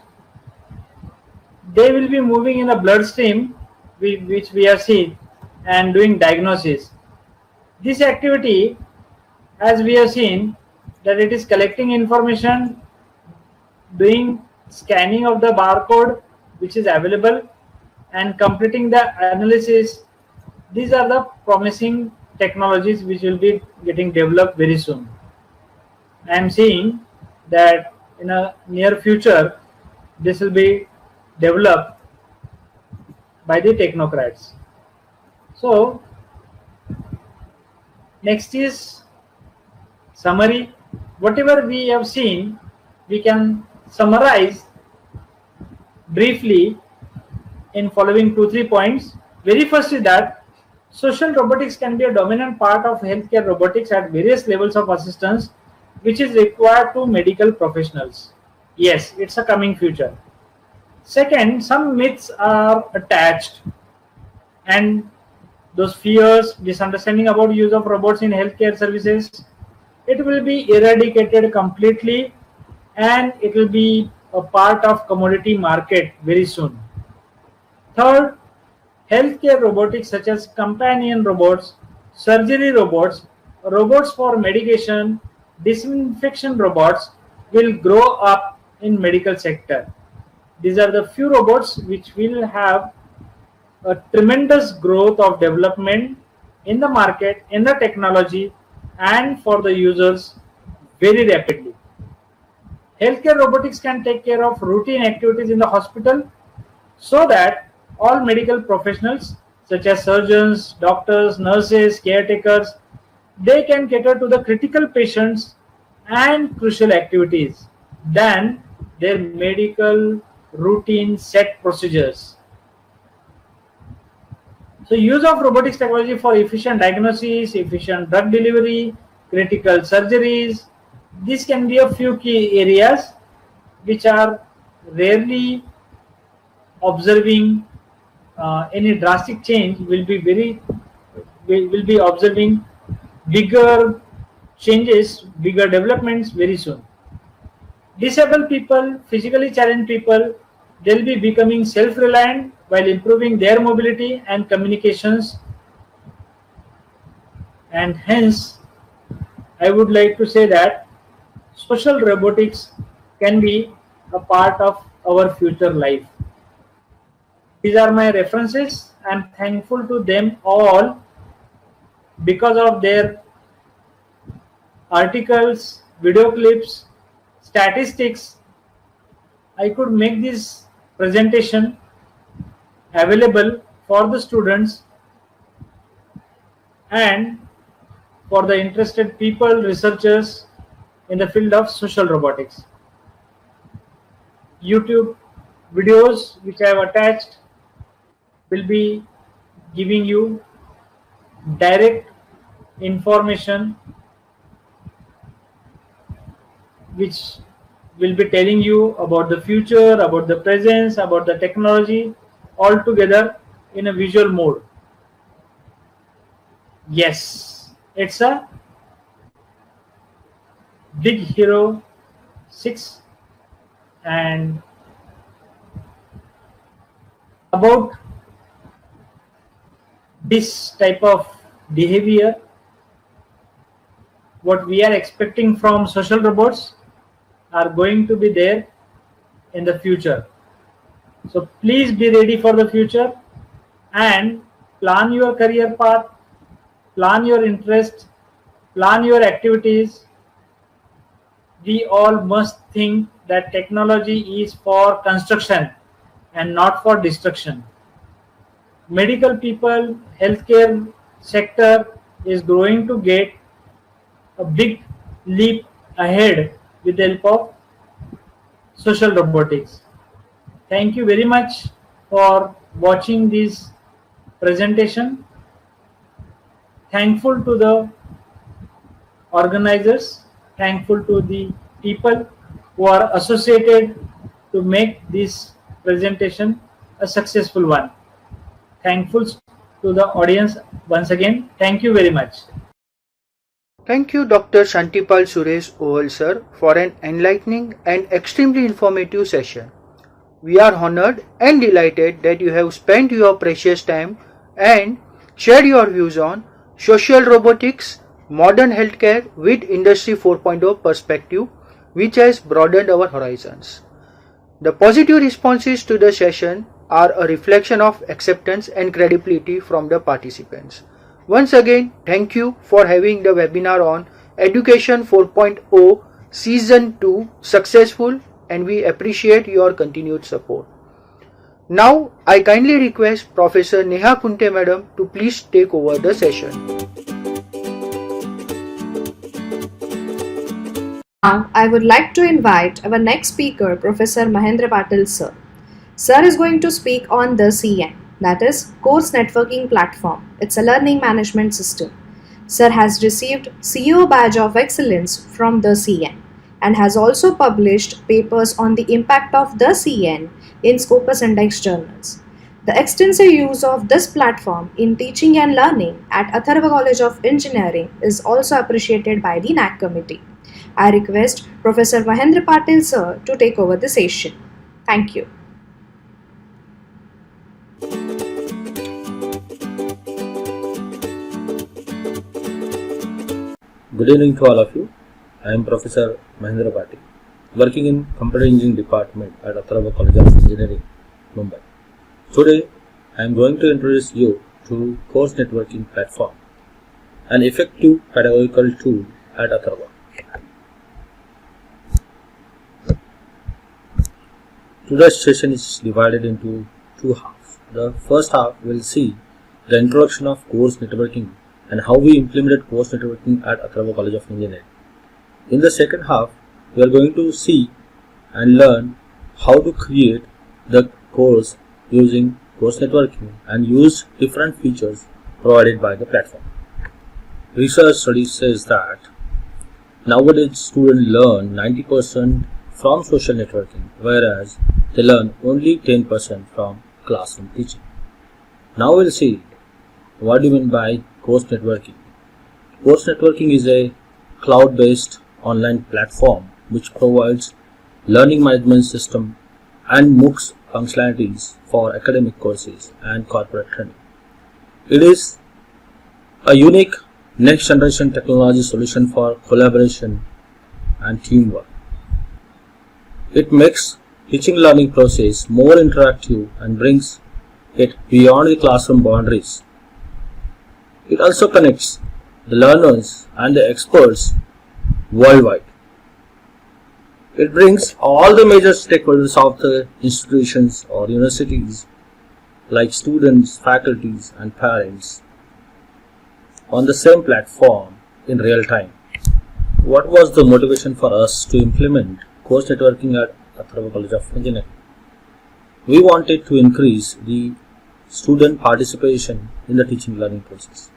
they will be moving in a bloodstream which we have seen and doing diagnosis. This activity, as we have seen, that it is collecting information, doing scanning of the barcode which is available, and completing the analysis. These are the promising technologies which will be getting developed very soon. I am seeing that in a near future this will be developed by the technocrats. So next is summary. Whatever we have seen, we can summarize briefly in following 2-3 points. Very first is that social robotics can be a dominant part of healthcare robotics at various levels of assistance which is required to medical professionals. Yes, it's a coming future. Second, some myths are attached, and those fears, misunderstanding about use of robots in healthcare services, it will be eradicated completely, and it will be a part of commodity market very soon. Third, healthcare robotics such as companion robots, surgery robots, robots for medication, disinfection robots will grow up in medical sector. These are the few robots which will have a tremendous growth of development in the market, in the technology, and for the users very rapidly. Healthcare robotics can take care of routine activities in the hospital so that all medical professionals such as surgeons, doctors, nurses, caretakers, they can cater to the critical patients and crucial activities than their medical routine set procedures. So use of robotics technology for efficient diagnosis, efficient drug delivery, critical surgeries. These can be a few key areas which are rarely observing any drastic change. Will be observing bigger changes, bigger developments very soon. Disabled people, physically challenged people, they'll be becoming self-reliant while improving their mobility and communications, and hence I would like to say that social robotics can be a part of our future life. These are my references. I am thankful to them all because of their articles, video clips, statistics. I could make this presentation available for the students and for the interested people, researchers in the field of social robotics. YouTube videos which I have attached will be giving you direct information which will be telling you about the future, about the presence, about the technology, all together in a visual mode. Yes, it's a Big Hero 6, and about this type of behavior, what we are expecting from social robots are going to be there in the future. So please be ready for the future and plan your career path, plan your interest, plan your activities. We all must think that technology is for construction and not for destruction. Medical people, healthcare sector is going to get a big leap ahead with the help of social robotics. Thank you very much for watching this presentation. Thankful to the organizers, thankful to the people who are associated to make this presentation a successful one. Thankful to the audience once again. Thank you very much. Thank you, Dr. Shantipal Suresh Oval sir, for an enlightening and extremely informative session. We are honored and delighted that you have spent your precious time and shared your views on social robotics, modern healthcare with Industry 4.0 perspective, which has broadened our horizons. The positive responses to the session are a reflection of acceptance and credibility from the participants. Once again, thank you for having the webinar on Education 4.0 Season 2 successful, and we appreciate your continued support. Now, I kindly request Professor Neha Kunte Madam to please take over the session. Now, I would like to invite our next speaker, Professor Mahendra Patil sir. Sir is going to speak on the CN, that is Course Networking Platform. It's a learning management system. Sir has received CEO Badge of Excellence from the CN and has also published papers on the impact of the CN in Scopus Index journals. The extensive use of this platform in teaching and learning at Atharva College of Engineering is also appreciated by the NAC committee. I request Professor Mahendra Patil sir to take over the session. Thank you. Good evening to all of you. I am Professor Mahendra Patil, working in Computer Engineering Department at Atharva College of Engineering, Mumbai. Today, I am going to introduce you to course networking platform, an effective pedagogical tool at Atharva. Today's session is divided into two halves. The first half will see the introduction of course networking and how we implemented course networking at Atharva College of Engineering. In the second half, we are going to see and learn how to create the course using course networking and use different features provided by the platform. Research study says that nowadays students learn 90% from social networking, whereas they learn only 10% from classroom teaching. Now we'll see what do you mean by course networking. Course networking is a cloud-based online platform which provides learning management system and MOOCs functionalities for academic courses and corporate training. It is a unique next generation technology solution for collaboration and teamwork. It makes teaching learning process more interactive and brings it beyond the classroom boundaries. It also connects the learners and the experts worldwide. It brings all the major stakeholders of the institutions or universities like students, faculties and parents on the same platform in real time. What was the motivation for us to implement course networking at Atharva College of Engineering? We wanted to increase the student participation in the teaching learning process.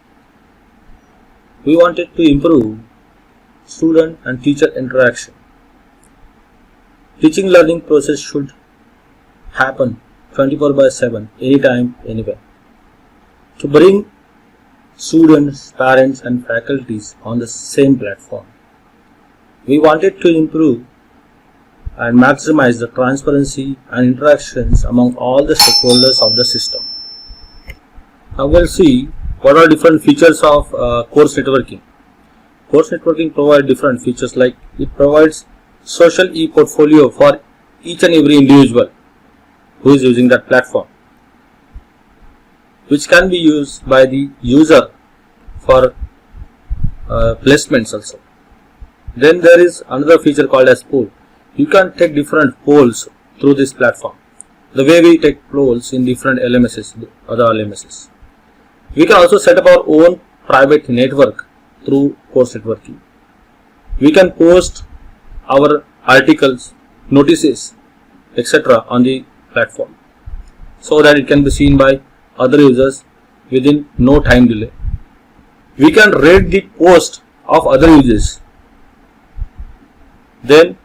We wanted to improve student and teacher interaction. Teaching learning process should happen 24/7, anytime, anywhere. To bring students, parents and faculties on the same platform. We wanted to improve and maximize the transparency and interactions among all the stakeholders of the system. Now we'll see what are different features of course networking. Course networking provides different features, like it provides social e-portfolio for each and every individual who is using that platform, which can be used by the user for placements also. Then there is another feature called as poll. You can take different polls through this platform, the way we take polls in different LMSs, other LMSs. We can also set up our own private network through course networking. We can post our articles, notices, etc. on the platform so that it can be seen by other users within no time delay. We can rate the post of other users. Then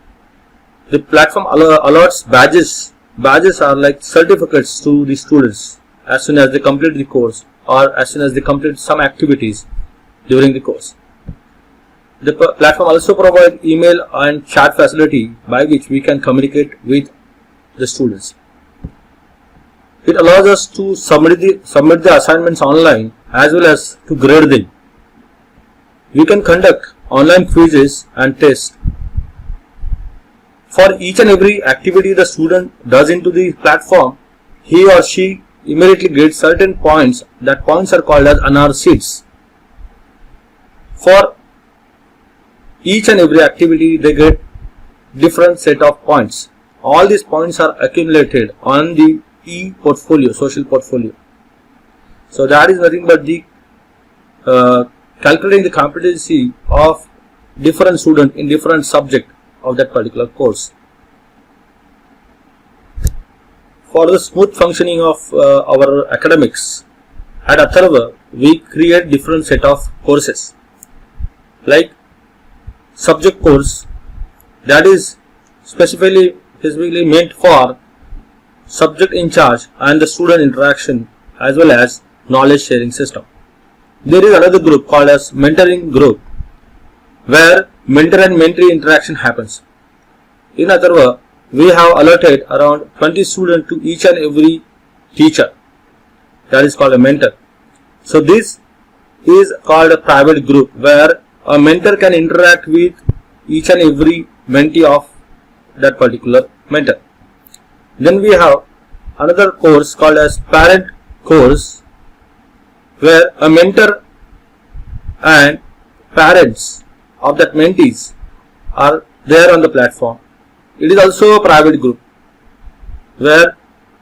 the platform allots badges. Badges are like certificates to the students as soon as they complete the course or as soon as they complete some activities during the course. The platform also provides email and chat facility by which we can communicate with the students. It allows us to submit the assignments online as well as to grade them. We can conduct online quizzes and tests. For each and every activity the student does into the platform, he or she immediately gets certain points. That points are called as NR seeds. For each and every activity they get different set of points. All these points are accumulated on the e-portfolio, social portfolio. So that is nothing but the calculating the competency of different students in different subject of that particular course. For the smooth functioning of our academics, at Atharva we create different set of courses, like subject course, that is specifically meant for subject in charge and the student interaction as well as knowledge sharing system. There is another group called as mentoring group, where mentor and mentee interaction happens. In Atharva, we have allotted around 20 students to each and every teacher. That is called a mentor. So this is called a private group where a mentor can interact with each and every mentee of that particular mentor. Then we have another course called as parent course where a mentor and parents of that mentees are there on the platform. It is also a private group where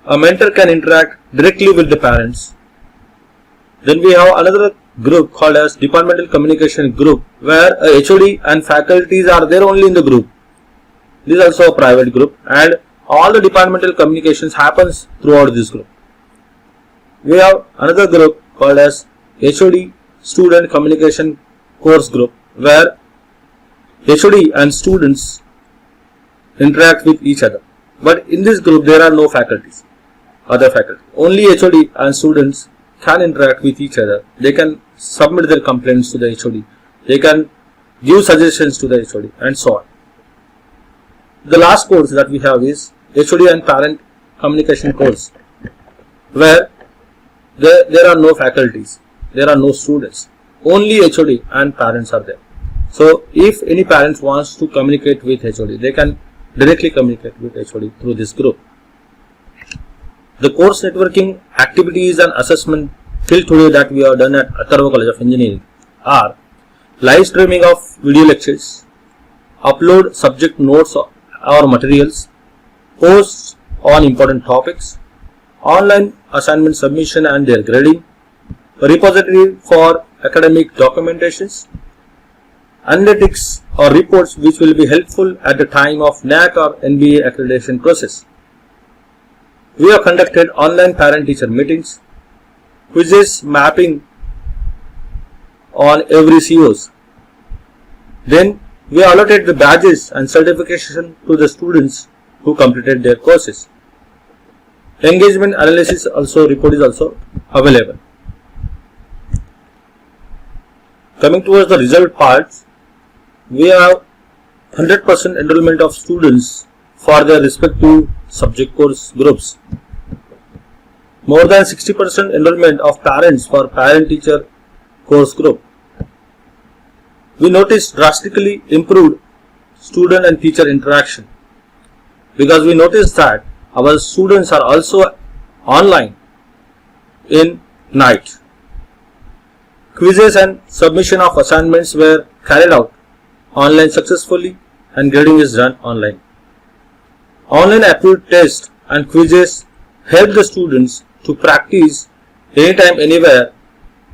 a mentor can interact directly with the parents. Then we have another group called as departmental communication group where a HOD and faculties are there only in the group. This is also a private group and all the departmental communications happens throughout this group. We have another group called as HOD student communication course group where HOD and students interact with each other. But in this group there are no faculties, other faculty. Only HOD and students can interact with each other. They can submit their complaints to the HOD. They can give suggestions to the HOD and so on. The last course that we have is HOD and parent communication course where there are no faculties, there are no students. Only HOD and parents are there. So if any parents wants to communicate with HOD, they can directly communicate with HOD through this group. The course networking activities and assessment till today that we have done at Atharva College of Engineering are live streaming of video lectures, upload subject notes or materials, posts on important topics, online assignment submission and their grading, a repository for academic documentations, analytics or reports which will be helpful at the time of NAC or NBA accreditation process. We have conducted online parent-teacher meetings, quizzes mapping on every COs. Then we allotted the badges and certification to the students who completed their courses. Engagement analysis report is also available. Coming towards the result parts, we have 100% enrollment of students for their respective subject course groups. More than 60% enrollment of parents for parent-teacher course group. We noticed drastically improved student and teacher interaction because we noticed that our students are also online in night. Quizzes and submission of assignments were carried out online successfully and grading is done online. Online aptitude tests and quizzes help the students to practice anytime, anywhere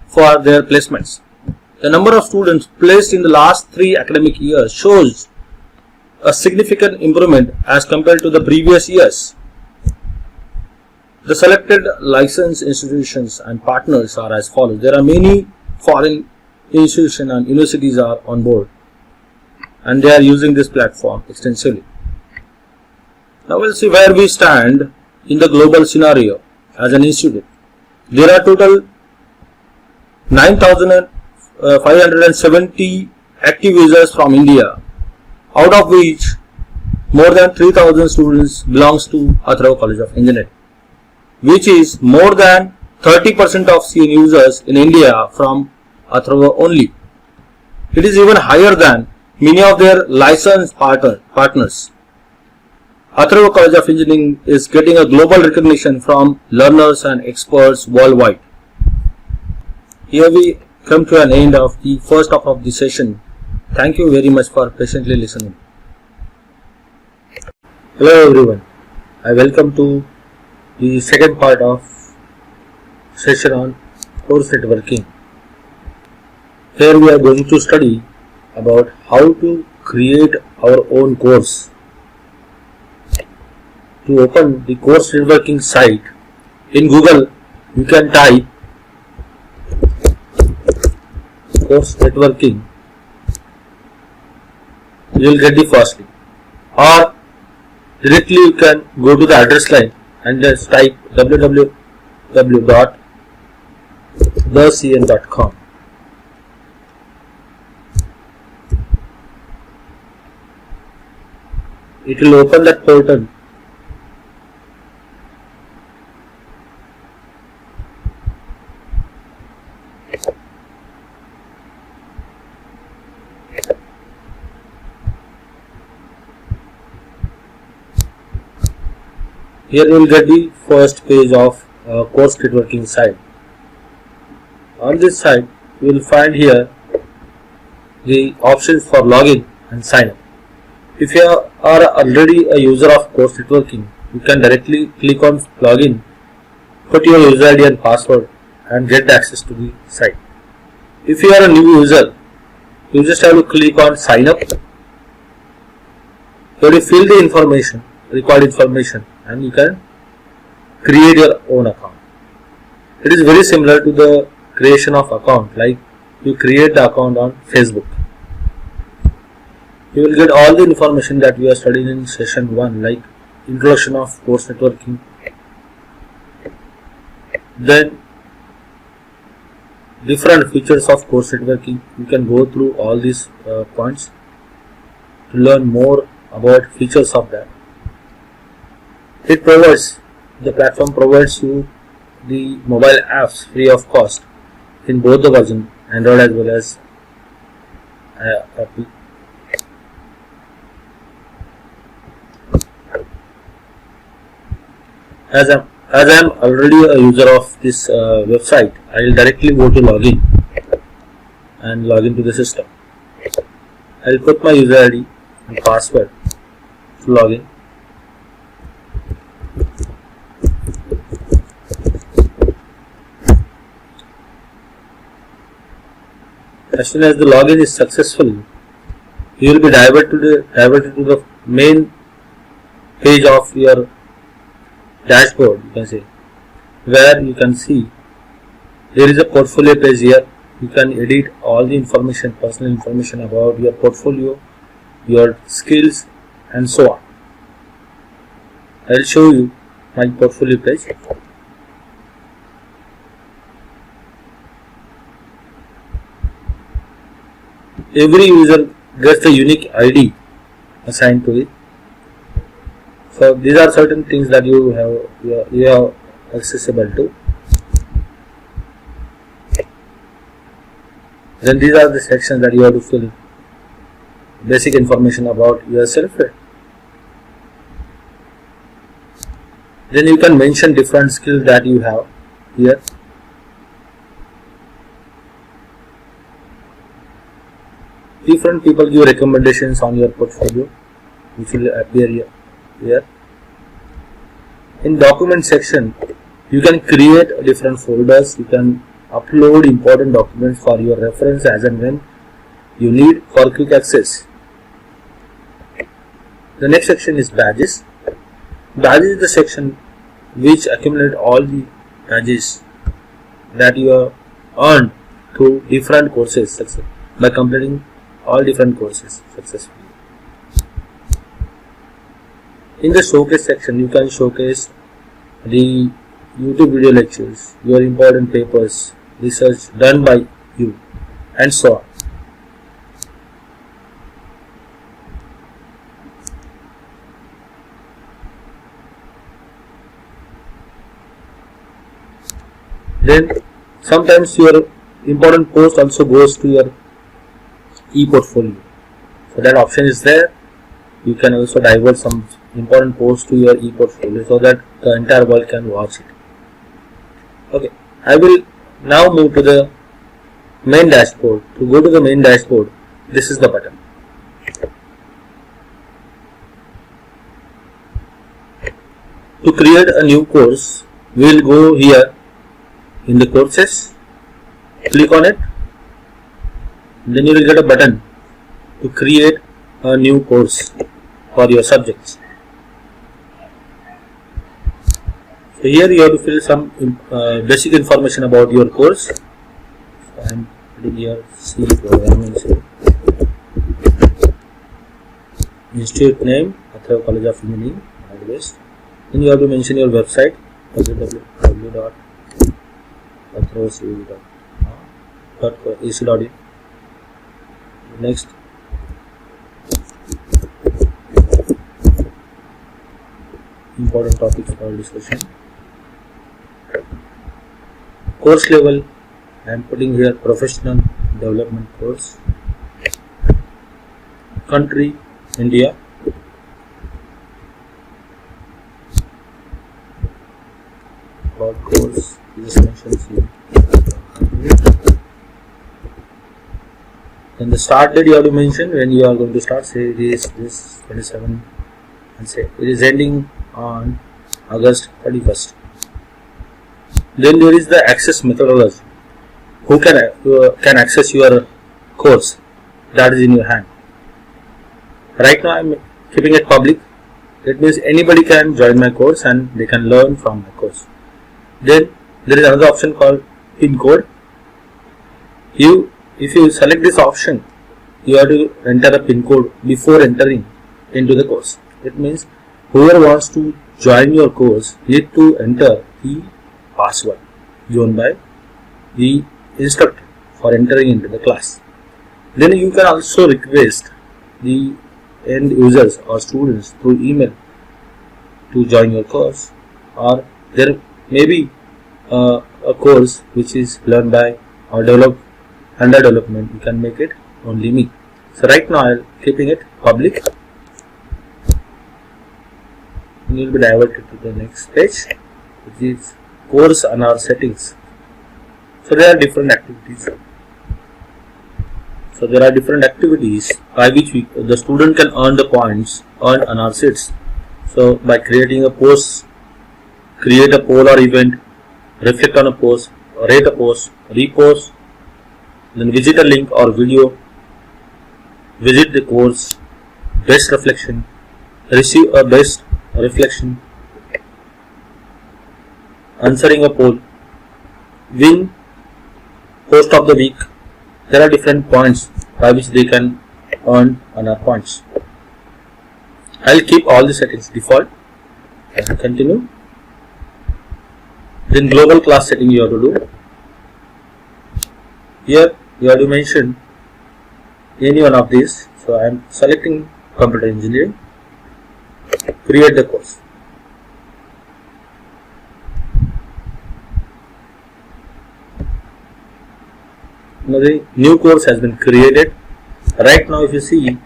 for their placements. The number of students placed in the last 3 academic years shows a significant improvement as compared to the previous years. The selected licensed institutions and partners are as follows. There are many foreign institutions and universities are on board and they are using this platform extensively. Now we'll see where we stand in the global scenario as an institute. There are total 9,570 active users from India, out of which more than 3,000 students belongs to Atharva College of Engineering, which is more than 30% of CN users in India from Atharva only. It is even higher than many of their licensed partners. Atharva College of Engineering is getting a global recognition from learners and experts worldwide. Here we come to an end of the first half of the session. Thank you very much for patiently listening. Hello everyone. I welcome to the second part of session on course networking. Here we are going to study about how to create our own course. To open the course networking site, in Google you can type course networking. You will get the first link, or directly you can go to the address line and just type www.thecn.com. It will open that portal. Here you will get the first page of course networking site. On this site, you will find here the options for login and sign up. If you are already a user of course networking, you can directly click on login, put your user ID and password and get access to the site. If you are a new user, you just have to click on sign up. You have to fill the information, required information, and you can create your own account. It is very similar to the creation of account, like you create the account on Facebook. You will get all the information that we are studying in session 1, like introduction of course networking. Then different features of course networking. You can go through all these points to learn more about features of that. The platform provides you the mobile apps free of cost in both the version, Android as well as Apple. As I am already a user of this website, I will directly go to login and log into the system. I will put my user ID and password to login. As soon as the login is successful, you will be diverted to the main page of your dashboard, you can say, where you can see there is a portfolio page here. You can edit all the information, personal information about your portfolio, your skills, and so on. I will show you my portfolio page. Every user gets a unique ID assigned to it. So these are certain things that you have accessible to. Then these are the sections that you have to fill basic information about yourself. Then you can mention different skills that you have here. Different people give recommendations on your portfolio, which will appear here. In document section, you can create different folders. You can upload important documents for your reference as and when you need for quick access. The next section is badges. Badges is the section which accumulate all the badges that you have earned through different courses by completing all different courses successfully. In the showcase section, you can showcase the YouTube video lectures, your important papers, research done by you, and so on. Then sometimes your important post also goes to your e-portfolio. So that option is there. You can also divert some important posts to your e-portfolio so that the entire world can watch it. Okay, I will now move to the main dashboard. To go to the main dashboard, this is the button. To create a new course, we will go here in the courses, click on it, then you will get a button to create a new course for your subjects. So here you have to fill some basic information about your course. So I am putting here C programming, institute name, Atharva College of Engineering, West. Then you have to mention your website, www.atharva.ac.in. Next, important topics for discussion. Course level, I am putting here professional development course. Country, India. about course. You just mention C. Then the start date you have to mention when you are going to start. Say it is this 27 and say it is ending on August 31st. Then there is the access methodology. Who can access your course? That is in your hand. Right now I am keeping it public. That means anybody can join my course and they can learn from my course. Then there is another option called pin code. If you select this option, you have to enter a pin code before entering into the course. It means whoever wants to join your course need to enter the password given by the instructor for entering into the class. Then you can also request the end users or students through email to join your course, or there may be a course which is learned by or developed under development. You can make it only me. So right now I am keeping it public. You will be diverted to the next page, which is course and our settings. So there are different activities. By which the student can earn the points earned on our seats. So by creating a post, create a poll or event, reflect on a post, rate a post, repost, then visit a link or video, visit the course, best reflection, receive a best reflection, answering a poll, win post of the week. There are different points by which they can earn on our points. I will keep all the settings default and continue. Then global class setting you have to do. Here you have to mention any one of these. So I am selecting computer engineering. Create the course. Now the new course has been created. Right now if you see,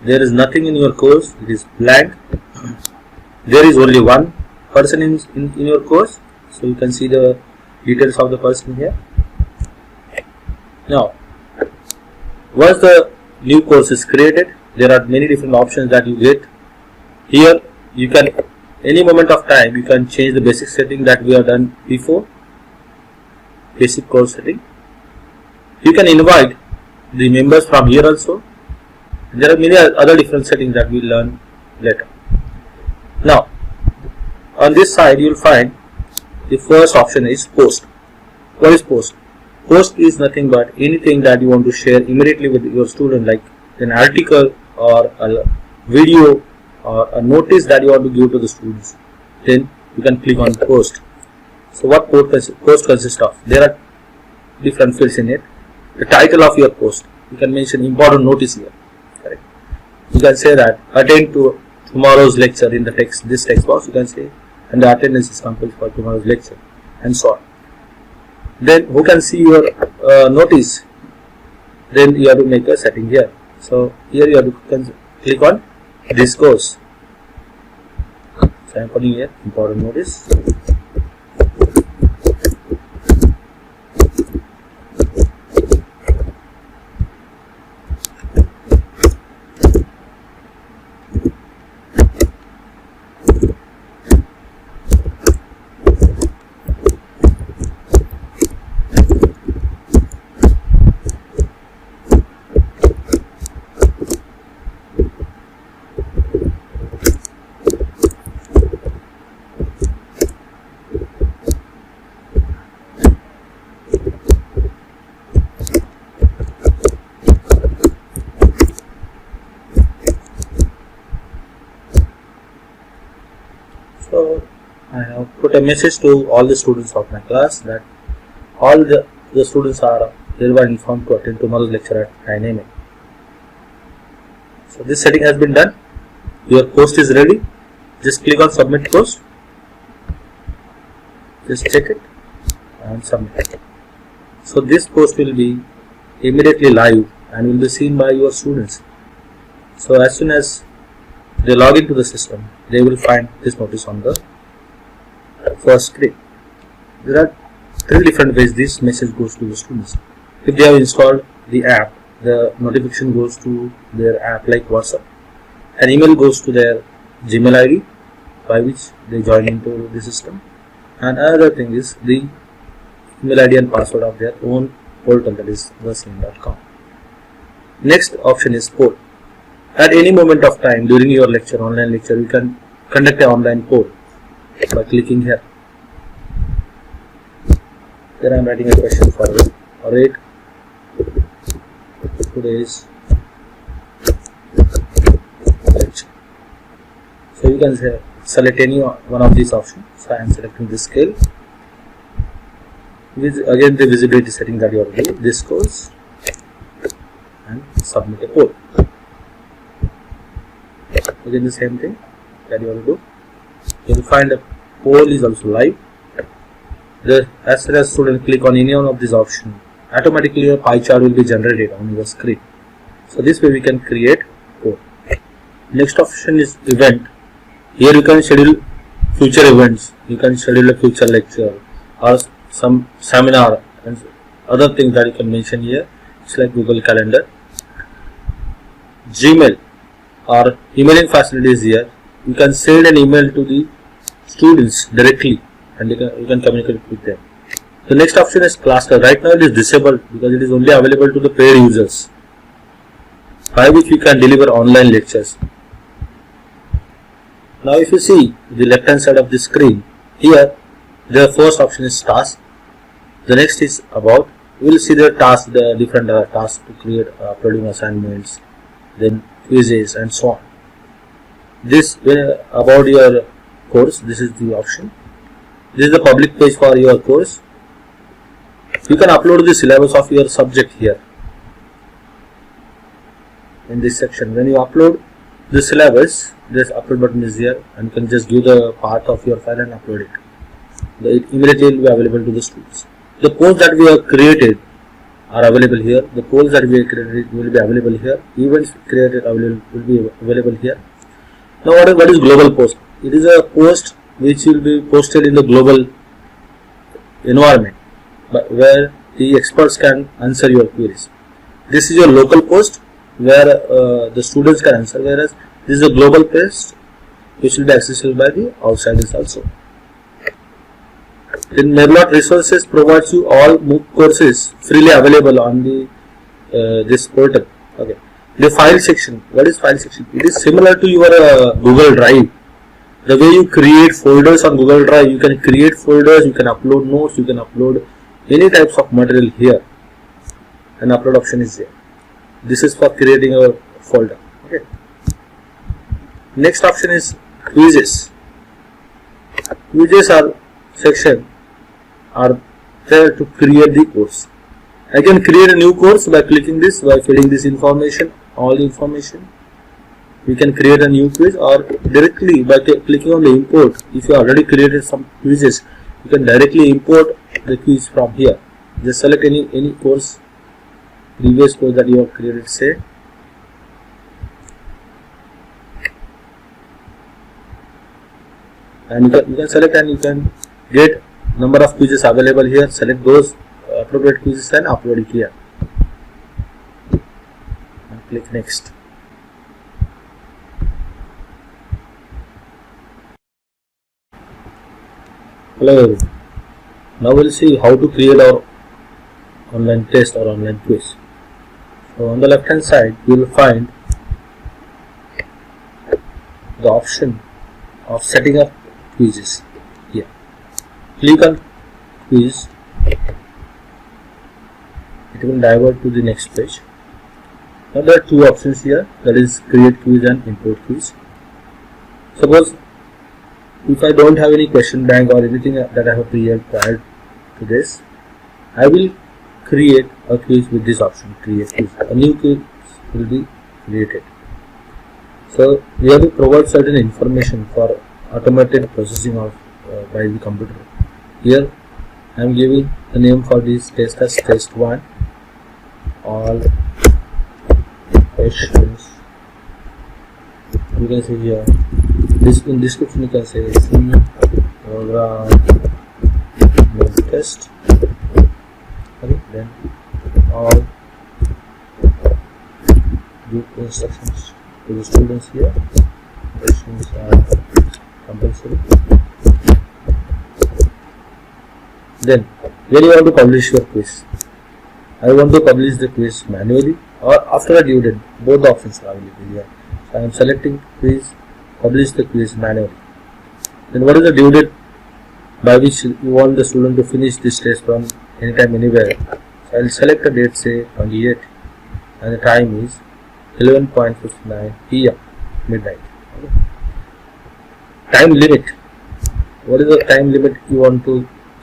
there is nothing in your course, it is blank. There is only one person in your course, so you can see the details of the person here. Now once the new course is created, there are many different options that you get. Here you can, any moment of time, you can change the basic setting that we have done before, basic course setting. You can invite the members from here also. There are many other different settings that we will learn later. Now on this side you will find the first option is post. What is post? Post is nothing but anything that you want to share immediately with your student, like an article or a video or a notice that you want to give to the students. Then you can click on post. So what post consists of? There are different fields in it. The title of your post, you can mention important notice here. Correct. You can say that attend to tomorrow's lecture in the text, this text box. You can say, and the attendance is compulsory for tomorrow's lecture, and so on. Then who can see your notice? Then you have to make a setting here. So here you have to click on this course. So I am putting here important notice. So I have put a message to all the students of my class that all the students are hereby informed to attend tomorrow's lecture at 9 AM. So this setting has been done. Your post is ready. Just click on submit post. Just check it and submit. So this post will be immediately live and will be seen by your students. So as soon as they log into the system, they will find this notice on the first screen. There are three different ways this message goes to the students. If they have installed the app, the notification goes to their app like WhatsApp. An email goes to their Gmail ID by which they join into the system. And another thing is the email ID and password of their own portal, that is thesame.com. Next option is poll. At any moment of time during your lecture, online lecture, you can conduct an online poll by clicking here. Then I am writing a question for you. Rate today's lecture. So you can select any one of these options. So I am selecting this scale. With again the visibility setting that you have to do. This course and submit a poll. Again the same thing that you have to do. You will find a poll is also live. As soon as student click on any one of these options, automatically a pie chart will be generated on your screen. So this way we can create poll. Next option is event. Here you can schedule future events. You can schedule a future lecture or some seminar and other things that you can mention here. It's like Google Calendar. Gmail or emailing facilities here. You can send an email to the students directly and you can communicate with them. The next option is cluster. Right now it is disabled because it is only available to the paid users, by which we can deliver online lectures. Now if you see the left hand side of the screen, here the first option is task. The next is about. We will see the task, the different tasks to create uploading assignments, then quizzes and so on. This about your course, this is the option. This is the public page for your course. You can upload the syllabus of your subject here in this section. When you upload the syllabus, this upload button is here and you can just give the part of your file and upload it. It immediately will be available to the students. The posts that we have created are available here. The polls that we have created will be available here. Events created will be available here. Now what is global post? It is a post which will be posted in the global environment, but where the experts can answer your queries. This is your local post where the students can answer, whereas this is a global post which will be accessible by the outsiders also. Then Merlot Resources provides you all MOOC courses freely available on the this portal. Okay. The file section. What is file section? It is similar to your Google Drive. The way you create folders on Google Drive, you can create folders, you can upload notes, you can upload many types of material here. An upload option is there. This is for creating a folder. Okay. Next option is quizzes. Quizzes are section are there to create the course. I can create a new course by clicking this, by filling this information, all the information. You can create a new quiz, or directly by clicking on the import. If you already created some quizzes, you can directly import the quiz from here. Just select any course, previous course that you have created, say. And you can select and you can get number of quizzes available here. Select those appropriate quizzes and upload it here. And click next. Hello everyone. Now we'll see how to create our online test or online quiz. So on the left hand side you will find the option of setting up quizzes here. Click on quiz. It will divert to the next page. Now there are two options here, that is create quiz and import quiz. Suppose if I don't have any question bank or anything that I have created prior to this, I will create a quiz with this option, create quiz. A new quiz will be created. So we have to provide certain information for automated processing of by the computer. Here I am giving the name for this test as test 1. All questions, you can see here. This in description you can say program test. Okay, then all give instructions to the students here. Questions are compulsory. Then where you want to publish your quiz? I want to publish the quiz manually or after a due date. Both the options are available here. So I am selecting quiz, publish the quiz manually. Then what is the due date by which you want the student to finish this test from anytime, anywhere? So I will select a date, say 28, and the time is 11:59 PM, midnight. Okay. Time limit. What is the time limit you want to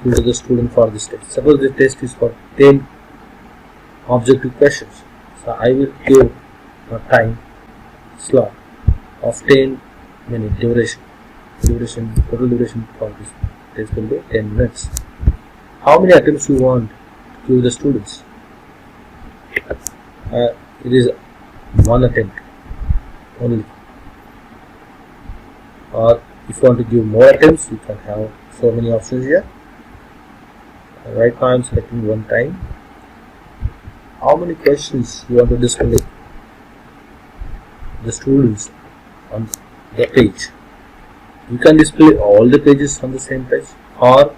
give to the student for this test? Suppose the test is for 10 objective questions. So I will give a time slot of 10 minute duration. Total duration for this test will be 10 minutes. How many attempts you want to give the students? It is one attempt only. Or if you want to give more attempts, you can have so many options here. Right now I am selecting one time. How many questions you want to display the students on the page? You can display all the pages on the same page, or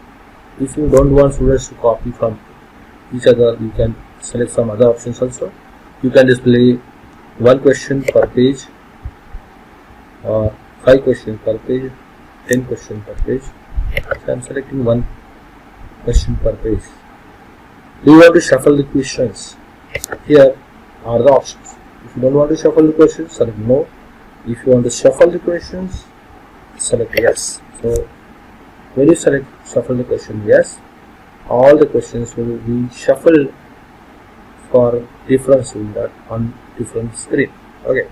if you don't want students to copy from each other, you can select some other options also. You can display one question per page, or 5 questions per page, 10 questions per page. So I am selecting one question per page. Do you want to shuffle the questions? Here are the options. If you don't want to shuffle the questions, select no. If you want to shuffle the questions, select yes. So when you select shuffle the question yes, all the questions will be shuffled for different student on different screen. Okay.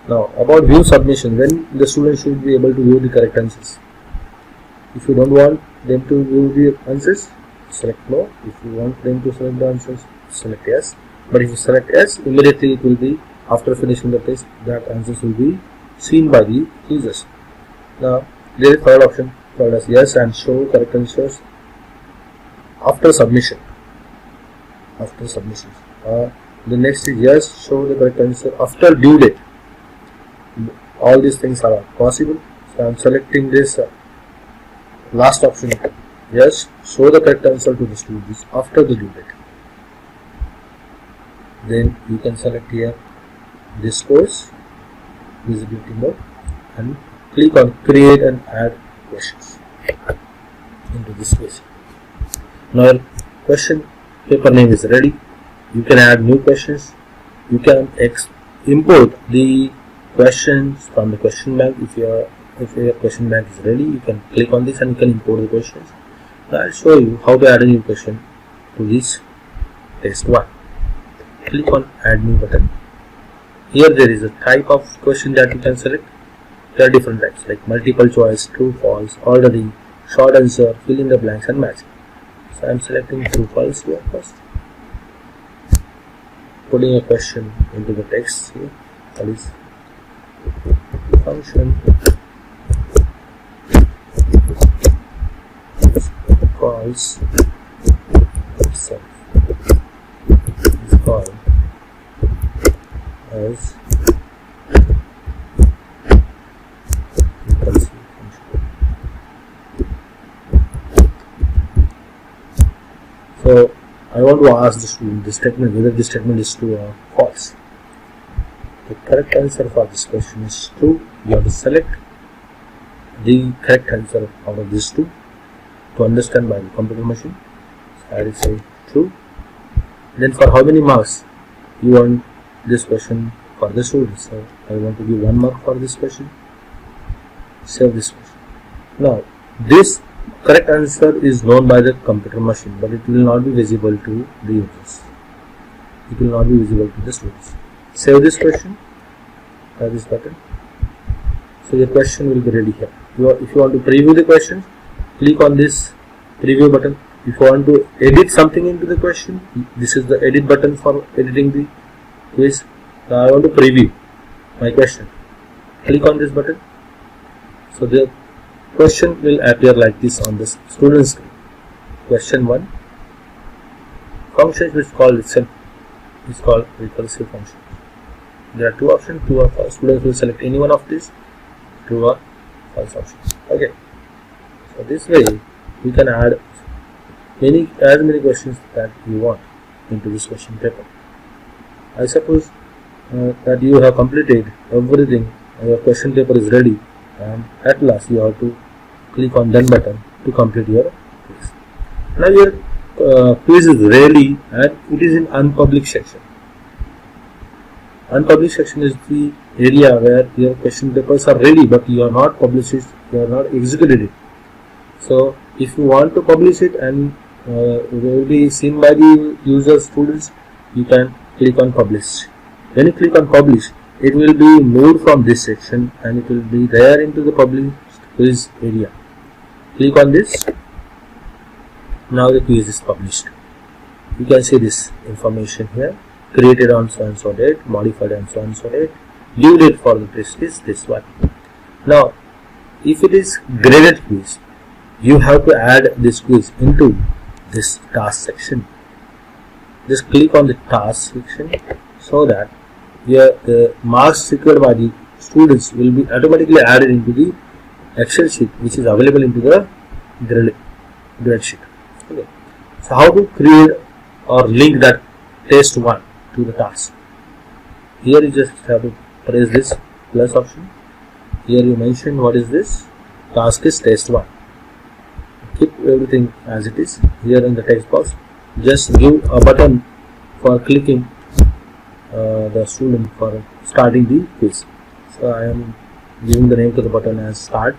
Now about view submission, when the student should be able to view the correct answers. If you don't want them to view the answers, select no. If you want them to select the answers, select yes. But if you select yes, immediately it will be, after finishing the test, that answers will be seen by the users. Now there is third option called as yes and show correct answers after submission. After submission. The next is yes, show the correct answer after due date. All these things are possible. So I am selecting this last option. Yes, show the correct answer to the students after the due date. Then you can select here this course visibility mode and click on create and add questions into this question. Now your question paper name is ready. You can add new questions. You can import the questions from the question bank. If your question bank is ready, you can click on this and you can import the questions. Now I'll show you how to add a new question to this test 1. Click on add new button. Here there is a type of question that you can select. There are different types like multiple choice, true, false, ordering, short answer, fill in the blanks and matching. So I am selecting true, false here first. Putting a question into the text here. That is function calls itself is called as function. So I want to ask the student this statement whether this statement is true or false. The correct answer for this question is true. You have to select the correct answer out of these two to understand by the computer machine. So I will say true. Then for how many marks you want this question for the students? So I want to give 1 mark for this question. Save this question. Now this correct answer is known by the computer machine, but it will not be visible to the users. It will not be visible to the students. Save this question by this button. So your question will be ready here. If you want to preview the question, click on this preview button. If you want to edit something into the question, this is the edit button for editing the quiz. Now I want to preview my question. Click on this button. So the question will appear like this on the student screen. Question 1. Function which called itself is called recursive function. There are two options, true or false. Students will select any one of these, true or false options. Okay. So this way you can add as many questions that you want into this question paper. I suppose that you have completed everything, your question paper is ready, and at last you have to click on done button to complete your quiz. Now your quiz is ready and it is in unpublished section. Unpublished section is the area where your question papers are ready but you are not published it, you are not executed it. So if you want to publish it and it will be seen by the user students, you can click on publish. When you click on publish, it will be moved from this section and it will be there into the published quiz area. Click on this. Now the quiz is published. You can see this information here. Created on so and so date, modified on so and so date. Due date for the test is this one. Now, if it is graded quiz, you have to add this quiz into this task section. Just click on the task section so that the marks secured by the students will be automatically added into the Excel sheet which is available into the grade sheet. Okay. So how to create or link that test 1 to the task? Here you just have to press this plus option. Here you mention what is this? Task is test 1. Keep everything as it is. Here in the text box, just give a button for clicking the student for starting the quiz. So I am giving the name to the button as start.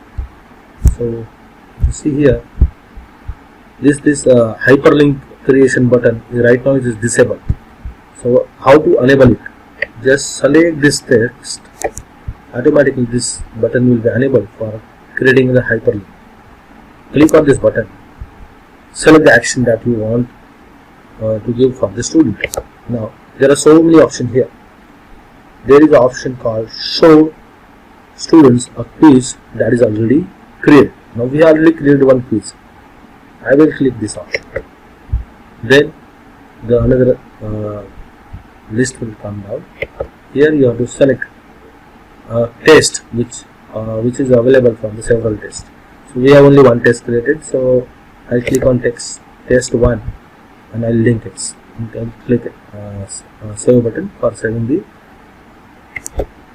So you see here, this hyperlink creation button right now it is disabled. So how to enable it? Just select this text. Automatically this button will be enabled for creating the hyperlink. Click on this button. Select the action that you want to give for the student. Now there are so many options here. There is an option called show students a quiz that is already created. Now we already created one quiz. I will click this option. Then the another list will come down. Here you have to select a test which is available from the several tests. So we have only one test created. So I click on test 1 and I link it. You can click save button for saving the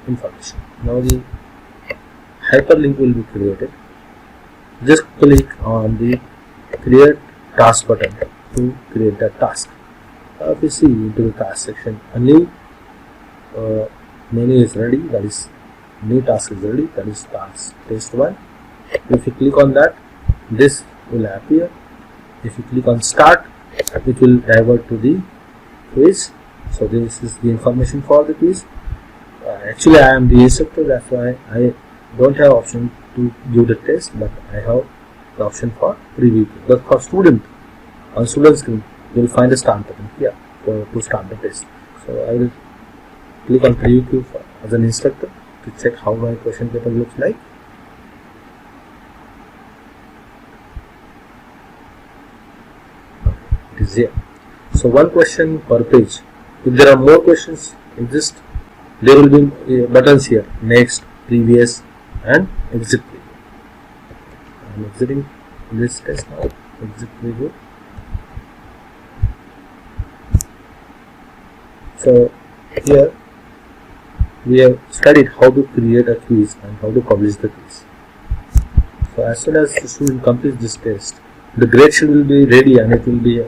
information. Now the hyperlink will be created. Just click on the create task button to create that task. If you see into the task section, a new menu is ready, that is new task is ready, that is task test 1. If you click on that, this will appear. If you click on start, it will divert to the quiz. So this is the information for the quiz. Actually I am the instructor, that's why I don't have option to give the test, but I have the option for preview. But for student, on student screen you will find a start button here to start the test. So I will click on preview as an instructor to check how my question paper looks like. It is here. So one question per page. If there are more questions exist, there will be buttons here: next, previous, and exit preview. I am exiting this test now. Exit preview. So here we have studied how to create a quiz and how to publish the quiz. So as soon as the student completes this test, the grade sheet will be ready and it will be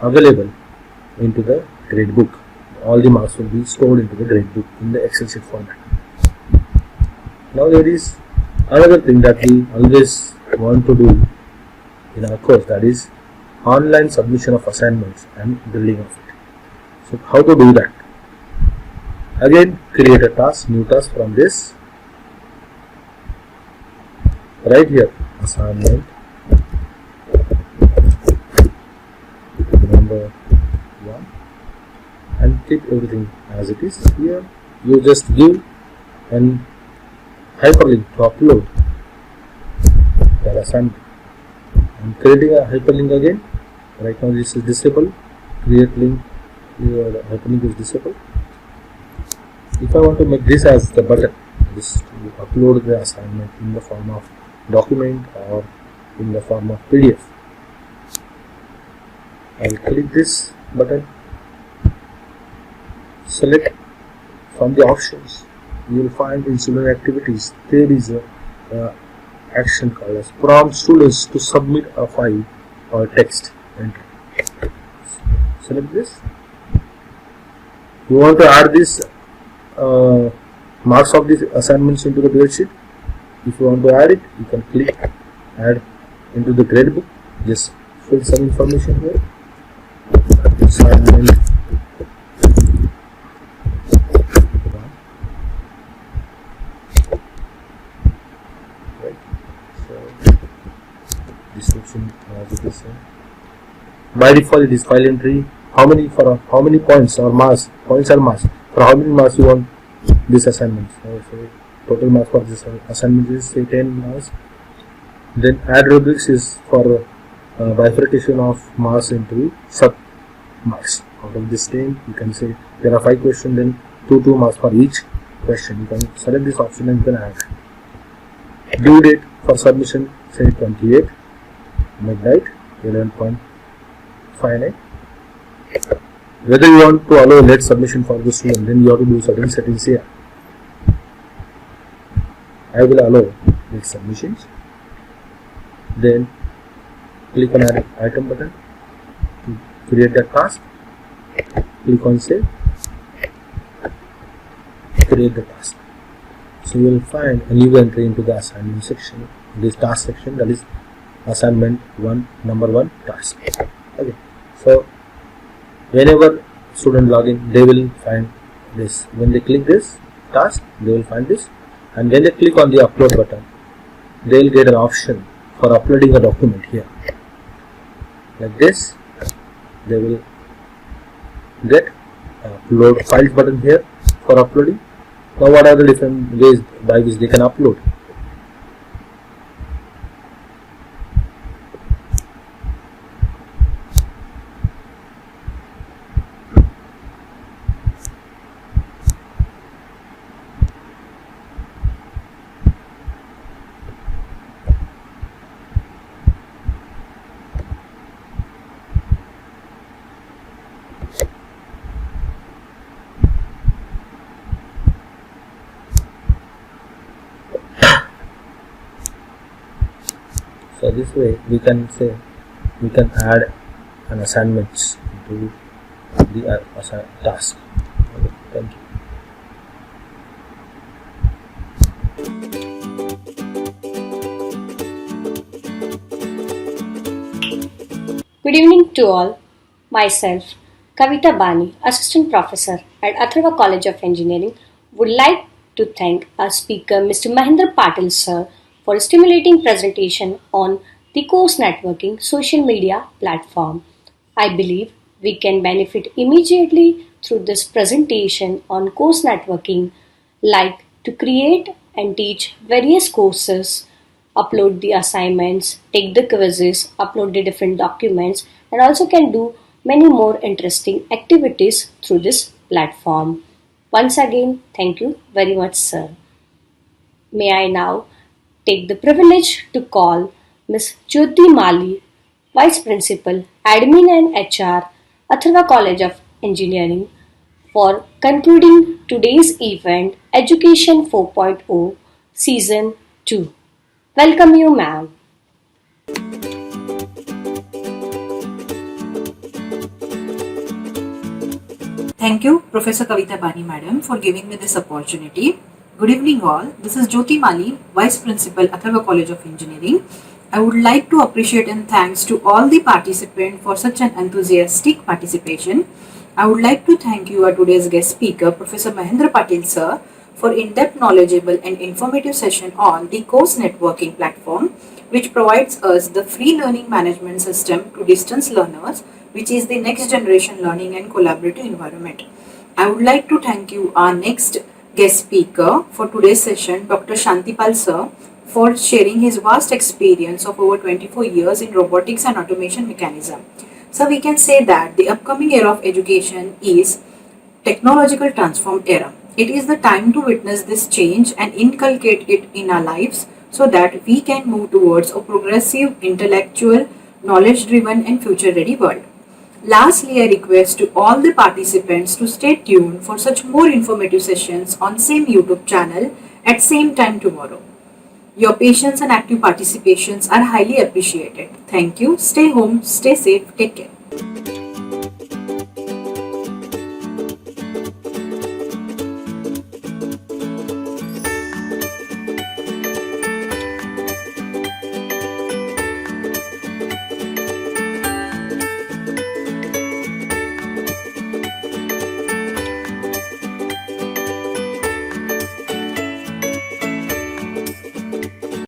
available into the grade book. All the marks will be stored into the grade book in the Excel sheet format. Now there is another thing that we always want to do in our course, that is online submission of assignments and building of it. So how to do that? Again, create a task, new task from this. Right here, assignment number 1, and keep everything as it is. Here you just give an hyperlink to upload that assignment. I'm creating a hyperlink again. Right now this is disabled. Create link, your hyperlink is disabled. If I want to make this as the button, this to upload the assignment in the form of document or in the form of PDF. I'll click this button, select from the options. You will find in student activities there is a action called as prompt students to submit a file or text entry. Select this. You want to add this marks of these assignments into the grade sheet. If you want to add it, you can click add into the grade book. Just fill some information here. Assignment right. So description as it is. By default, it is file entry. How many points or marks? Points or marks? For how many marks you want this assignment? So total marks for this assignment is say 10 marks. Then add rubrics is for bifurcation of marks into sub marks. Out of this 10, you can say there are 5 questions, then 2 marks for each question. You can select this option and you can add. Due date for submission say 28 midnight 11.59. Whether you want to allow late submission for the student, then you have to do certain settings here. I will allow late submissions. Then click on add item button to create that task. Click on save. Create the task. So you will find a new entry into the assignment section. This task section, that is assignment 1 number 1 task. Okay. So whenever student log in, they will find this. When they click this task, they will find this, and when they click on the upload button, they will get an option for uploading a document here. Like this, they will get upload files button here for uploading. Now what are the different ways by which they can upload? So this way we can say we can add an assignments to the task. Okay, thank you. Good evening to all. Myself, Kavita Bani, Assistant Professor at Atharva College of Engineering, would like to thank our speaker Mr. Mahendra Patil sir for a stimulating presentation on the course networking social media platform. I believe we can benefit immediately through this presentation on course networking, like to create and teach various courses, upload the assignments, take the quizzes, upload the different documents, and also can do many more interesting activities through this platform. Once again, thank you very much, sir. May I now take the privilege to call Ms. Jyoti Mali, Vice Principal, Admin and HR, Atharva College of Engineering, for concluding today's event, Education 4.0, Season 2. Welcome you, ma'am. Thank you, Professor Kavita Bani Madam, for giving me this opportunity. Good evening all. This is Jyoti Mali, Vice Principal, Atharva College of Engineering. I would like to appreciate and thanks to all the participants for such an enthusiastic participation. I would like to thank you, our today's guest speaker, Professor Mahendra Patil sir, for in-depth, knowledgeable and informative session on the course networking platform, which provides us the free learning management system to distance learners, which is the next generation learning and collaborative environment. I would like to thank you, our next guest speaker for today's session, Dr. Shantipal sir, for sharing his vast experience of over 24 years in robotics and automation mechanism. So we can say that the upcoming era of education is technological transform era. It is the time to witness this change and inculcate it in our lives so that we can move towards a progressive, intellectual, knowledge-driven and future-ready world. Lastly, I request to all the participants to stay tuned for such more informative sessions on same YouTube channel at same time tomorrow. Your patience and active participations are highly appreciated. Thank you. Stay home, stay safe, take care.